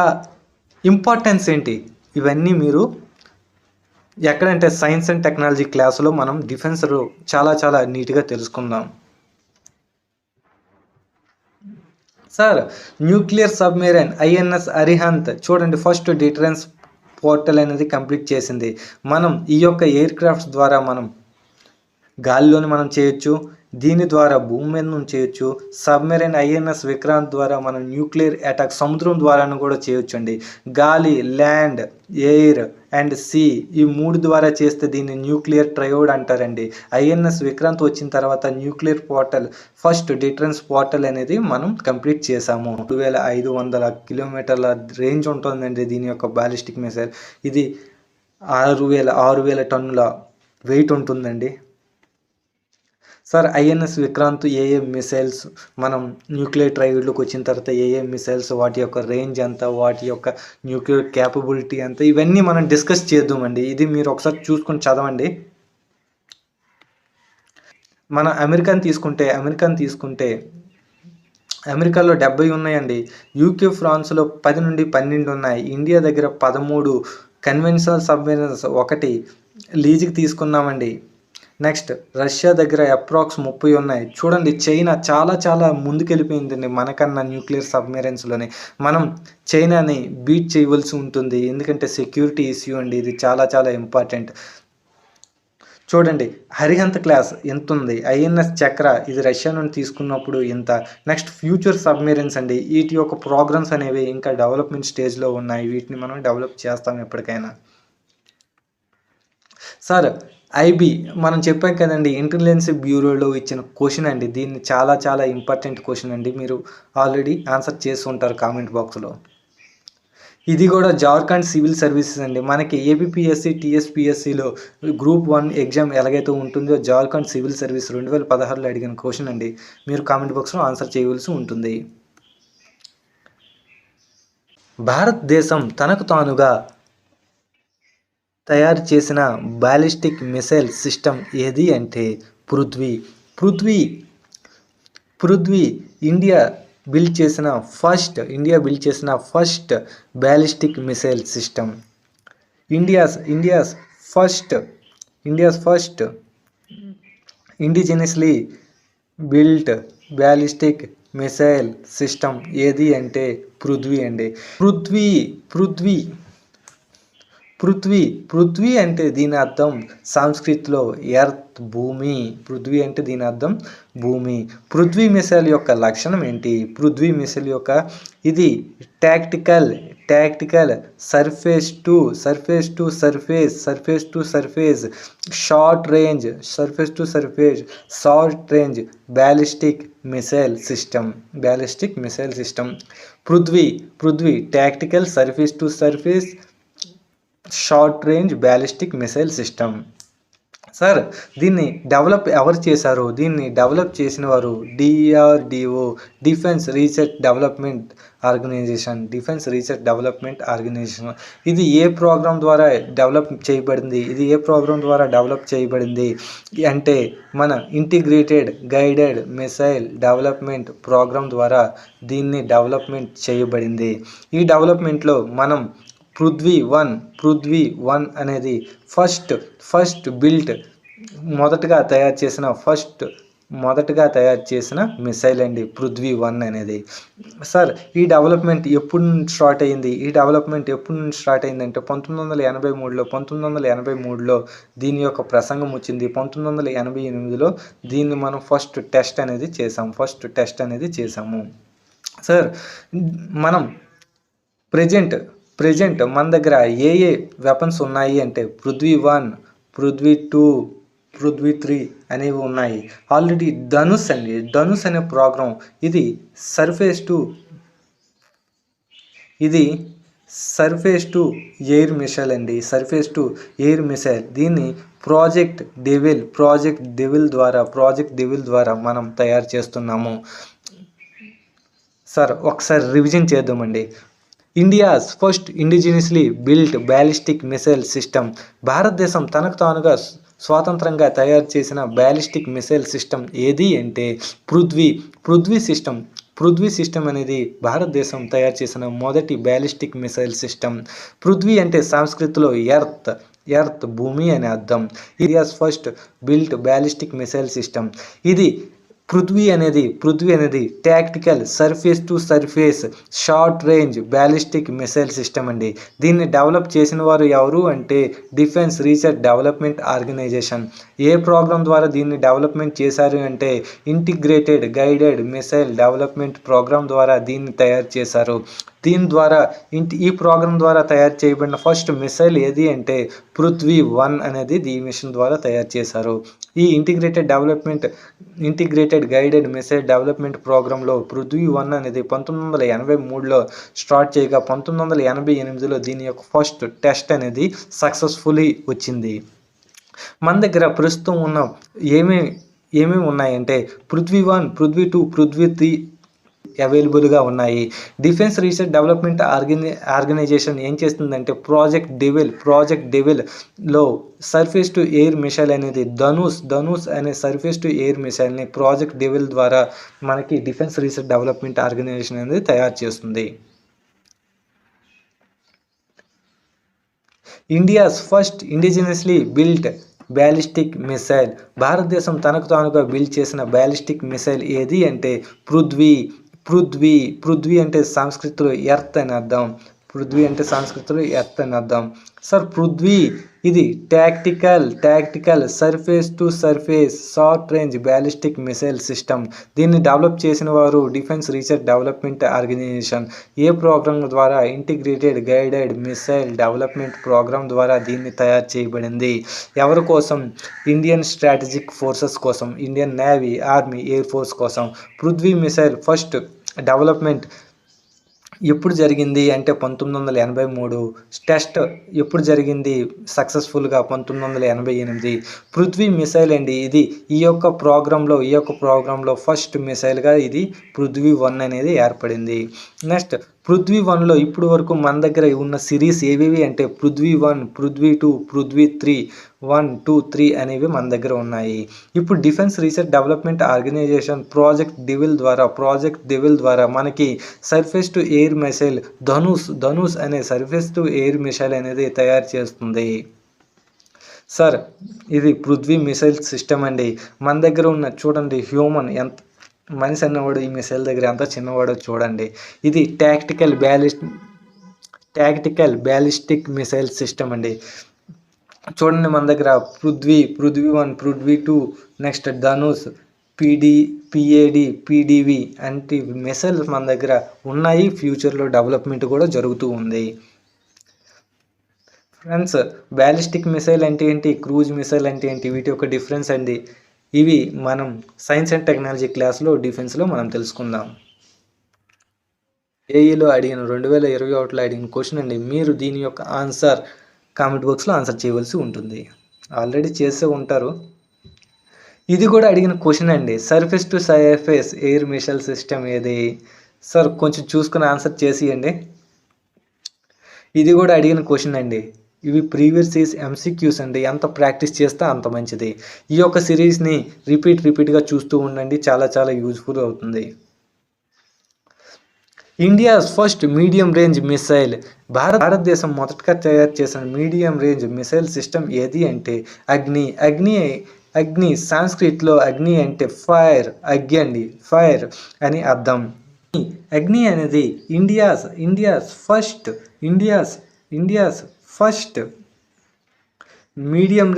S1: ఇంపార్టెన్స్ ఏంటి, ఇవన్నీ మీరు ఎక్కడంటే సైన్స్ అండ్ టెక్నాలజీ క్లాసులో మనం డిఫెన్స్లో చాలా నీట్గా తెలుసుకుందాం. Sir nuclear submarine INS Arihant చూడండి, ఫస్ట్ డిటరెన్స్ పోర్టల్ అనేది కంప్లీట్ చేసింది. మనం ఈ యొక్క ఎయిర్ క్రాఫ్ట్స్ ద్వారా మనం గాలిలోని మనం చేయొచ్చు, దీని ద్వారా భూమి మీద నుంచి చేయొచ్చు. సబ్మెరైన్ ఐఎన్ఎస్ విక్రాంత్ ద్వారా మనం న్యూక్లియర్ అటాక్ సముద్రం ద్వారాను కూడా చేయొచ్చు అండి. గాలి, ల్యాండ్, ఎయిర్ అండ్ సీ ఈ 3 ద్వారా చేస్తే దీన్ని న్యూక్లియర్ ట్రయోడ్ అంటారండి. ఐఎన్ఎస్ విక్రాంత్ వచ్చిన తర్వాత nuclear portal first deterrence portal అనేది మనం కంప్లీట్ చేసాము. 2500 కిలోమీటర్ల రేంజ్ ఉంటుందండి దీని యొక్క బ్యాలిస్టిక్ మిసైల్. ఇది 6,000 టన్నుల వెయిట్ ఉంటుందండి. సార్ ఐఎన్ఎస్ విక్రాంత్ ఏ మిసైల్స్ మనం న్యూక్లియర్ ట్రయోడ్లోకి వచ్చిన తర్వాత ఏ మిసైల్స్, వాటి యొక్క రేంజ్ ఎంత, వాటి యొక్క న్యూక్లియర్ క్యాపబిలిటీ ఎంత, ఇవన్నీ మనం డిస్కస్ చేద్దామండి. ఇది మీరు ఒకసారి చూసుకొని చదవండి. మన అమెరికాని తీసుకుంటే అమెరికాలో 70 ఉన్నాయండి. యూకే, ఫ్రాన్స్లో 10 నుండి 12 ఉన్నాయి. ఇండియా దగ్గర 13 కన్వెన్షనల్ సబ్మెరైన్స్ 1 లీజుకి తీసుకున్నామండి. నెక్స్ట్ రష్యా దగ్గర అప్రాక్స్ 30 ఉన్నాయి. చూడండి, చైనా చాలా ముందుకెళ్ళిపోయిందండి మనకన్నా న్యూక్లియర్ సబ్మెరైన్స్లోనే. మనం చైనాని బీట్ చేయవలసి ఉంటుంది, ఎందుకంటే సెక్యూరిటీ ఇష్యూ అండి. ఇది చాలా ఇంపార్టెంట్. చూడండి, హరిహంత్ క్లాస్ ఎంత ఉంది, ఐఎన్ఎస్ చక్ర ఇది రష్యా నుండి తీసుకున్నప్పుడు ఇంత. నెక్స్ట్ ఫ్యూచర్ సబ్మెరైన్స్ అండి, వీటి యొక్క ప్రోగ్రామ్స్ అనేవి ఇంకా డెవలప్మెంట్ స్టేజ్లో ఉన్నాయి. వీటిని మనం డెవలప్ చేస్తాం ఎప్పటికైనా. సార్ ఐబీ మనం చెప్పాం కదండి, ఇంటెలిజెన్స్ బ్యూరోలో ఇచ్చిన క్వశ్చన్ అండి. దీన్ని చాలా ఇంపార్టెంట్ క్వశ్చన్ అండి. మీరు ఆల్రెడీ ఆన్సర్ చేసి ఉంటారు కామెంట్ బాక్స్లో. ఇది కూడా జార్ఖండ్ సివిల్ సర్వీసెస్ అండి. మనకి ఏపీఎస్సి, టీఎస్పీఎస్సిలో గ్రూప్ 1 ఎగ్జామ్ ఎలాగైతే ఉంటుందో జార్ఖండ్ సివిల్ సర్వీస్ 2016లో అడిగిన క్వశ్చన్ అండి. మీరు కామెంట్ బాక్స్లో ఆన్సర్ చేయవలసి ఉంటుంది. భారతదేశం తనకు తానుగా తయారు చేసిన బ్యాలిస్టిక్ మిసైల్ సిస్టమ్ ఏది అంటే పృథ్వీ ఇండియా బిల్డ్ చేసిన first ballistic missile system. India's first indigenously built ballistic missile system ఏది అంటే పృథ్వీ అండి. పృథ్వీ అంటే దీని అర్థం సంస్కృతిలో ఎర్త్, భూమి. పృథ్వీ అంటే దీని అర్థం భూమి. పృథ్వీ మిసైల్ యొక్క లక్షణం ఏంటి? ఇది tactical surface, short range ballistic missile system. Prithvi tactical surface to surface short range ballistic missile system. Sir దీన్ని ఎవరు చేశారు? దీన్ని డెవలప్ చేసిన వారు DRDO, defence research development organisation. ఇది ఏ ప్రోగ్రామ్ ద్వారా డెవలప్ చేయబడింది అంటే మన integrated guided missile development program ద్వారా దీన్ని డెవలప్మెంట్ చేయబడింది. ఈ డెవలప్మెంట్లో మనం పృథ్వీ వన్ అనేది ఫస్ట్ బిల్ట్ మొదటగా తయారు చేసిన మిసైల్ అండి పృథ్వీ 1 అనేది. సార్ ఈ డెవలప్మెంట్ ఎప్పుడు నుంచి స్టార్ట్ అయింది అంటే 1983లో దీని యొక్క ప్రసంగం వచ్చింది. 1988లో దీన్ని మనం ఫస్ట్ టెస్ట్ అనేది చేసాము. సార్ మనం ప్రజెంట్ మన దగ్గర ఏ వెపన్స్ ఉన్నాయి అంటే పృథ్వీ 1, పృథ్వీ 2, పృథ్వీ 3 అనేవి ఉన్నాయి. ఆల్రెడీ ధనుష్ అనే ప్రోగ్రాం ఇది సర్ఫేస్ టు ఎయిర్ మిసైల్ దీన్ని ప్రాజెక్ట్ డెవిల్ ద్వారా మనం తయారు చేస్తున్నాము. సార్ ఒకసారి రివిజన్ చేద్దామండి. India's first indigenously built ballistic missile system. భారతదేశం తనకు తానుగా స్వాతంత్రంగా తయారు చేసిన బ్యాలిస్టిక్ మిసైల్ సిస్టమ్ ఏది అంటే పృథ్వీ సిస్టమ్ అనేది భారతదేశం తయారు చేసిన మొదటి బ్యాలిస్టిక్ మిసైల్ సిస్టమ్. పృథ్వీ అంటే సంస్కృతిలో ఎర్త్ భూమి అని అర్థం. India's first built ballistic missile system. ఇది పృథ్వీ అనేది tactical surface to surface short range ballistic missile system అండి. దీన్ని డెవలప్ చేసిన వారు ఎవరు అంటే డిఫెన్స్ రీసెర్చ్ డెవలప్మెంట్ ఆర్గనైజేషన్. ఏ ప్రోగ్రామ్ ద్వారా దీన్ని డెవలప్మెంట్ చేశారు అంటే integrated guided missile development program ద్వారా దీన్ని తయారు చేశారు. ఈ ప్రోగ్రామ్ ద్వారా తయారు చేయబడిన ఫస్ట్ మిసైల్ ఏది అంటే పృథ్వీ 1 అనేది ఈ మిషన్ ద్వారా తయారు చేశారు. ఈ ఇంటిగ్రేటెడ్ గైడెడ్ మిసైల్ డెవలప్మెంట్ ప్రోగ్రాంలో పృథ్వీ 1 అనేది 1983లో స్టార్ట్ చేయగా 1988లో దీని యొక్క ఫస్ట్ టెస్ట్ అనేది సక్సెస్ఫుల్లీ వచ్చింది. మన దగ్గర ప్రస్తుతం ఉన్న ఏమేమి ఉన్నాయంటే పృథ్వీ 1, పృథ్వీ 2, పృథ్వీ 3 అవైలబుల్గా ఉన్నాయి. డిఫెన్స్ రీసెర్చ్ డెవలప్మెంట్ ఆర్గనైజేషన్ ఏం చేస్తుందంటే ప్రాజెక్ట్ డెవిల్లో సర్ఫేస్ టు ఎయిర్ మిసైల్ అనేది ధనుష్ అనే సర్ఫేస్ టు ఎయిర్ మిసైల్ని ప్రాజెక్ట్ డెవిల్ ద్వారా మనకి డిఫెన్స్ రీసెర్చ్ డెవలప్మెంట్ ఆర్గనైజేషన్ అనేది తయారు చేస్తుంది. India's first indigenously built ballistic missile. భారతదేశం తనకు తానుగా బిల్డ్ చేసిన బ్యాలిస్టిక్ మిసైల్ ఏది అంటే పృథ్వీ అంటే సంస్కృతిలో ఎర్త్ అని అర్థం. సార్ పృథ్వీ ఇది tactical surface to surface short range ballistic missile system. దీన్ని డెవలప్ చేసిన వారు డిఫెన్స్ రీసెర్చ్ డెవలప్మెంట్ ఆర్గనైజేషన్. ఏ ప్రోగ్రామ్ ద్వారా integrated guided missile development program ద్వారా దీన్ని తయారు చేయబడింది. ఎవరి కోసం? ఇండియన్ స్ట్రాటజిక్ ఫోర్సెస్ కోసం, Indian navy, army, air force కోసం. పృథ్వీ మిసైల్ ఫస్ట్ డెవలప్మెంట్ ఎప్పుడు జరిగింది అంటే 1983. టెస్ట్ ఎప్పుడు జరిగింది సక్సెస్ఫుల్గా 1988. పృథ్వీ మిసైల్ అండి ఇది ఈ యొక్క ప్రోగ్రాంలో ఫస్ట్ మిసైల్గా ఇది పృథ్వీ 1 అనేది ఏర్పడింది. నెక్స్ట్ పృథ్వీ 1లో ఇప్పుడు వరకు మన దగ్గర ఉన్న సిరీస్ ఏవేవి అంటే పృథ్వీ 1, పృథ్వీ 2, పృథ్వీ 3, 1, 2, 3 అనేవి మన దగ్గర ఉన్నాయి. ఇప్పుడు defence research development organisation project devil ద్వారా మనకి surface to air missile Dhanush అనే సర్ఫేస్ టు ఎయిర్ మిసైల్ అనేది తయారు చేస్తుంది. సార్ ఇది పృథ్వీ మిసైల్ సిస్టమ్ అండి. మన దగ్గర ఉన్న చూడండి హ్యూమన్ ఎంత మనిషి అన్నవాడు ఈ మిసైల్ దగ్గర ఎంత చిన్నవాడో చూడండి. ఇది టాక్టికల్ బ్యాలిస్టిక్ మిసైల్ సిస్టమ్ అండి. చూడండి మన దగ్గర Prithvi 1, Prithvi 2, next Dhanush, PD పిఏడి PDV అంటే మిసైల్స్ మన దగ్గర ఉన్నాయి. ఫ్యూచర్లో డెవలప్మెంట్ కూడా జరుగుతూ ఉంది. ఫ్రెండ్స్, బ్యాలిస్టిక్ మిసైల్ అంటే ఏంటి, క్రూజ్ మిసైల్ అంటే ఏంటి, వీటి యొక్క డిఫరెన్స్ అండి. ఇవి మనం సైన్స్ అండ్ టెక్నాలజీ క్లాస్లో డిఫెన్స్లో మనం తెలుసుకుందాం. ఏఈలో అడిగిన 2021లో అడిగిన క్వశ్చన్ అండి. మీరు దీని యొక్క ఆన్సర్ కామెంట్ బాక్స్లో ఆన్సర్ చేయవలసి ఉంటుంది. ఆల్రెడీ చేసే ఉంటారు. ఇది కూడా అడిగిన క్వశ్చన్ అండి. Surface to surface air missile system ఏది? సార్ కొంచెం చూసుకుని ఆన్సర్ చేసియండి. ఇది కూడా అడిగిన క్వశ్చన్ అండి. ఇవి ప్రీవియస్ ఇయర్స్ ఎంసీక్యూస్ అండి. ఎంత ప్రాక్టీస్ చేస్తే అంత మంచిది. ఈ యొక్క సిరీస్ని రిపీట్గా చూస్తూ ఉండండి. చాలా చాలా యూజ్ఫుల్ అవుతుంది. India's first medium range missile, భారతదేశం మొదటగా తయారు చేసిన మీడియం రేంజ్ మిసైల్ సిస్టమ్ ఏది అంటే అగ్ని. అగ్ని సాంస్క్రిట్లో అగ్ని అంటే ఫైర్, అగ్గి అండి, ఫైర్ అని అర్థం. అగ్ని అనేది India's first medium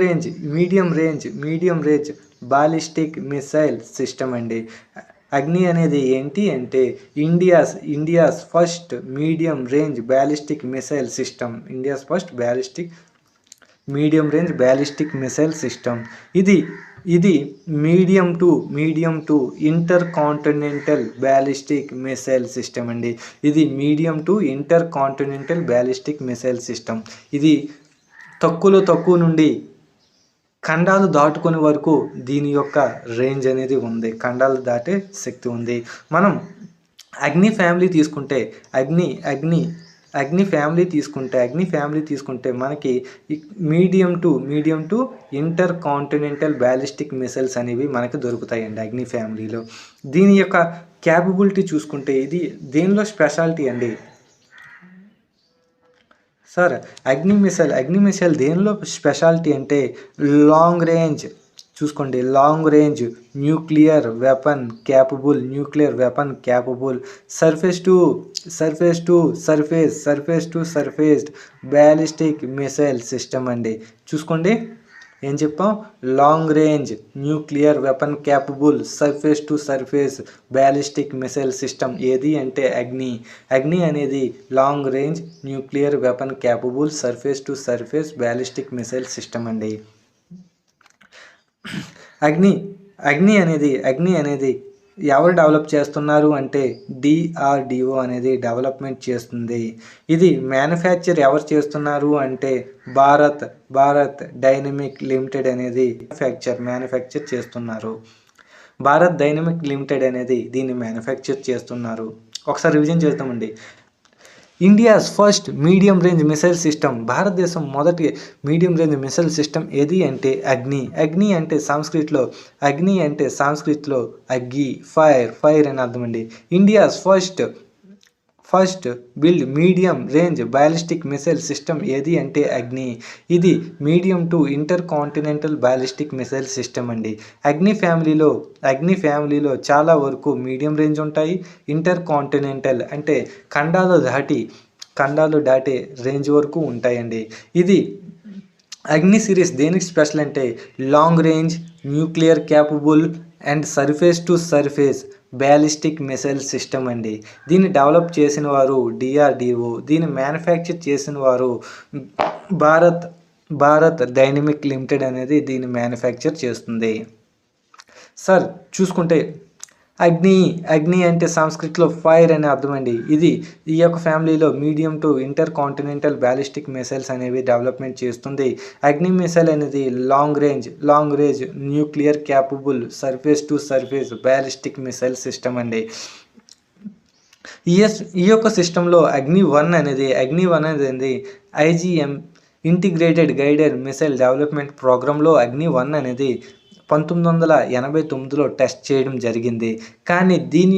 S1: range ballistic missile system అండి. అగ్ని అనేది ఏంటి అంటే India's first medium range ballistic missile system. India's first medium range ballistic missile system. ఇది medium to intercontinental ballistic missile system అండి. ఇది medium to intercontinental ballistic missile system. ఇది తక్కువ నుండి ఖండాలు దాటుకునే వరకు దీని యొక్క రేంజ్ అనేది ఉంది. ఖండాలు దాటే శక్తి ఉంది. మనం అగ్ని ఫ్యామిలీ తీసుకుంటే మనకి medium to intercontinental ballistic missiles అనేవి మనకి దొరుకుతాయండి అగ్ని ఫ్యామిలీలో. దీని యొక్క క్యాపబిలిటీ చూసుకుంటే ఇది దేనిలో స్పెషాలిటీ అండి. సార్, అగ్ని మిసైల్ దేనిలో స్పెషాలిటీ అంటే long range nuclear weapon capable surface to surface ballistic missile system అండి. చూసుకోండి ఏం చెప్పాం, long range nuclear weapon capable surface to surface ballistic missile system ఏది అంటే అగ్ని అనేది long range nuclear weapon capable surface to surface ballistic missile system అండి. అగ్ని అనేది ఎవరు డెవలప్ చేస్తున్నారు అంటే డిఆర్డిఓ అనేది డెవలప్మెంట్ చేస్తుంది. ఇది మ్యానుఫ్యాక్చర్ ఎవరు చేస్తున్నారు అంటే భారత్ డైనమిక్ లిమిటెడ్ అనేది మ్యానుఫ్యాక్చర్ చేస్తున్నారు. భారత్ డైనమిక్ లిమిటెడ్ అనేది దీన్ని మ్యానుఫ్యాక్చర్ చేస్తున్నారు. ఒకసారి రివిజన్ చేద్దామండి. India's first medium range missile system, భారతదేశం మొదటి మీడియం రేంజ్ మిసైల్ సిస్టమ్ ఏది అంటే అగ్ని అంటే సాంస్క్రిట్లో అగ్గి, ఫైర్ అని అర్థం అండి. India's first build medium range ballistic missile system ఏది అంటే అగ్ని. ఇది medium to intercontinental ballistic missile system అండి. అగ్ని ఫ్యామిలీలో చాలా వరకు మీడియం రేంజ్ ఉంటాయి. ఇంటర్ కాంటినెంటల్ అంటే ఖండాలు దాటే రేంజ్ వరకు ఉంటాయండి. ఇది అగ్ని సిరీస్ దేనికి స్పెషల్ అంటే long range nuclear capable and surface to surface ballistic missile system అండి. దీన్ని డెవలప్ చేసిన వారు డిఆర్డిఓ, దీన్ని మ్యానుఫ్యాక్చర్ చేసిన వారు భారత్ డైనమిక్ లిమిటెడ్ అనేది దీన్ని మ్యానుఫ్యాక్చర్ చేస్తుంది. సార్ చూసుకుంటే అగ్ని అంటే సంస్కృతిలో ఫైర్ అనే అర్థం అండి. ఈ యొక్క ఫ్యామిలీలో medium to intercontinental ballistic missiles అనేవి డెవలప్మెంట్ చేస్తుంది. అగ్ని మిసైల్ అనేది long range nuclear capable surface to surface ballistic missile system అండి. ఈ యొక్క సిస్టంలో అగ్ని వన్ అనేది IgM integrated guided missile development ప్రోగ్రాంలో అగ్ని వన్ అనేది 1989లో టెస్ట్ చేయడం జరిగింది. కానీ దీని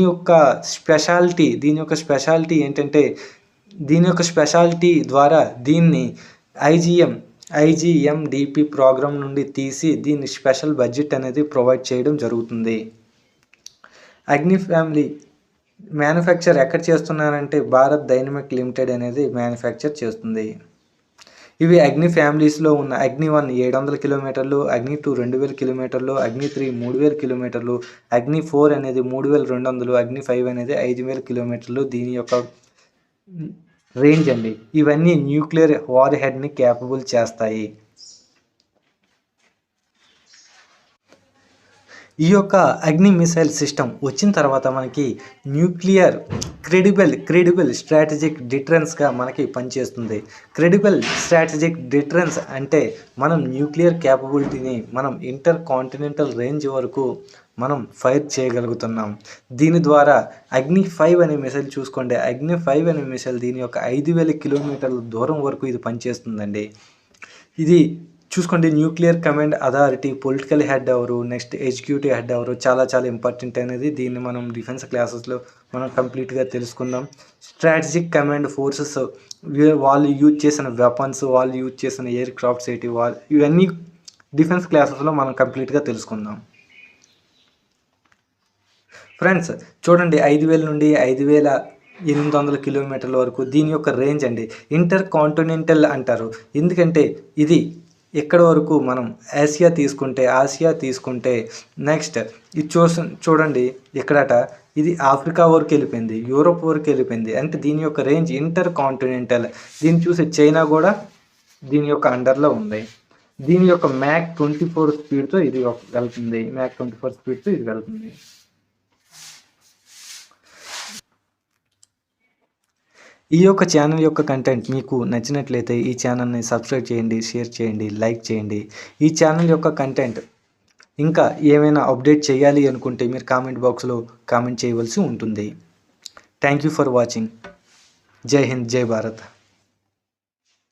S1: యొక్క స్పెషాలిటీ ఏంటంటే దీని యొక్క స్పెషాలిటీ ద్వారా దీన్ని ఐజీఎండిపి ప్రోగ్రాం నుండి తీసి దీన్ని స్పెషల్ బడ్జెట్ అనేది ప్రొవైడ్ చేయడం జరుగుతుంది. అగ్ని ఫ్యామిలీ మ్యానుఫ్యాక్చర్ ఎక్కడ చేస్తున్నారంటే భారత్ డైనమిక్ లిమిటెడ్ అనేది మ్యానుఫ్యాక్చర్ చేస్తుంది. ఇవి అగ్ని ఫ్యామిలీస్లో ఉన్న అగ్ని 1 700 కిలోమీటర్లు, అగ్ని 2 2000 కిలోమీటర్లు, అగ్ని 3 3000 కిలోమీటర్లు, అగ్ని 4 అనేది 3200, అగ్ని 5 అనేది 5000 కిలోమీటర్లు దీని యొక్క రేంజ్ అండి. ఇవన్నీ న్యూక్లియర్ వార్ హెడ్ని క్యాపబుల్ చేస్తాయి. ఈ యొక్క అగ్ని మిసైల్ సిస్టమ్ వచ్చిన తర్వాత మనకి న్యూక్లియర్ క్రెడిబుల్ స్ట్రాటజిక్ డిటరెన్స్గా మనకి పనిచేస్తుంది. క్రెడిబుల్ స్ట్రాటజిక్ డిటరెన్స్ అంటే మనం న్యూక్లియర్ క్యాపబిలిటీని మనం ఇంటర్ కాంటినెంటల్ రేంజ్ వరకు మనం ఫైర్ చేయగలుగుతున్నాం. దీని ద్వారా అగ్ని 5 అనే మిసైల్ చూసుకోండి. అగ్ని 5 అనే మిసైల్ దీని యొక్క 5000 కిలోమీటర్ల దూరం వరకు ఇది పనిచేస్తుందండి. ఇది చూసుకోండి, nuclear command authority, political head ఎవరు, నెక్స్ట్ ఎగ్జిక్యూటివ్ హెడ్ ఎవరు, చాలా చాలా ఇంపార్టెంట్ అనేది. దీన్ని మనం డిఫెన్స్ క్లాసెస్లో మనం కంప్లీట్గా తెలుసుకుందాం. స్ట్రాటజిక్ కమాండ్ ఫోర్సెస్, వాళ్ళు యూజ్ చేసిన వెపన్స్, వాళ్ళు యూజ్ చేసిన ఎయిర్ క్రాఫ్ట్స్ ఏంటి, ఇవన్నీ డిఫెన్స్ క్లాసెస్లో మనం కంప్లీట్గా తెలుసుకుందాం. ఫ్రెండ్స్ చూడండి, 5000 నుండి 5800 కిలోమీటర్ల వరకు దీని యొక్క రేంజ్ అండి. ఇంటర్ కాంటినెంటల్ అంటారు, ఎందుకంటే ఇది ఇక్కడ వరకు మనం ఆసియా తీసుకుంటే నెక్స్ట్ ఇది చూడండి ఇక్కడట ఇది ఆఫ్రికా వరకు వెళ్ళిపోయింది, యూరోప్ వరకు వెళ్ళిపోయింది. అంటే దీని యొక్క రేంజ్ ఇంటర్ కాంటినెంటల్. దీన్ని చూసి చైనా కూడా దీని యొక్క అండర్లో ఉంది. దీని యొక్క మ్యాక్ 24 స్పీడ్తో ఇది వెళ్తుంది. మ్యాక్ 24 స్పీడ్తో ఇది వెళ్తుంది. ఈ యొక్క ఛానల్ యొక్క కంటెంట్ మీకు నచ్చినట్లయితే ఈ ఛానల్ని సబ్స్క్రైబ్ చేయండి, షేర్ చేయండి, లైక్ చేయండి. ఈ ఛానల్ యొక్క కంటెంట్ ఇంకా ఏమైనా అప్డేట్ చేయాలి అనుకుంటే మీరు కామెంట్ బాక్స్లో కామెంట్ చేయవలసి ఉంటుంది. Thank you for watching. జై హింద్, జై భారత్.